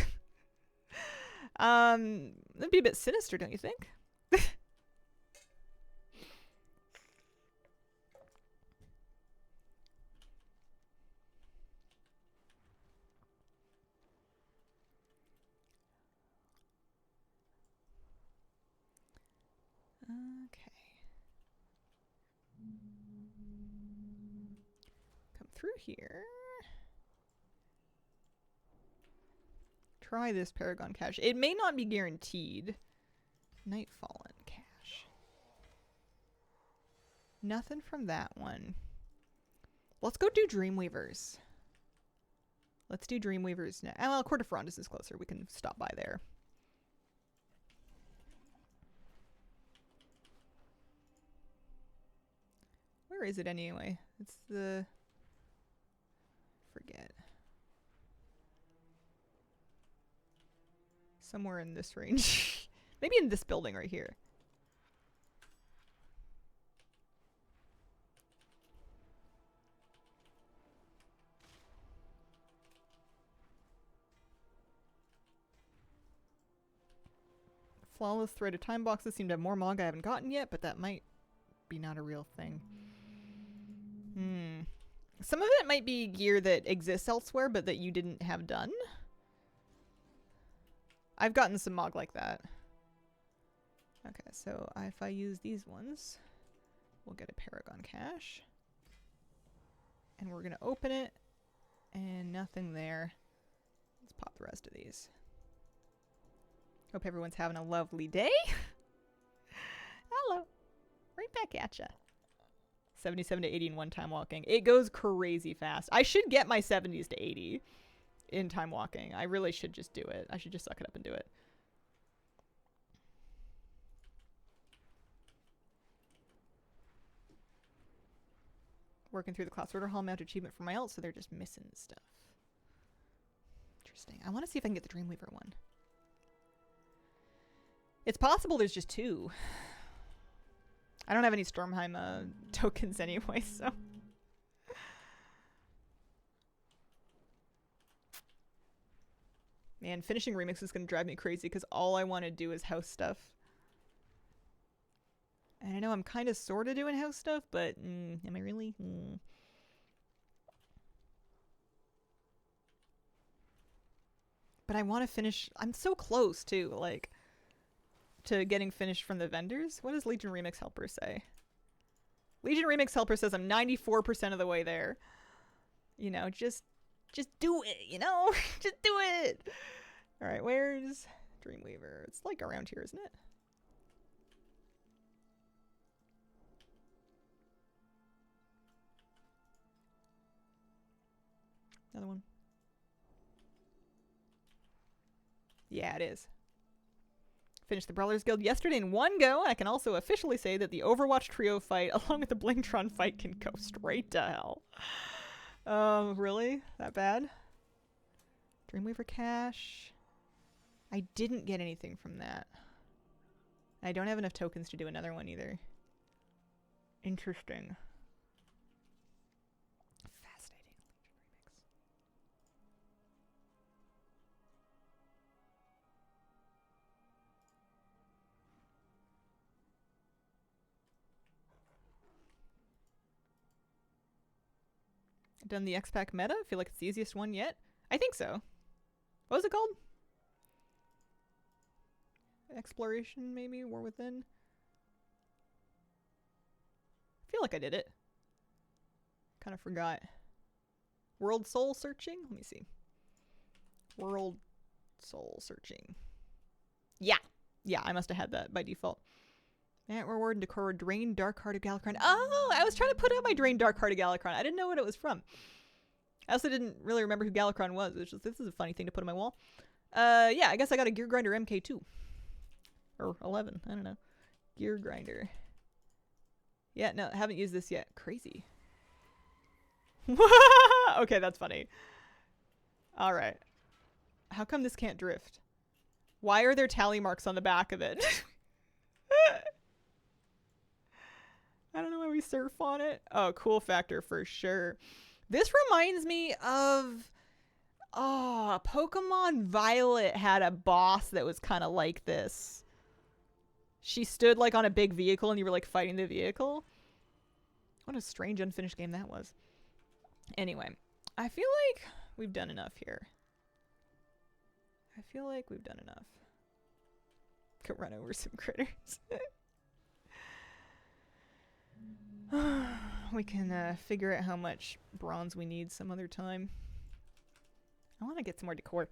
Speaker 1: That'd be a bit sinister, don't you think? Okay. Come through here. Try this Paragon cache. It may not be guaranteed. Nightfallen cache. Nothing from that one. Let's go do Dreamweavers. Let's do Dreamweavers now. Well, Court of Ferondus is closer. We can stop by there. Where is it anyway? It's the... forget. somewhere in this range. Maybe in this building right here. Flawless threaded time boxes seem to have more Mog I haven't gotten yet, but that might be not a real thing. Some of it might be gear that exists elsewhere, but that you didn't have done. I've gotten some Mog like that. Okay, so if I use these ones, we'll get a Paragon Cache. And we're going to open it, and nothing there. Let's pop the rest of these. Hope everyone's having a lovely day. Hello. Right back at ya. 77 to 80 in one time walking. It goes crazy fast. I should get my 70s to 80 in time walking. I really should just do it. I should just suck it up and do it. Working through the class order hall mount achievement for my ult, so they're just missing stuff. Interesting. I want to see if I can get the Dreamweaver one. It's possible there's just 2. I don't have any Stormheim tokens anyway, so. Man, finishing Remix is going to drive me crazy because all I want to do is house stuff. And I know I'm kind of sort of doing house stuff, but am I really? But I want to finish. I'm so close too, like, to getting finished from the vendors. What does Legion Remix Helper say? Legion Remix Helper says I'm 94% of the way there. You know, just do it, you know? Just do it! Alright, where's Dreamweaver? It's like around here, isn't it? Another one. Yeah, it is. Finished the Brawlers Guild yesterday in one go. I can also officially say that the Overwatch trio fight along with the Blingtron fight can go straight to hell. Really? That bad? Dreamweaver Cache. I didn't get anything from that. I don't have enough tokens to do another one either. Interesting. Fascinating. Done the X-Pack meta? I feel like it's the easiest one yet. I think so. What was it called? Exploration, maybe? War Within? I feel like I did it. Kind of forgot. World Soul Searching? Let me see. World Soul Searching. Yeah. Yeah, I must have had that by default. Ant Reward and Decor Drain Dark Heart of Galakrond. Oh, I was trying to put out my Drain Dark Heart of Galakrond. I didn't know what it was from. I also didn't really remember who Galakrond was. Which is, this is a funny thing to put on my wall. Yeah, I guess I got a Gear Grinder MK2. Or 11. I don't know. Gear Grinder. Yeah, no, haven't used this yet. Crazy. Okay, that's funny. Alright. How come this can't drift? Why are there tally marks on the back of it? I don't know why we surf on it. Oh, cool factor for sure. This reminds me of... Oh, Pokemon Violet had a boss that was kind of like this. She stood like on a big vehicle and you were like fighting the vehicle. What a strange unfinished game that was. Anyway, I feel like we've done enough here. I feel like we've done enough. Could run over some critters. We can figure out how much bronze we need some other time. I want to get some more decor.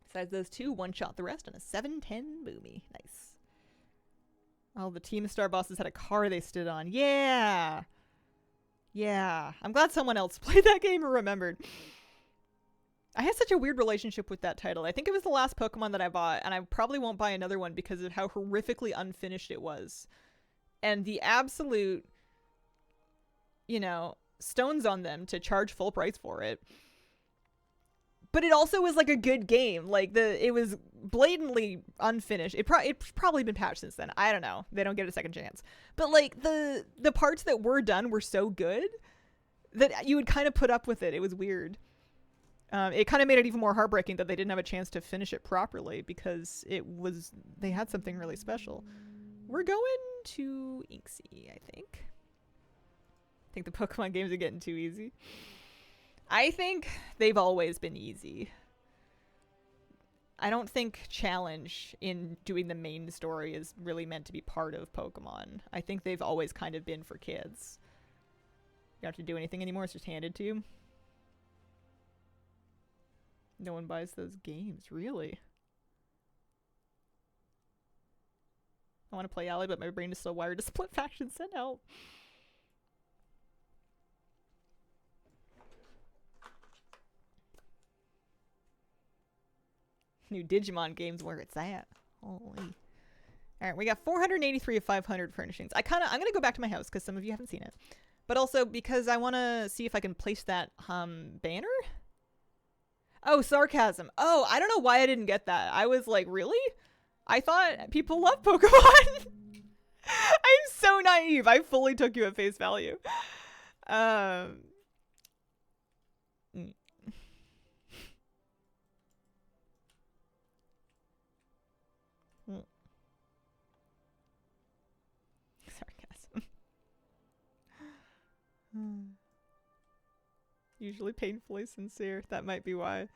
Speaker 1: Besides those two, one-shot the rest on a 710 boomy. Nice. Oh, the Team Star bosses had a car they stood on. Yeah! Yeah. I'm glad someone else played that game or remembered. I had such a weird relationship with that title. I think it was the last Pokemon that I bought, and I probably won't buy another one because of how horrifically unfinished it was. And the absolute, you know, stones on them to charge full price for it. But it also was like a good game. Like it was blatantly unfinished. It's probably been patched since then. I don't know. They don't get a second chance. But like the parts that were done were so good that you would kind of put up with it. It was weird. It kind of made it even more heartbreaking that they didn't have a chance to finish it properly because they had something really special. We're going to Inksy, I think. I think the Pokemon games are getting too easy. I think they've always been easy. I don't think challenge in doing the main story is really meant to be part of Pokemon. I think they've always kind of been for kids. You don't have to do anything anymore, it's just handed to you. No one buys those games, really. I want to play Ally, but my brain is still wired to split factions. Send help. New Digimon games where it's at. Holy. Alright, we got 483 of 500 furnishings. I'm gonna go back to my house because some of you haven't seen it. But also because I want to see if I can place that banner. Oh, sarcasm. Oh, I don't know why I didn't get that. I was like, really? I thought people love Pokemon. I'm so naive. I fully took you at face value. Sarcasm. Usually painfully sincere. That might be why.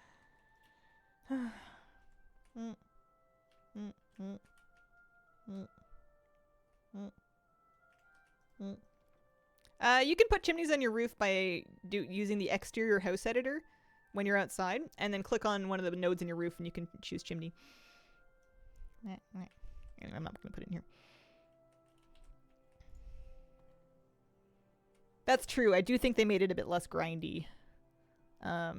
Speaker 1: You can put chimneys on your roof by using the exterior house editor when you're outside, and then click on one of the nodes in your roof and you can choose chimney. I'm not going to put it in here. That's true. I do think they made it a bit less grindy. I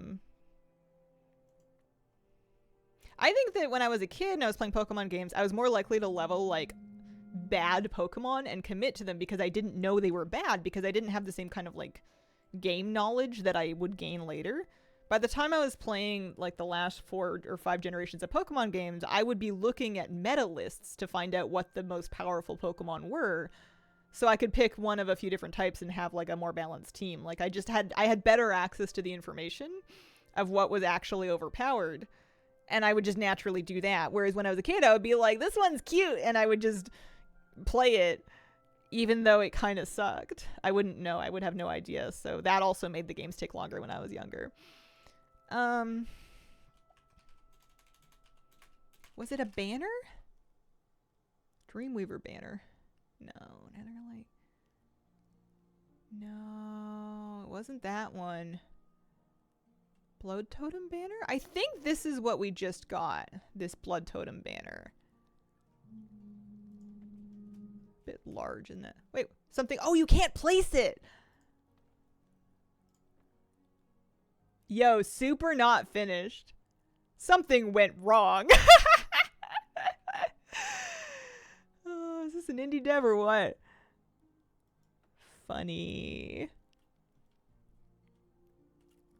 Speaker 1: think that when I was a kid and I was playing Pokemon games, I was more likely to level, like, bad Pokemon and commit to them because I didn't know they were bad, because I didn't have the same kind of, like, game knowledge that I would gain later. By the time I was playing, like, the last 4 or 5 generations of Pokemon games, I would be looking at meta lists to find out what the most powerful Pokemon were, so I could pick one of a few different types and have, like, a more balanced team. Like, I had better access to the information of what was actually overpowered, and I would just naturally do that. Whereas when I was a kid, I would be like, this one's cute, and I would just play it, even though it kind of sucked. I wouldn't know. I would have no idea. So that also made the games take longer when I was younger. Was it a banner? Dreamweaver banner. No, Netherlight. No, it wasn't that one. Blood Totem banner? I think this is what we just got. This Blood Totem banner. Bit large in that. Wait, something. Oh, you can't place it. Yo, super not finished. Something went wrong. Oh, is this an indie dev or what? Funny.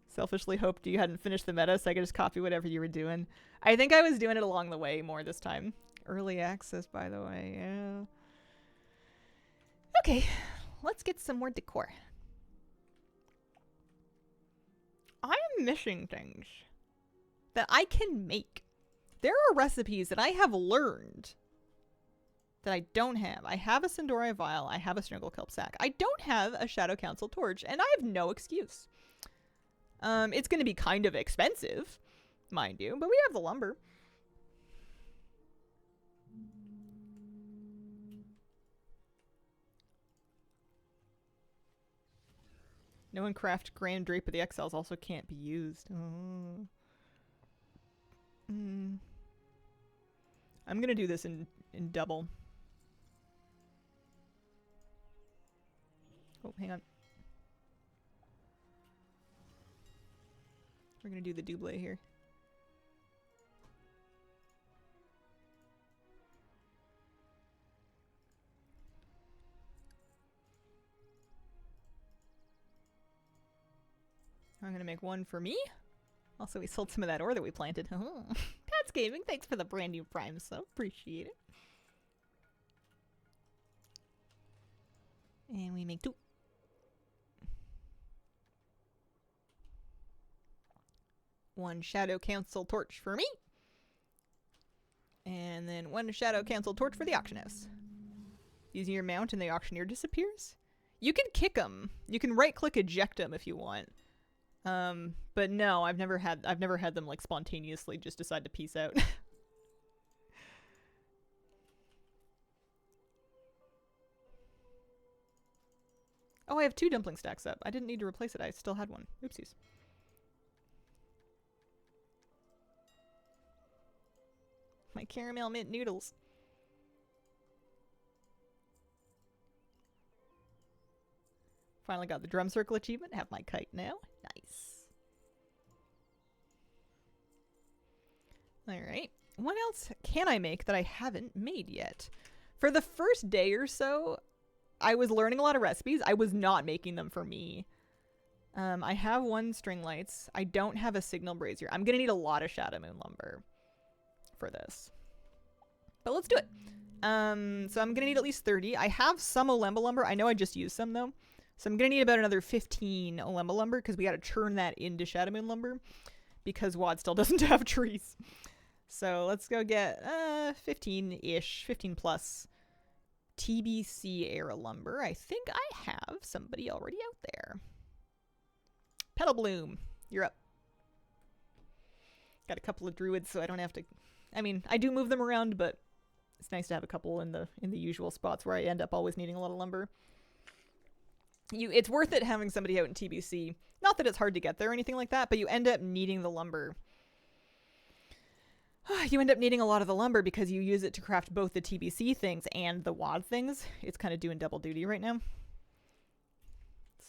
Speaker 1: Selfishly hoped you hadn't finished the meta so I could just copy whatever you were doing. I think I was doing it along the way more this time. Early access, by the way, yeah. Okay, let's get some more decor. I'm missing things that I can make. There are recipes that I have learned that I don't have. I have a Sandora Vial. I have a Snugglekelp Sack. I don't have a Shadow Council Torch, and I have no excuse. It's going to be kind of expensive, mind you, but we have the lumber. No one craft Grand Drape of the Exiles also can't be used. Oh. I'm going to do this in double. Oh, hang on. We're going to do the double here. I'm going to make one for me Also, we sold some of that ore that we planted. Pat's Gaming, thanks for the brand new Prime sub. Appreciate it. And we make 2. One Shadow Cancel torch for me. And then 1 Shadow Cancel torch for the auction house. Using your mount and the auctioneer disappears. You can kick them. You can right-click eject them if you want. But no, I've never had them like spontaneously just decide to peace out. Oh, I have 2 dumpling stacks up. I didn't need to replace it. I still had one. Oopsies. My caramel mint noodles. Finally got the drum circle achievement. Have my kite now. Nice. Alright. What else can I make that I haven't made yet? For the first day or so, I was learning a lot of recipes. I was not making them for me. I have 1 string lights. I don't have a signal brazier. I'm going to need a lot of Shadow Moon lumber for this. But let's do it. So I'm going to need at least 30. I have some Olemba lumber. I know I just used some, though. So I'm going to need about another 15 Olemba lumber because we got to churn that into Shadow Moon lumber because WoD still doesn't have trees. So let's go get 15-ish, 15 plus TBC era lumber. I think I have somebody already out there. Petal Bloom, you're up. Got a couple of druids, so I don't have to... I mean, I do move them around, but it's nice to have a couple in the usual spots where I end up always needing a lot of lumber. It's worth it having somebody out in TBC. Not that it's hard to get there or anything like that, but you end up needing the lumber. You end up needing a lot of the lumber because you use it to craft both the TBC things and the WoD things. It's kind of doing double duty right now.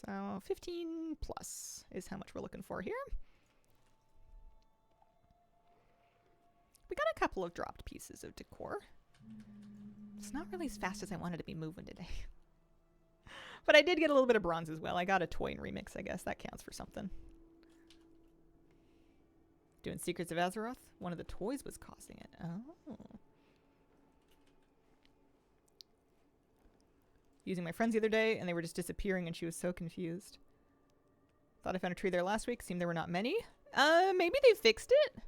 Speaker 1: So 15 plus is how much we're looking for here. We got a couple of dropped pieces of decor. It's not really as fast as I wanted to be moving today. But I did get a little bit of bronze as well. I got a toy and remix, I guess. That counts for something. Doing Secrets of Azeroth? One of the toys was causing it. Oh. Using my friends the other day, and they were just disappearing, and she was so confused. Thought I found a tree there last week. Seemed there were not many. Maybe they fixed it?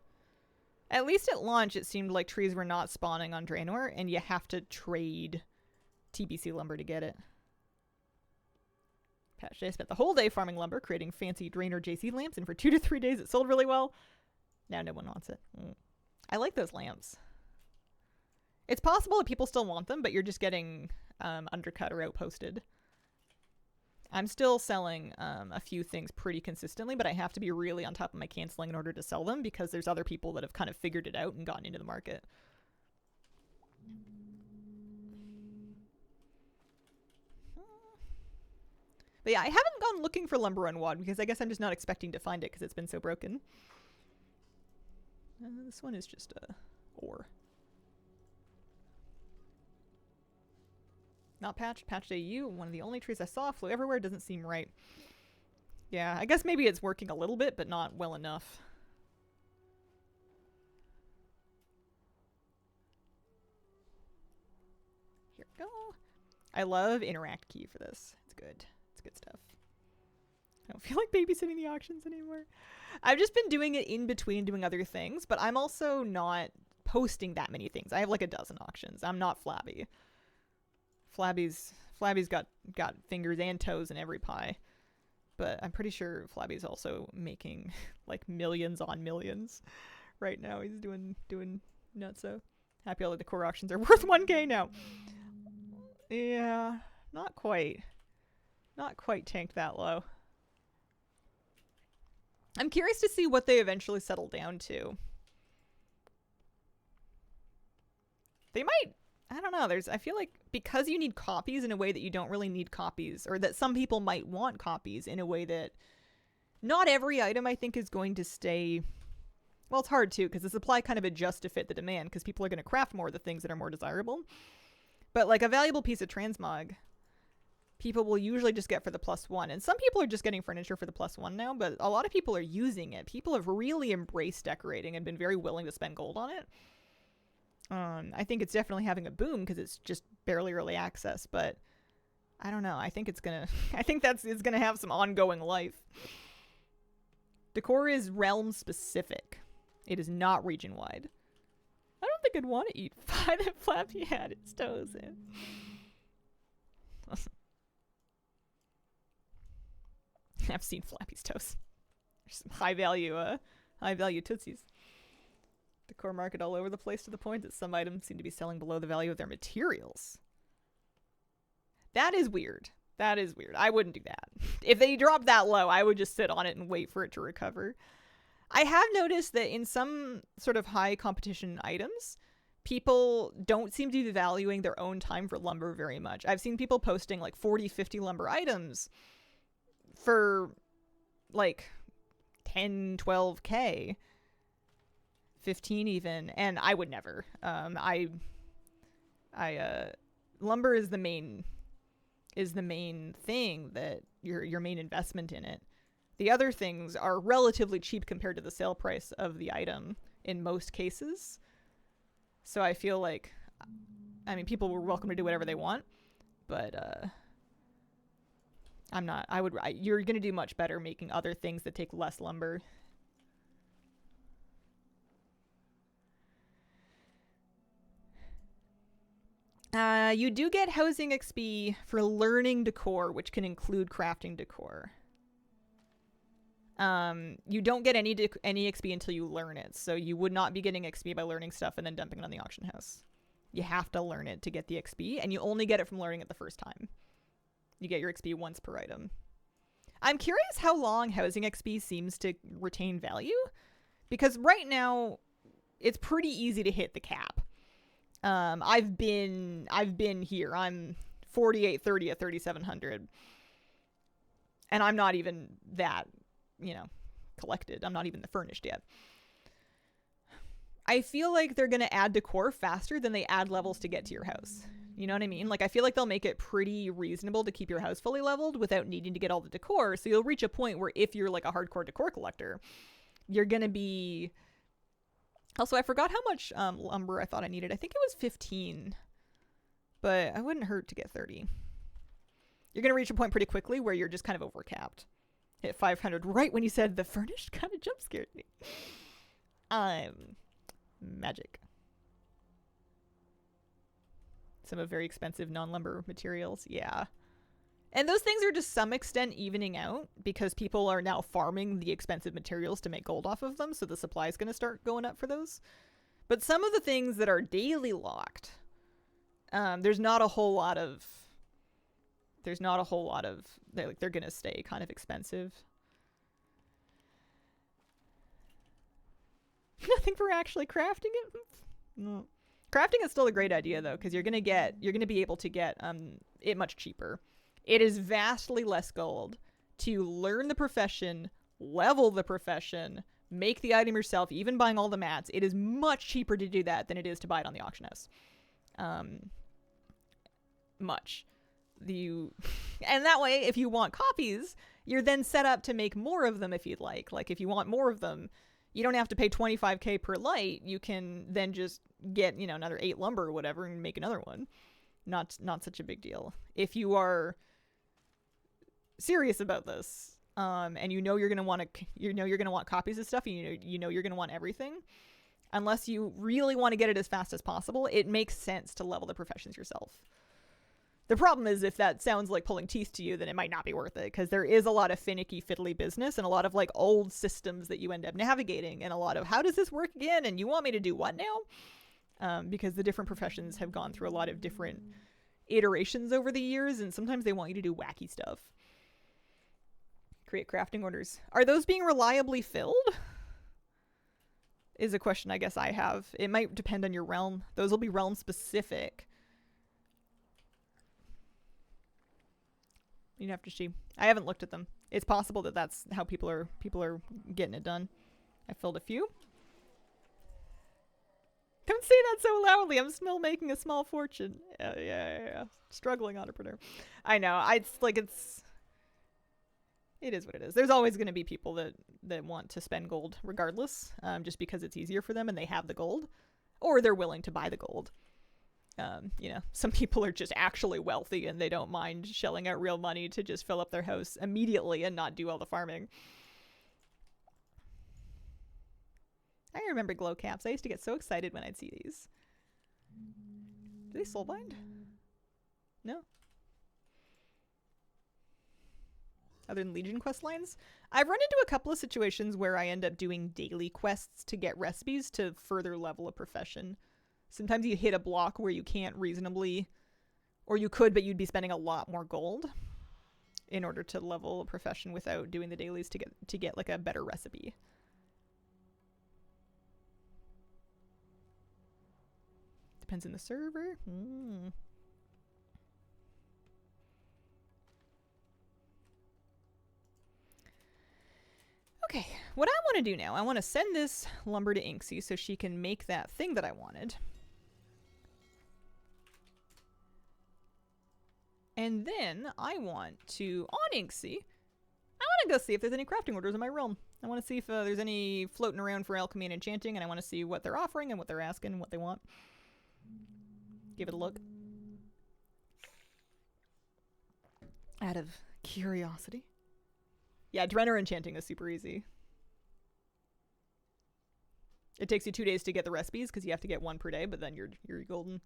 Speaker 1: At least at launch, it seemed like trees were not spawning on Draenor, and you have to trade TBC lumber to get it. Patch day, spent the whole day farming lumber, creating fancy Draenor JC lamps, and for 2 to 3 days it sold really well. Now no one wants it. I like those lamps. It's possible that people still want them, but you're just getting undercut or outposted. I'm still selling a few things pretty consistently, but I have to be really on top of my canceling in order to sell them because there's other people that have kind of figured it out and gotten into the market. But yeah, I haven't gone looking for lumber on WoD because I guess I'm just not expecting to find it because it's been so broken. This one is just ore. Not patched. Patched AU. One of the only trees I saw flew everywhere. Doesn't seem right. Yeah, I guess maybe it's working a little bit, but not well enough. Here we go. I love Interact Key for this. It's good. It's good stuff. I don't feel like babysitting the auctions anymore. I've just been doing it in between doing other things, but I'm also not posting that many things. I have like a dozen auctions. I'm not Flabby. Flabby's got fingers and toes in every pie. But I'm pretty sure Flabby's also making like millions on millions right now. He's doing nutso. Happy all the core auctions are worth 1K now. Yeah, not quite. Not quite tanked that low. I'm curious to see what they eventually settle down to. They might, I don't know, I feel like because you need copies in a way that you don't really need copies, or that some people might want copies in a way that not every item I think is going to stay, well, it's hard too, because the supply kind of adjusts to fit the demand, because people are going to craft more of the things that are more desirable. But like a valuable piece of transmog, people will usually just get for the +1. And some people are just getting furniture for the +1 now, but a lot of people are using it. People have really embraced decorating and been very willing to spend gold on it. I think it's definitely having a boom because it's just barely early access, but I don't know. I think it's gonna it's gonna have some ongoing life. Decor is realm specific. It is not region wide. I don't think I'd want to eat pie that Flappy had its toes in. I've seen Flappy's toes. There's some high value Tootsies. Decor market all over the place to the point that some items seem to be selling below the value of their materials. That is weird. That is weird. I wouldn't do that. If they dropped that low, I would just sit on it and wait for it to recover. I have noticed that in some sort of high competition items, people don't seem to be valuing their own time for lumber very much. I've seen people posting like 40, 50 lumber items for like 10, 12K, 15 even, and I would never. Lumber is the main thing, that your main investment in it. The other things are relatively cheap compared to the sale price of the item in most cases. So I feel like, I mean, people were welcome to do whatever they want, but you're going to do much better making other things that take less lumber. You do get housing XP for learning decor, which can include crafting decor. You don't get any XP until you learn it, so you would not be getting XP by learning stuff and then dumping it on the auction house. You have to learn it to get the XP, and you only get it from learning it the first time. You get your XP once per item. I'm curious how long housing XP seems to retain value, because right now it's pretty easy to hit the cap. I've been here. I'm 4830 at 3700, and I'm not even that, collected. I'm not even the furnished yet. I feel like they're going to add decor faster than they add levels to get to your house. You know what I mean? Like, I feel like they'll make it pretty reasonable to keep your house fully leveled without needing to get all the decor. So you'll reach a point where if you're like a hardcore decor collector, you're going to be... Also, I forgot how much lumber I thought I needed. I think it was 15, but I wouldn't hurt to get 30. You're going to reach a point pretty quickly where you're just kind of overcapped. Hit 500 right when you said the furnished kind of jump scared me. Magic. Some of very expensive non-lumber materials. Yeah. And those things are to some extent evening out because people are now farming the expensive materials to make gold off of them. So the supply is going to start going up for those. But some of the things that are daily locked, there's not a whole lot of, they're going to stay kind of expensive. Nothing for actually crafting it. No. Crafting is still a great idea though, because you're going to be able to get it much cheaper. It is vastly less gold to learn the profession, level the profession, make the item yourself, even buying all the mats. It is much cheaper to do that than it is to buy it on the auction house. Much. And that way, if you want copies, you're then set up to make more of them if you'd like. Like, if you want more of them, you don't have to pay 25K per light. You can then just get, another 8 lumber or whatever and make another one. Not such a big deal. If you are serious about this, and you're gonna want copies of stuff, and you're gonna want everything, unless you really want to get it as fast as possible, it makes sense to level the professions yourself. The problem is, if that sounds like pulling teeth to you, then it might not be worth it, because there is a lot of finicky fiddly business and a lot of like old systems that you end up navigating, and a lot of how does this work again, and you want me to do what now? Because the different professions have gone through a lot of different iterations over the years, and sometimes they want you to do wacky stuff. Create crafting orders. Are those being reliably filled? Is a question I guess I have. It might depend on your realm. Those will be realm specific. You'd have to see. I haven't looked at them. It's possible that that's how people are getting it done. I filled a few. Don't say that so loudly. I'm still making a small fortune. Yeah. Struggling entrepreneur. I know. It is what it is. There's always going to be people that want to spend gold regardless, just because it's easier for them and they have the gold, or they're willing to buy the gold. Some people are just actually wealthy and they don't mind shelling out real money to just fill up their house immediately and not do all the farming. I remember glow caps. I used to get so excited when I'd see these. Do they soulbind? No. Other than Legion quest lines? I've run into a couple of situations where I end up doing daily quests to get recipes to further level a profession. Sometimes you hit a block where you can't reasonably, or you could, but you'd be spending a lot more gold in order to level a profession without doing the dailies to get like a better recipe. Depends on the server. Okay, what I want to do now, I want to send this lumber to Inksy so she can make that thing that I wanted. And then I want to, on Inksy, I want to go see if there's any crafting orders in my realm. I want to see if there's any floating around for alchemy and enchanting, and I want to see what they're offering and what they're asking and what they want. Give it a look. Out of curiosity. Yeah, Drenner enchanting is super easy. It takes you 2 days to get the recipes because you have to get one per day, but then you're golden.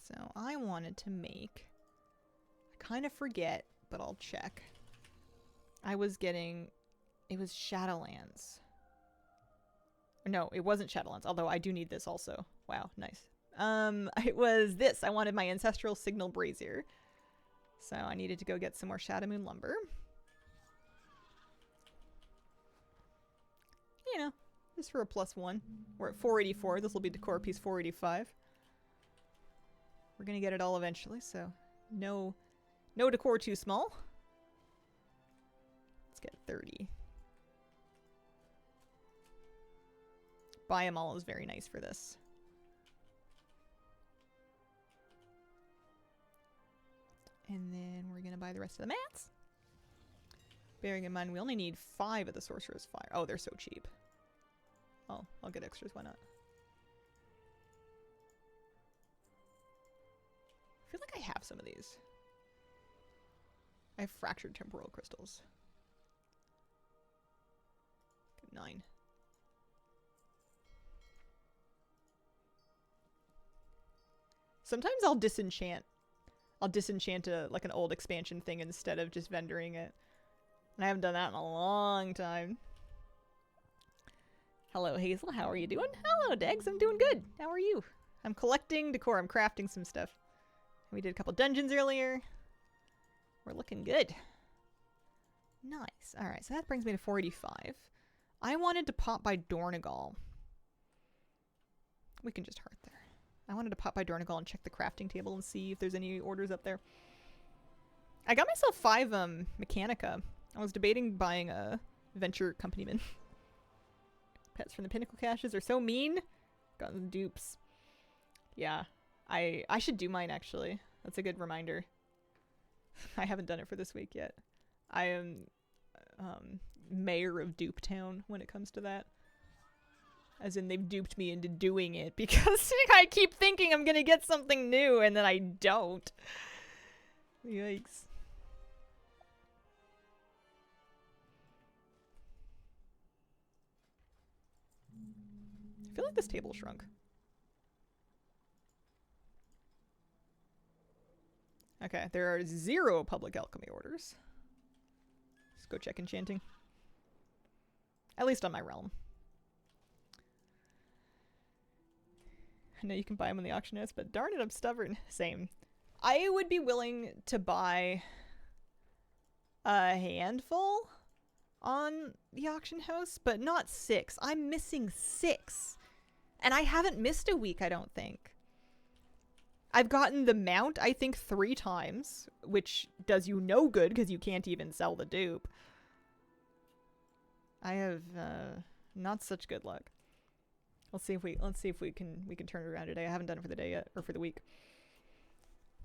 Speaker 1: So I wanted to make, I kind of forget, but I'll check. I was getting, it was Shadowlands. No, it wasn't Shadowlands, although I do need this also. Wow, nice. It was this. I wanted my Ancestral Signal Brazier. So I needed to go get some more Shadowmoon lumber. You know, just for a +1. We're at 484. This will be decor piece 485. We're gonna get it all eventually, so no decor too small. Let's get 30. Buy 'em all is very nice for this. And then we're gonna buy the rest of the mats. Bearing in mind we only need 5 of the Sorcerer's Fire. Oh, they're so cheap. Oh, I'll get extras, why not? I feel like I have some of these. I have fractured temporal crystals. 9. Sometimes I'll disenchant. I'll disenchant like an old expansion thing instead of just vendoring it. And I haven't done that in a long time. Hello, Hazel. How are you doing? Hello, Degs. I'm doing good. How are you? I'm collecting decor. I'm crafting some stuff. We did a couple dungeons earlier. We're looking good. Nice. Alright, so that brings me to 485. I wanted to pop by Dornogal. We can just heart there. I wanted to pop by Dornogal and check the crafting table and see if there's any orders up there. I got myself 5 Mechanica. I was debating buying a Venture Companyman. Pets from the Pinnacle Caches are so mean. Got some dupes. Yeah. I should do mine, actually. That's a good reminder. I haven't done it for this week yet. I am mayor of Dupe Town when it comes to that. As in, they've duped me into doing it because I keep thinking I'm gonna get something new and then I don't. Yikes. I feel like this table shrunk. Okay, there are 0 public alchemy orders. Let's go check enchanting. At least on my realm. I know you can buy them on the auction house, but darn it, I'm stubborn. Same. I would be willing to buy a handful on the auction house, but not 6. I'm missing 6. And I haven't missed a week, I don't think. I've gotten the mount, I think, 3 times, which does you no good because you can't even sell the dupe. I have not such good luck. Let's see if we can turn it around today. I haven't done it for the day yet, or for the week.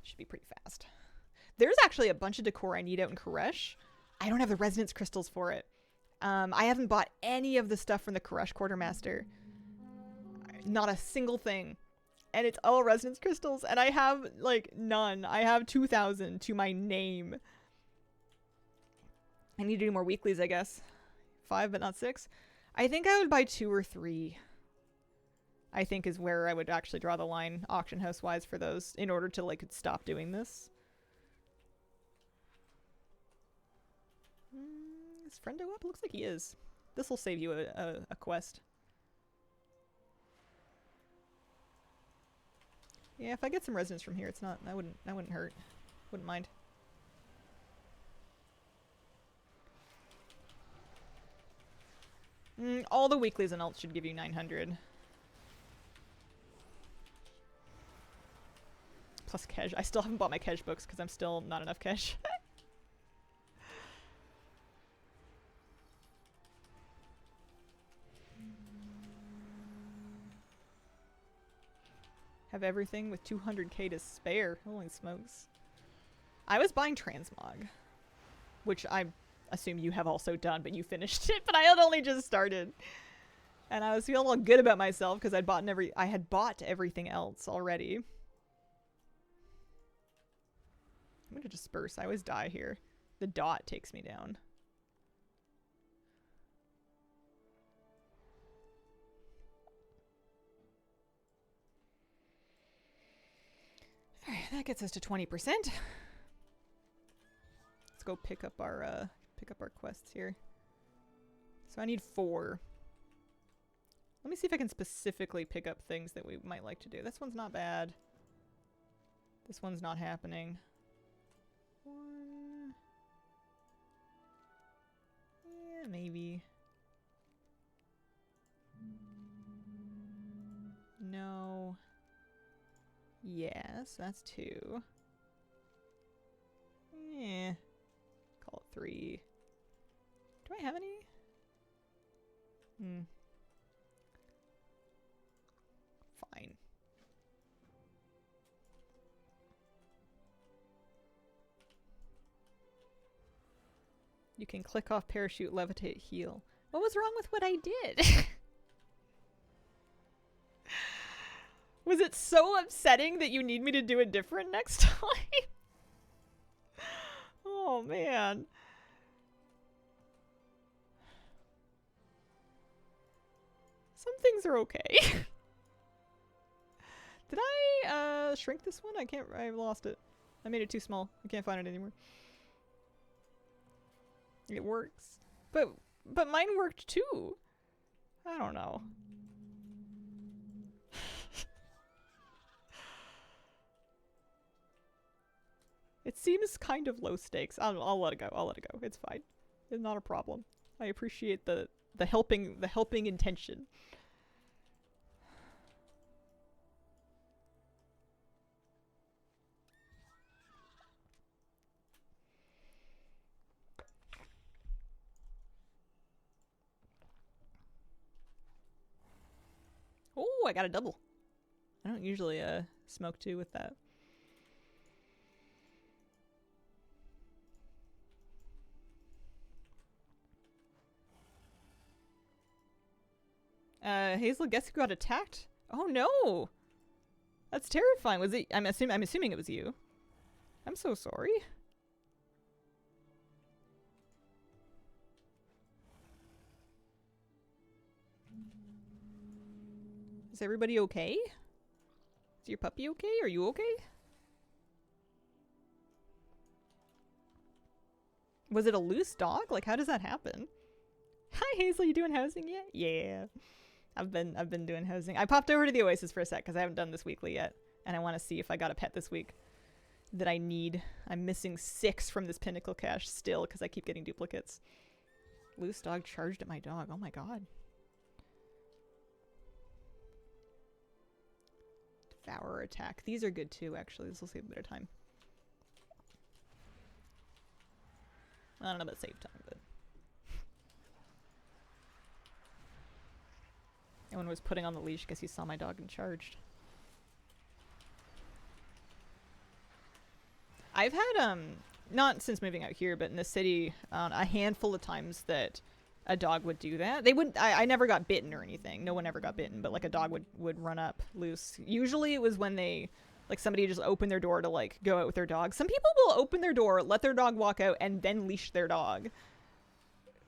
Speaker 1: Should be pretty fast. There's actually a bunch of decor I need out in Koresh. I don't have the resonance crystals for it. I haven't bought any of the stuff from the Koresh Quartermaster. Not a single thing. And it's all resonance crystals, and I have, like, none. I have 2,000 to my name. I need to do more weeklies, I guess. 5, but not 6. I think I would buy 2 or 3. I think is where I would actually draw the line, auction house-wise, for those, in order to, like, stop doing this. Is Friendo up? Looks like he is. This will save you a quest. Yeah, if I get some resonance from here, it's not. That wouldn't hurt. Wouldn't mind. All the weeklies and alts should give you 900. Plus Kej. I still haven't bought my Kej books because I'm still not enough Kej. Have everything with 200k to spare. Holy smokes. I was buying Transmog, which I assume you have also done, but you finished it, but I had only just started. And I was feeling all good about myself because I had bought everything else already. I'm gonna disperse. I always die here. The dot takes me down. Alright, that gets us to 20%. Let's go pick up our quests here. So I need 4. Let me see if I can specifically pick up things that we might like to do. This one's not bad. This one's not happening. 1. Yeah, maybe. No. Yes, that's 2. Yeah. Call it 3. Do I have any? Fine. You can click off parachute, levitate, heal. What was wrong with what I did? Was it so upsetting that you need me to do it different next time? Oh, man. Some things are okay. Did I shrink this one? I lost it. I made it too small. I can't find it anymore. It works. But mine worked too. I don't know. It seems kind of low stakes. I'll let it go. I'll let it go. It's fine. It's not a problem. I appreciate the helping intention. Oh, I got a double. I don't usually smoke 2 with that. Hazel, guess who got attacked? Oh no! That's terrifying. Was it? I'm assuming it was you. I'm so sorry. Is everybody okay? Is your puppy okay? Are you okay? Was it a loose dog? Like, how does that happen? Hi Hazel, you doing housing yet? Yeah. I've been doing housing. I popped over to the Oasis for a sec because I haven't done this weekly yet. And I want to see if I got a pet this week that I need. I'm missing 6 from this Pinnacle cache still because I keep getting duplicates. Loose dog charged at my dog. Oh my god. Devourer attack. These are good too, actually. This will save a bit of time. I don't know about save time, but... Everyone was putting on the leash because he saw my dog and charged. I've had, not since moving out here, but in the city, a handful of times that a dog would do that. They wouldn't, I never got bitten or anything. No one ever got bitten, but like a dog would run up loose. Usually it was when they, like somebody just opened their door to like go out with their dog. Some people will open their door, let their dog walk out, and then leash their dog.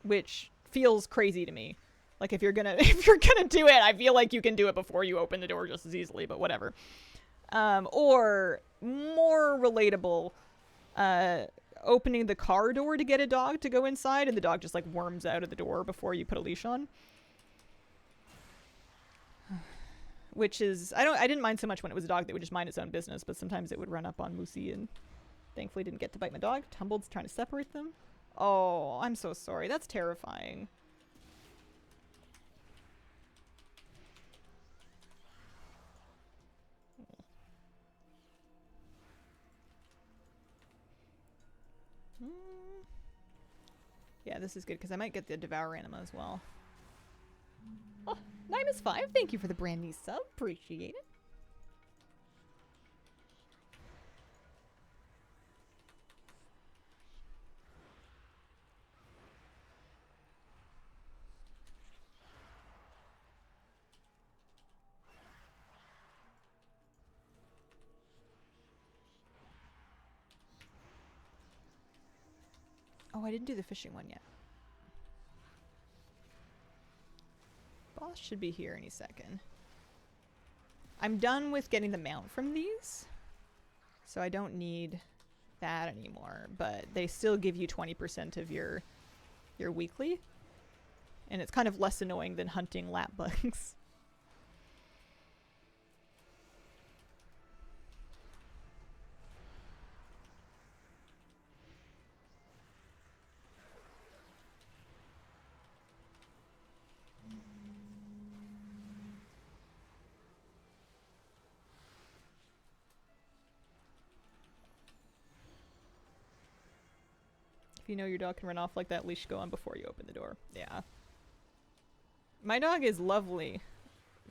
Speaker 1: Which feels crazy to me. Like if you're gonna do it, I feel like you can do it before you open the door just as easily, but whatever. Or more relatable, opening the car door to get a dog to go inside and the dog just like worms out of the door before you put a leash on. Which is, I didn't mind so much when it was a dog that would just mind its own business, but sometimes it would run up on Moosey and thankfully didn't get to bite my dog. Tumbled's trying to separate them. Oh, I'm so sorry. That's terrifying. Yeah, this is good because I might get the Devour Anima as well. Oh, Nimus5, thank you for the brand new sub. Appreciate it. Oh, I didn't do the fishing one yet. Boss should be here any second. I'm done with getting the mount from these, so I don't need that anymore, but they still give you 20% of your weekly, and it's kind of less annoying than hunting lap bugs. If you know your dog can run off like that, leash should go on before you open the door. Yeah. My dog is lovely.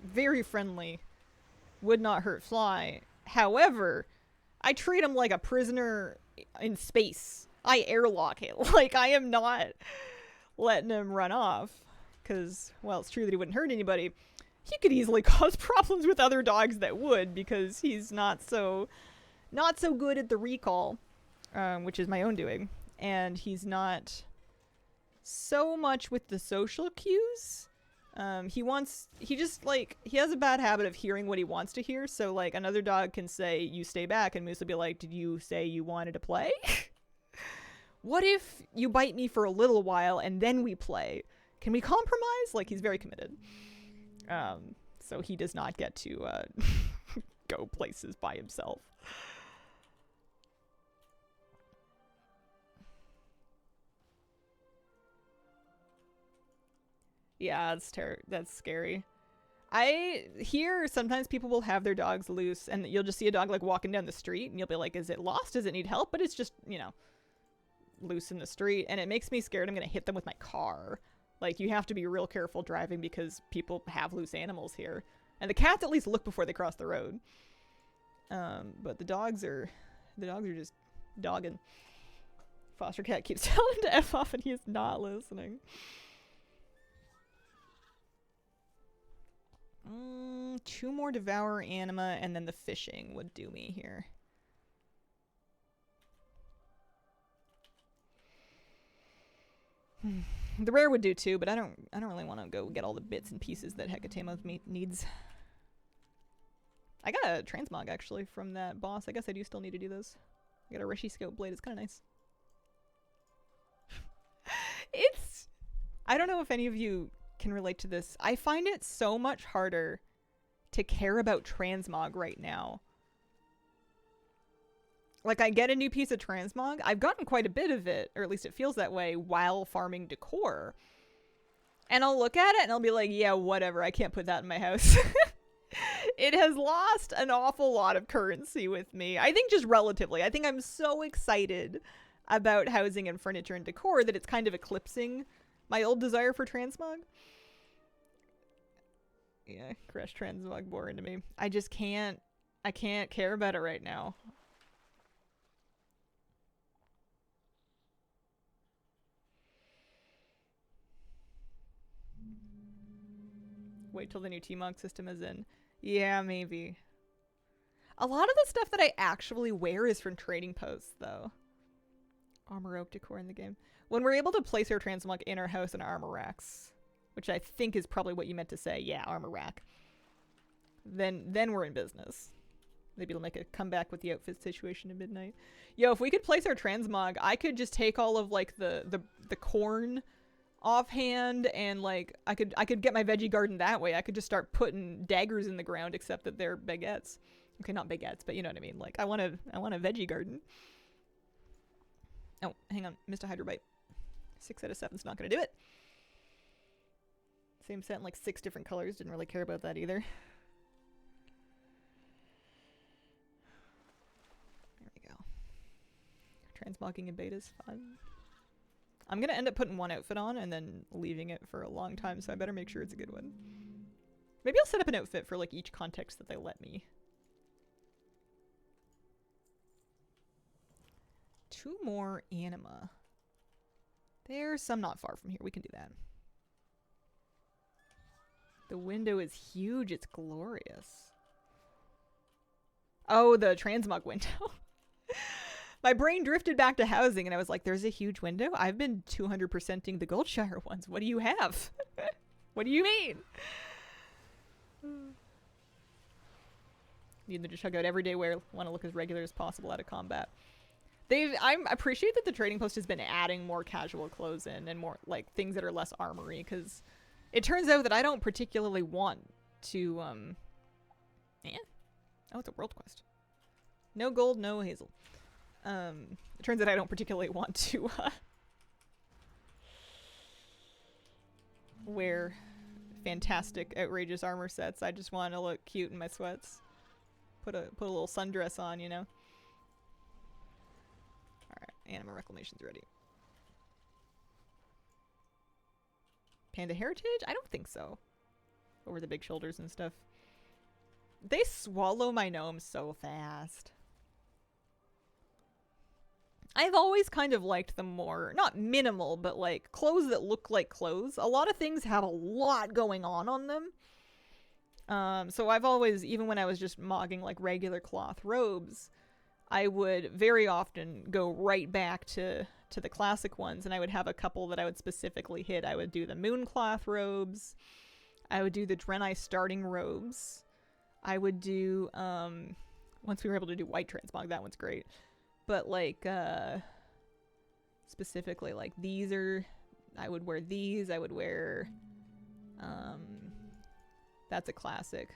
Speaker 1: Very friendly. Would not hurt fly. However, I treat him like a prisoner in space. I airlock it. Like, I am not letting him run off. Because, well, it's true that he wouldn't hurt anybody. He could easily cause problems with other dogs that would, because he's not so good at the recall, which is my own doing. And he's not so much with the social cues. He has a bad habit of hearing what he wants to hear. So like another dog can say, you stay back, and Moose will be like, did you say you wanted to play? What if you bite me for a little while and then we play? Can we compromise? Like, he's very committed. So he does not get to go places by himself. Yeah, that's scary. I hear sometimes people will have their dogs loose and you'll just see a dog like walking down the street and you'll be like, is it lost? Does it need help? But it's just, you know, loose in the street, and it makes me scared I'm gonna hit them with my car. Like, you have to be real careful driving because people have loose animals here. And the cats at least look before they cross the road. But the dogs are just dogging. Foster cat keeps telling him to F off and he is not listening. 2 more Devour Anima and then the fishing would do me here. The rare would do too, but I don't really want to go get all the bits and pieces that Hecatombos needs. I got a transmog actually from that boss. I guess I do still need to do those. I got a Rishi Scope blade. It's kind of nice. I don't know if any of you can relate to this. I find it so much harder to care about transmog right now. Like, I get a new piece of transmog. I've gotten quite a bit of it, or at least it feels that way, while farming decor. And I'll look at it and I'll be like, yeah, whatever, I can't put that in my house. It has lost an awful lot of currency with me. I think just relatively. I think I'm so excited about housing and furniture and decor that it's kind of eclipsing my old desire for transmog. Yeah, crash transmog bore into me. I just can't. I can't care about it right now. Wait till the new T-Mog system is in. Yeah, maybe. A lot of the stuff that I actually wear is from trading posts, though. Armor oak decor in the game. When we're able to place our transmog in our house in armor racks, which I think is probably what you meant to say. Yeah, armor rack. Then we're in business. Maybe it'll make a comeback with the outfit situation at midnight. Yo, if we could place our transmog, I could just take all of like the corn offhand, and like I could get my veggie garden that way. I could just start putting daggers in the ground, except that they're baguettes. Okay, not baguettes, but you know what I mean. Like I want a veggie garden. Oh, hang on, missed a hydrobite. 6 out of 7's not gonna do it. Same set in like 6 different colors. Didn't really care about that either. There we go. Transmogging in beta is fun. I'm gonna end up putting one outfit on and then leaving it for a long time, so I better make sure it's a good one. Maybe I'll set up an outfit for like each context that they let me. 2 more anima. There's some not far from here. We can do that. The window is huge. It's glorious. Oh, the transmog window. My brain drifted back to housing and I was like, there's a huge window? I've been 200%ing the Goldshire ones. What do you have? What do you mean? Need them to chug out everyday wear. Want to look as regular as possible out of combat. I appreciate that the trading post has been adding more casual clothes in and more like things that are less armory, because it turns out that I don't particularly want to yeah. Oh, it's a world quest. No gold, no hazel. It turns out I don't particularly want to wear fantastic, outrageous armor sets. I just want to look cute in my sweats. Put a little sundress on, you know. Anima Reclamation's ready. Panda Heritage? I don't think so. Over the big shoulders and stuff. They swallow my gnomes so fast. I've always kind of liked them more, not minimal, but like clothes that look like clothes. A lot of things have a lot going on them. So I've always, even when I was just mogging like regular cloth robes, I would very often go right back to the classic ones, and I would have a couple that I would specifically hit. I would do the Mooncloth robes. I would do the Draenei starting robes. I would do, once we were able to do white transmog, that one's great. But like, specifically like these are, I would wear these. I would wear, that's a classic.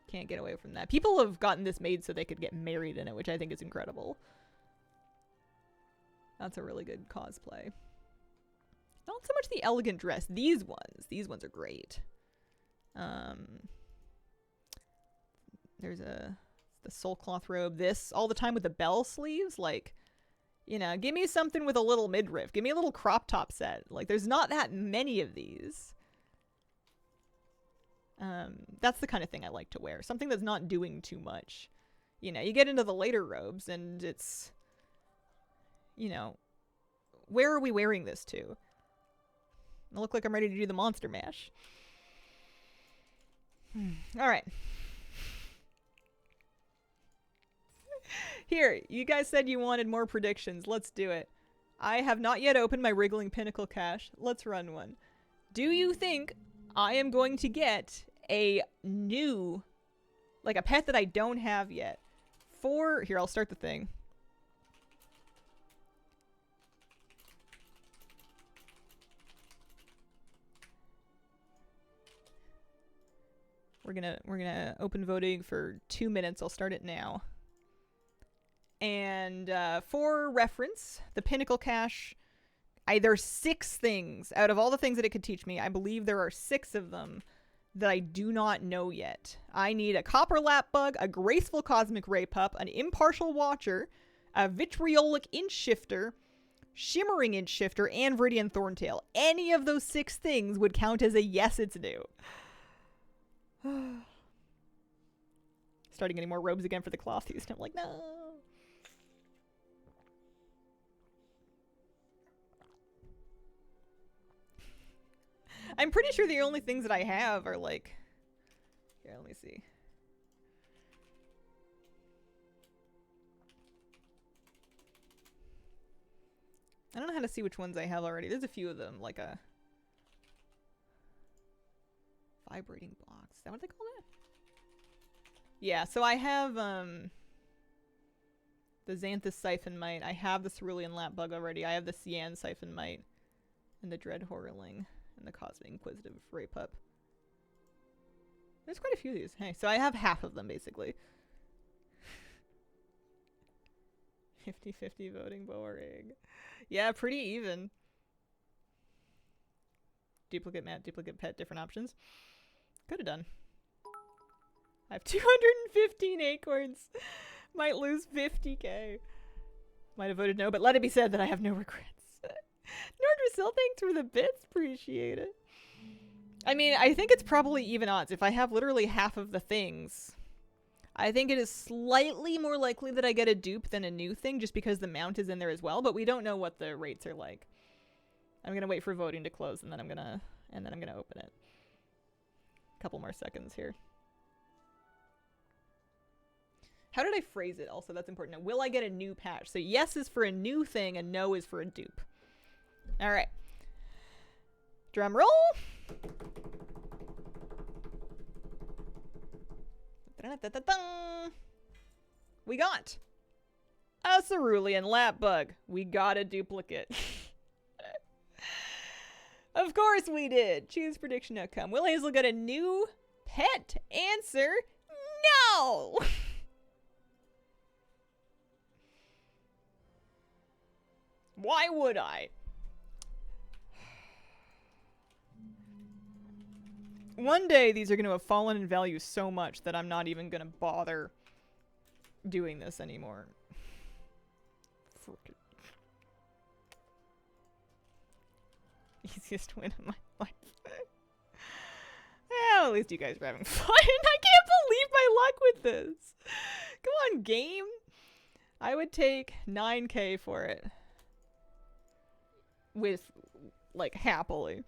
Speaker 1: Can't get away from that. People have gotten this made so they could get married in it, which I think is incredible. That's a really good cosplay. Not so much the elegant dress. These ones are great. There's the soul cloth robe. This all the time with the bell sleeves. Like, you know, give me something with a little midriff. Give me a little crop top set. Like, there's not that many of these. That's the kind of thing I like to wear. Something that's not doing too much. You know, you get into the later robes and it's, you know, where are we wearing this to? I look like I'm ready to do the monster mash. All right. Here, you guys said you wanted more predictions. Let's do it. I have not yet opened my Wriggling Pinnacle cache. Let's run one. Do you think I am going to get a new, like a pet that I don't have yet? Here, I'll start the thing. We're gonna open voting for 2 minutes. I'll start it now. And for reference, the Pinnacle Cache, there's 6 things. Out of all the things that it could teach me, I believe there are 6 of them that I do not know yet. I need a Copper Lap Bug, a Graceful Cosmic Ray Pup, an Impartial Watcher, a Vitriolic Inch Shifter, Shimmering Inch Shifter, and Viridian Thorntail. Any of those 6 things would count as a yes, it's new. Starting getting more robes again for the cloth use. I'm like, no. I'm pretty sure the only things that I have are like... Here, let me see. I don't know how to see which ones I have already. There's a few of them, like a... Vibrating blocks. Is that what they call it? Yeah, so I have, the Xanthus Siphon Mite. I have the Cerulean Lap Bug already. I have the Cyan Siphon Mite. And the Dread Horrorling. And the Cosmic Inquisitive Ray Pup. There's quite a few of these. Hey, so I have half of them, basically. 50-50 voting boring. Yeah, pretty even. Duplicate mat, duplicate pet, different options. Could have done. I have 215 acorns. Might lose 50k. Might have voted no, but let it be said that I have no regrets. Nordrasil, thanks for the bits. Appreciate it. I mean, I think it's probably even odds. If I have literally half of the things, I think it is slightly more likely that I get a dupe than a new thing just because the mount is in there as well, but we don't know what the rates are like. I'm going to wait for voting to close and then I'm going to open it. A couple more seconds here. How did I phrase it also? That's important. Now, will I get a new patch? So yes is for a new thing and no is for a dupe. All right. Drum roll. We got a Cerulean Lap Bug. We got a duplicate. Of course we did. Choose prediction outcome. Will Hazel get a new pet? Answer, no. Why would I? One day these are going to have fallen in value so much that I'm not even going to bother doing this anymore. Frickin'. Easiest win of my life. Well, at least you guys are having fun. I can't believe my luck with this. Come on, game. I would take 9k for it. With, like, happily.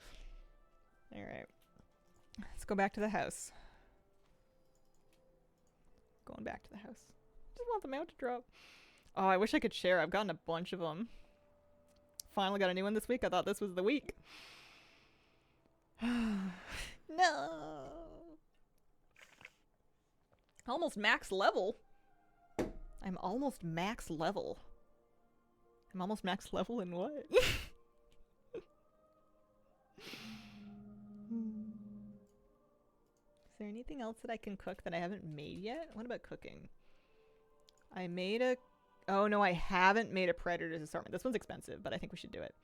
Speaker 1: Alright. Let's go back to the house. Going back to the house. Just want the mount to drop. Oh, I wish I could share. I've gotten a bunch of them. Finally got a new one this week. I thought this was the week. No. Almost max level. I'm almost max level. I'm almost max level in what? Is there anything else that I can cook that I haven't made yet? What about cooking? I made a... Oh no, I haven't made a Predator's Assortment. This one's expensive, but I think we should do it.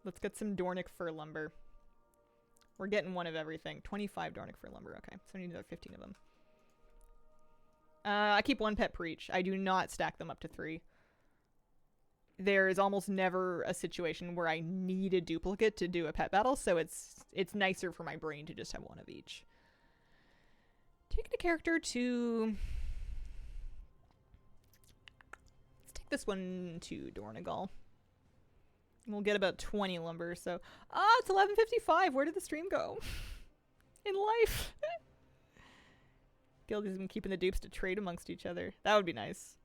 Speaker 1: Let's get some Dornic Fir Lumber. We're getting one of everything. 25 Dornic Fir Lumber. Okay, so we need another 15 of them. I keep one pet per each. I do not stack them up to 3. There is almost never a situation where I need a duplicate to do a pet battle, so it's nicer for my brain to just have one of each. Take a character to... Let's take this one to Dornegal. We'll get about 20 lumber, so... Ah, it's 11:55! Where did the stream go? In life! Guild has been keeping the dupes to trade amongst each other. That would be nice.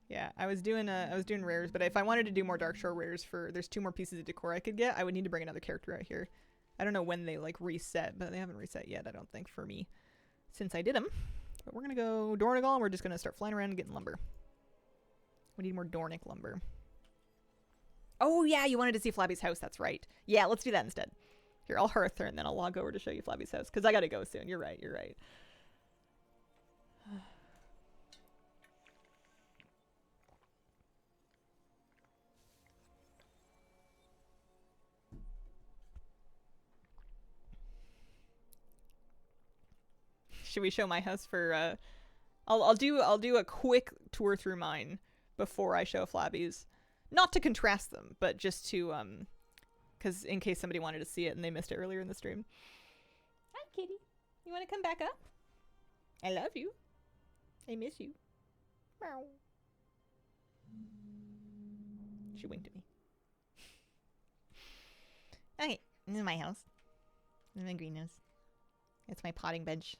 Speaker 1: Yeah, I was doing rares, but if I wanted to do more Darkshore rares there's 2 more pieces of decor I could get, I would need to bring another character out here. I don't know when they like reset, but they haven't reset yet, I don't think, for me, since I did them. But we're gonna go Dornegal, and we're just gonna start flying around and getting lumber. We need more Dornic lumber. Oh yeah, you wanted to see Flabby's house, that's right. Yeah, let's do that instead. Here, I'll hearth her and then I'll log over to show you Flabby's house. Because I gotta go soon. You're right, you're right. Should we show my house for I'll do a quick tour through mine before I show Flabby's. Not to contrast them, but just to cuz in case somebody wanted to see it and they missed it earlier in the stream. Hi kitty. You want to come back up? I love you. I miss you. Meow. She winked at me. Okay, this is my house. This is my greenhouse. It's my potting bench.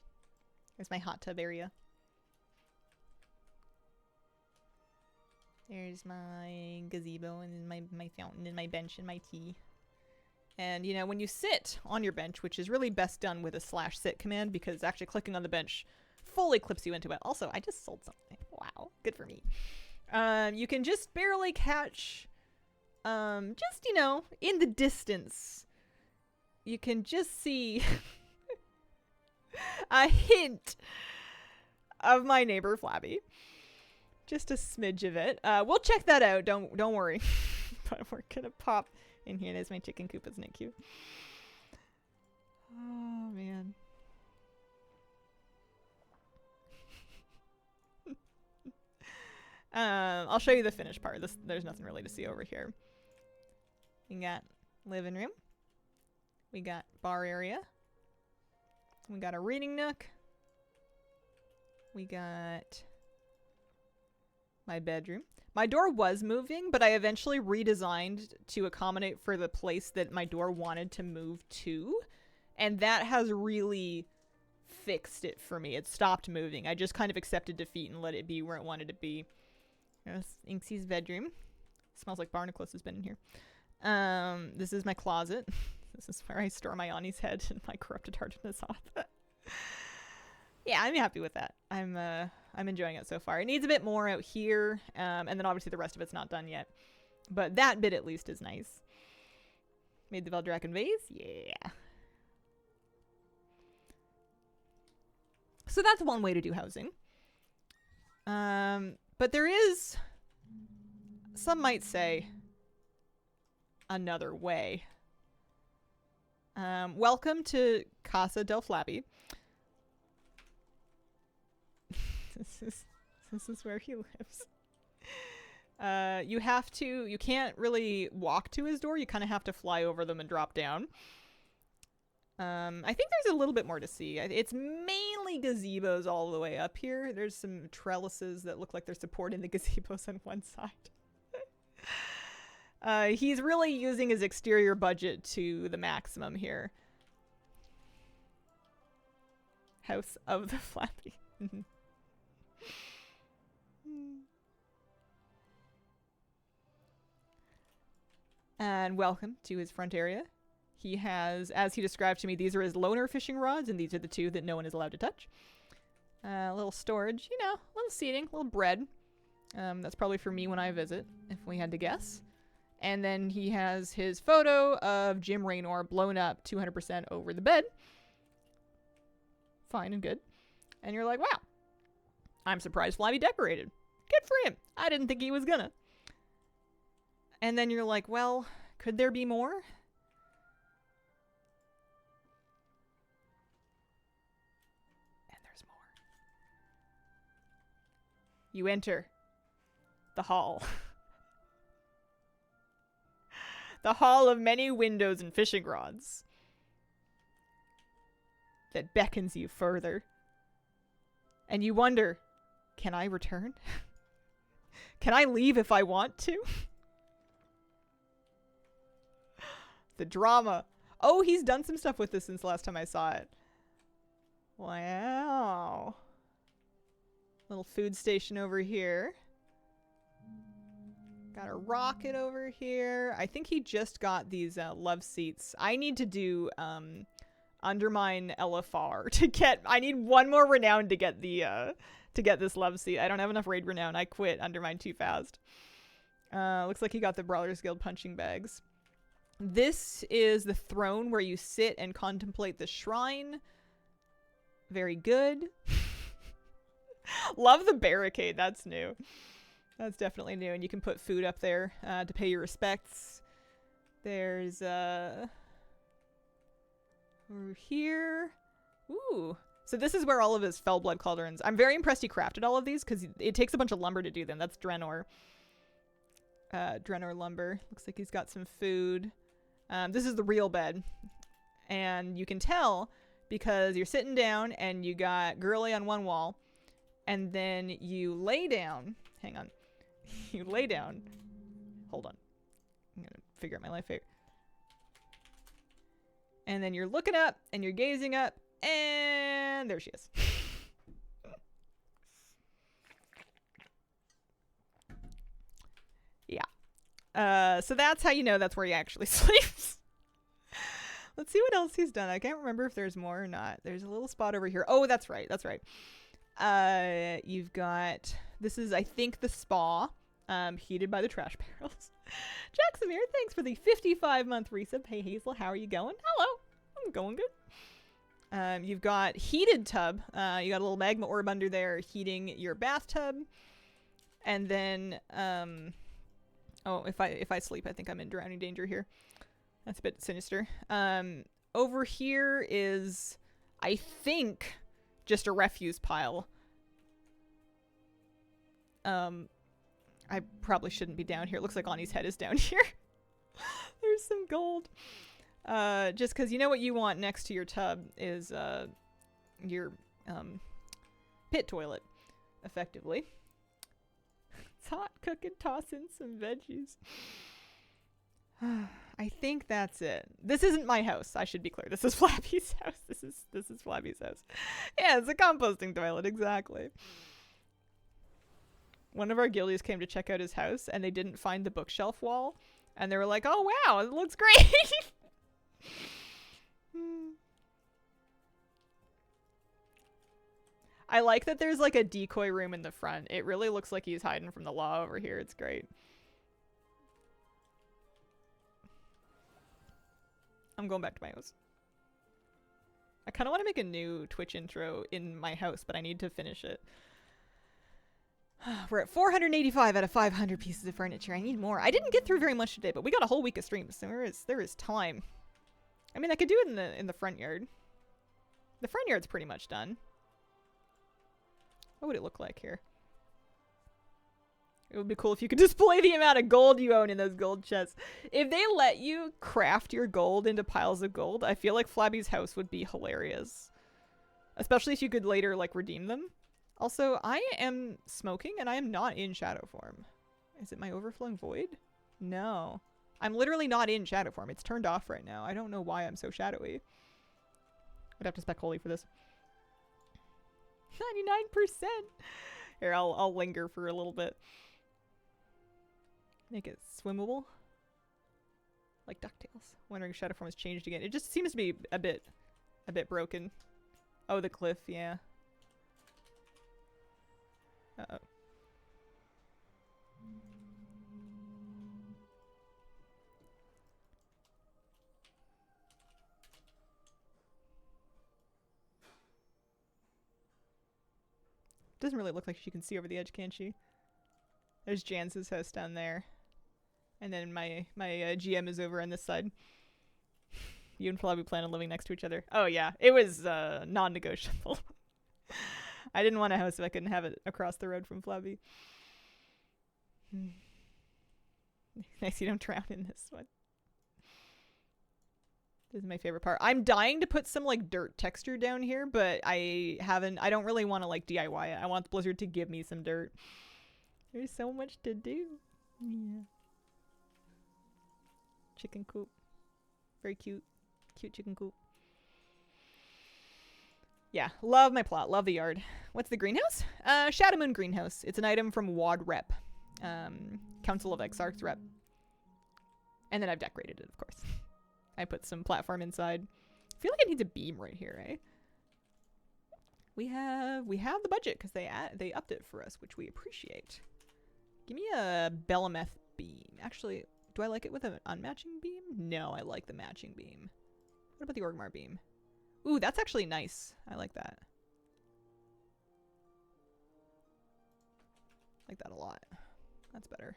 Speaker 1: There's my hot tub area. There's my gazebo and my fountain and my bench and my tea. And, you know, when you sit on your bench, which is really best done with a /sit command because actually clicking on the bench fully clips you into it. Also, I just sold something. Wow, good for me. You can just barely catch, just, you know, in the distance, you can just see a hint of my neighbor Flabby. Just a smidge of it. We'll check that out. Don't worry. But we're gonna pop in here. There's my chicken coop. Isn't it cute? Oh man. I'll show you the finished part. There's nothing really to see over here. We got living room. We got bar area. We got a reading nook. We got my bedroom. My door was moving, but I eventually redesigned to accommodate for the place that my door wanted to move to. And that has really fixed it for me. It stopped moving. I just kind of accepted defeat and let it be where it wanted to be. There's Inksy's bedroom. Smells like Barnacles has been in here. This is my closet. This is where I store my Ani's head and my corrupted heart in his off. Yeah, I'm happy with that. I'm enjoying it so far. It needs a bit more out here, and then obviously the rest of it's not done yet. But that bit at least is nice. Made the Veldraken vase? Yeah. So that's one way to do housing. But there is, some might say, another way. Welcome to Casa del Flabby. This is where he lives. You can't really walk to his door. You kind of have to fly over them and drop down. I think there's a little bit more to see. It's mainly gazebos all the way up here. There's some trellises that look like they're supporting the gazebos on one side. He's really using his exterior budget to the maximum here. House of the Flabby. And welcome to his front area. He has, as he described to me, these are his loner fishing rods, and these are the two that no one is allowed to touch. A little storage, you know, a little seating, a little bread. That's probably for me when I visit, if we had to guess. And then he has his photo of Jim Raynor blown up 200% over the bed. Fine and good. And you're like, wow, I'm surprised Flabby decorated. Good for him. I didn't think he was gonna. And then you're like, well, could there be more? And there's more. You enter the hall. The hall of many windows and fishing rods that beckons you further. And you wonder, can I return? Can I leave if I want to? The drama. Oh, he's done some stuff with this since the last time I saw it. Wow. Little food station over here. Got a rocket over here. I think he just got these love seats. I need to do Undermine LFR to get. I need one more renown to get the to get this love seat. I don't have enough raid renown. I quit Undermine too fast. Looks like he got the Brawlers Guild punching bags. This is the throne where you sit and contemplate the shrine. Very good. Love the barricade. That's new. That's definitely new. And you can put food up there to pay your respects. There's over here. Ooh. So this is where all of his Fellblood cauldrons. I'm very impressed he crafted all of these because it takes a bunch of lumber to do them. That's Draenor. Draenor lumber. Looks like he's got some food. This is the real bed. And you can tell because you're sitting down and you got Girly on one wall. And then you lay down. Hang on. You lay down. Hold on. I'm going to figure out my life here. And then you're looking up and you're gazing up. And there she is. Yeah. So that's how you know that's where he actually sleeps. Let's see what else he's done. I can't remember if there's more or not. There's a little spot over here. Oh, that's right. That's right. You've got, this is, I think, the spa, heated by the trash barrels. Jackson here, thanks for the 55-month resub. Hey, Hazel, how are you going? Hello. I'm going good. You've got heated tub. You got a little magma orb under there heating your bathtub. And then, oh, if I sleep, I think I'm in drowning danger here. That's a bit sinister. Over here is, I think, just a refuse pile. I probably shouldn't be down here. It looks like Ani's head is down here. There's some gold. Just because you know what you want next to your tub is your pit toilet, effectively. It's hot, cooking, tossing some veggies. I think that's it. This isn't my house. I should be clear. This is Flabby's house. This is Flabby's house. Yeah, it's a composting toilet, exactly. One of our guildies came to check out his house, and they didn't find the bookshelf wall, and they were like, "Oh wow, it looks great." I like that there's like a decoy room in the front. It really looks like he's hiding from the law over here. It's great. I'm going back to my house. I kind of want to make a new Twitch intro in my house, but I need to finish it. We're at 485 out of 500 pieces of furniture. I need more. I didn't get through very much today, but we got a whole week of streams, so there is time. I mean, I could do it in the front yard. The front yard's pretty much done. What would it look like here? It would be cool if you could display the amount of gold you own in those gold chests. If they let you craft your gold into piles of gold, I feel like Flabby's house would be hilarious. Especially if you could later, like, redeem them. Also, I am smoking and I am not in shadow form. Is it my overflowing void? No. I'm literally not in shadow form. It's turned off right now. I don't know why I'm so shadowy. I'd have to spec holy for this. 99%! Here, I'll linger for a little bit. Make it swimmable. Like DuckTales. Wondering if shadow form has changed again. It just seems to be a bit broken. Oh, the cliff, yeah. Uh-oh. Doesn't really look like she can see over the edge, can she? There's Jan's house down there. And then my GM is over on this side. You and Flabby plan on living next to each other. Oh yeah, it was non-negotiable. I didn't want a house if I couldn't have it across the road from Flabby. Nice you don't drown in this one. This is my favorite part. I'm dying to put some like dirt texture down here, but I don't really want to like DIY it. I want Blizzard to give me some dirt. There's so much to do. Yeah. Chicken coop. Very cute. Cute chicken coop. Yeah, love my plot. Love the yard. What's the greenhouse? Shadow Moon Greenhouse. It's an item from WAD Rep. Council of Exarchs Rep. And then I've decorated it, of course. I put some platform inside. I feel like it needs a beam right here, eh? We have the budget because they upped it for us, which we appreciate. Give me a Belemeth beam. Actually, Do I like it with an unmatching beam? No, I like the matching beam. What about the Orgrimmar beam? Ooh, that's actually nice. I like that. I like that a lot. That's better.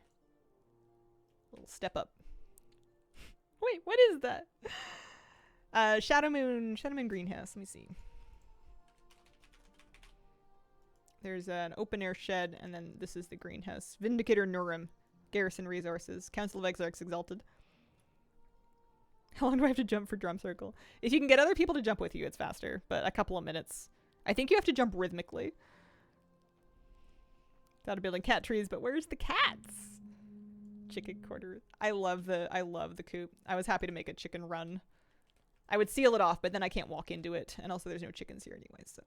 Speaker 1: A little step up. Wait, what is that? Shadowmoon greenhouse. Let me see. There's an open air shed, and then this is the greenhouse. Vindicator Nurum. Garrison resources. Council of Exarchs exalted. How long do I have to jump for drum circle? If you can get other people to jump with you, it's faster, but a couple of minutes. I think you have to jump rhythmically. Gotta building cat trees, but where's the cats? Chicken quarter. I love the coop. I was happy to make a chicken run. I would seal it off, but then I can't walk into it, and also there's no chickens here anyways, so.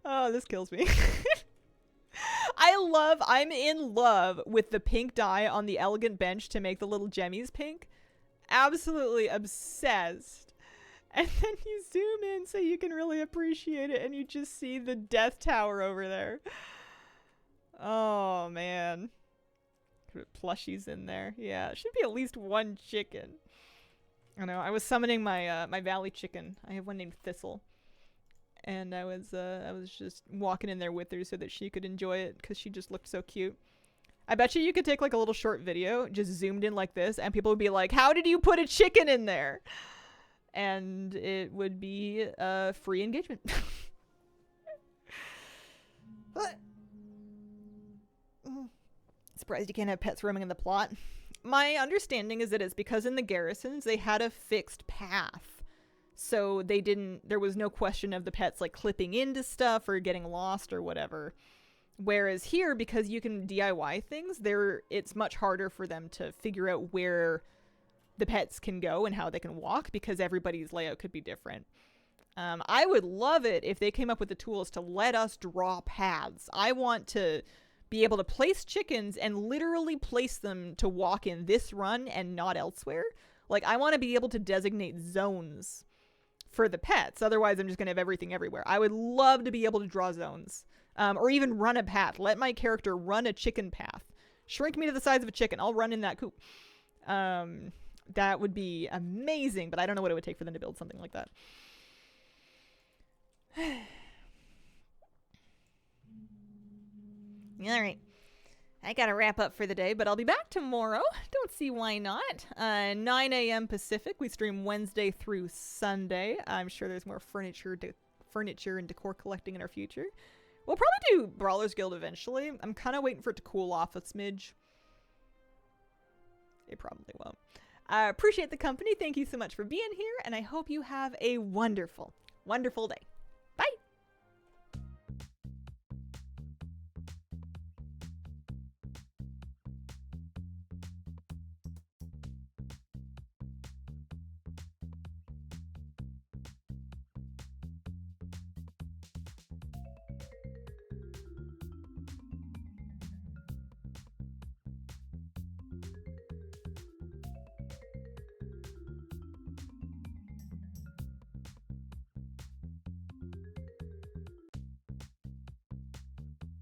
Speaker 1: Oh, this kills me. I'm in love with the pink dye on the elegant bench to make the little gemmies pink. Absolutely obsessed. And then you zoom in so you can really appreciate it, and you just see the death tower over there. Oh, man. Put plushies in there. Yeah, it should be at least one chicken. I know, I was summoning my my valley chicken. I have one named Thistle. And I was just walking in there with her so that she could enjoy it because she just looked so cute. I bet you could take like a little short video just zoomed in like this, and people would be like, how did you put a chicken in there? And it would be free engagement. But surprised you can't have pets roaming in the plot. My understanding is that it's because in the garrisons they had a fixed path. So there was no question of the pets like clipping into stuff or getting lost or whatever. Whereas here, because you can DIY things, it's much harder for them to figure out where the pets can go and how they can walk because everybody's layout could be different. I would love it if they came up with the tools to let us draw paths. I want to be able to place chickens and literally place them to walk in this run and not elsewhere. Like, I want to be able to designate zones for the pets. Otherwise, I'm just going to have everything everywhere. I would love to be able to draw zones. Or even run a path. Let my character run a chicken path. Shrink me to the size of a chicken. I'll run in that coop. That would be amazing, but I don't know what it would take for them to build something like that. Alright. I gotta wrap up for the day, but I'll be back tomorrow. Don't see why not. 9 a.m. Pacific. We stream Wednesday through Sunday. I'm sure there's more furniture and decor collecting in our future. We'll probably do Brawlers Guild eventually. I'm kind of waiting for it to cool off a smidge. It probably won't. I appreciate the company. Thank you so much for being here, and I hope you have a wonderful, wonderful day.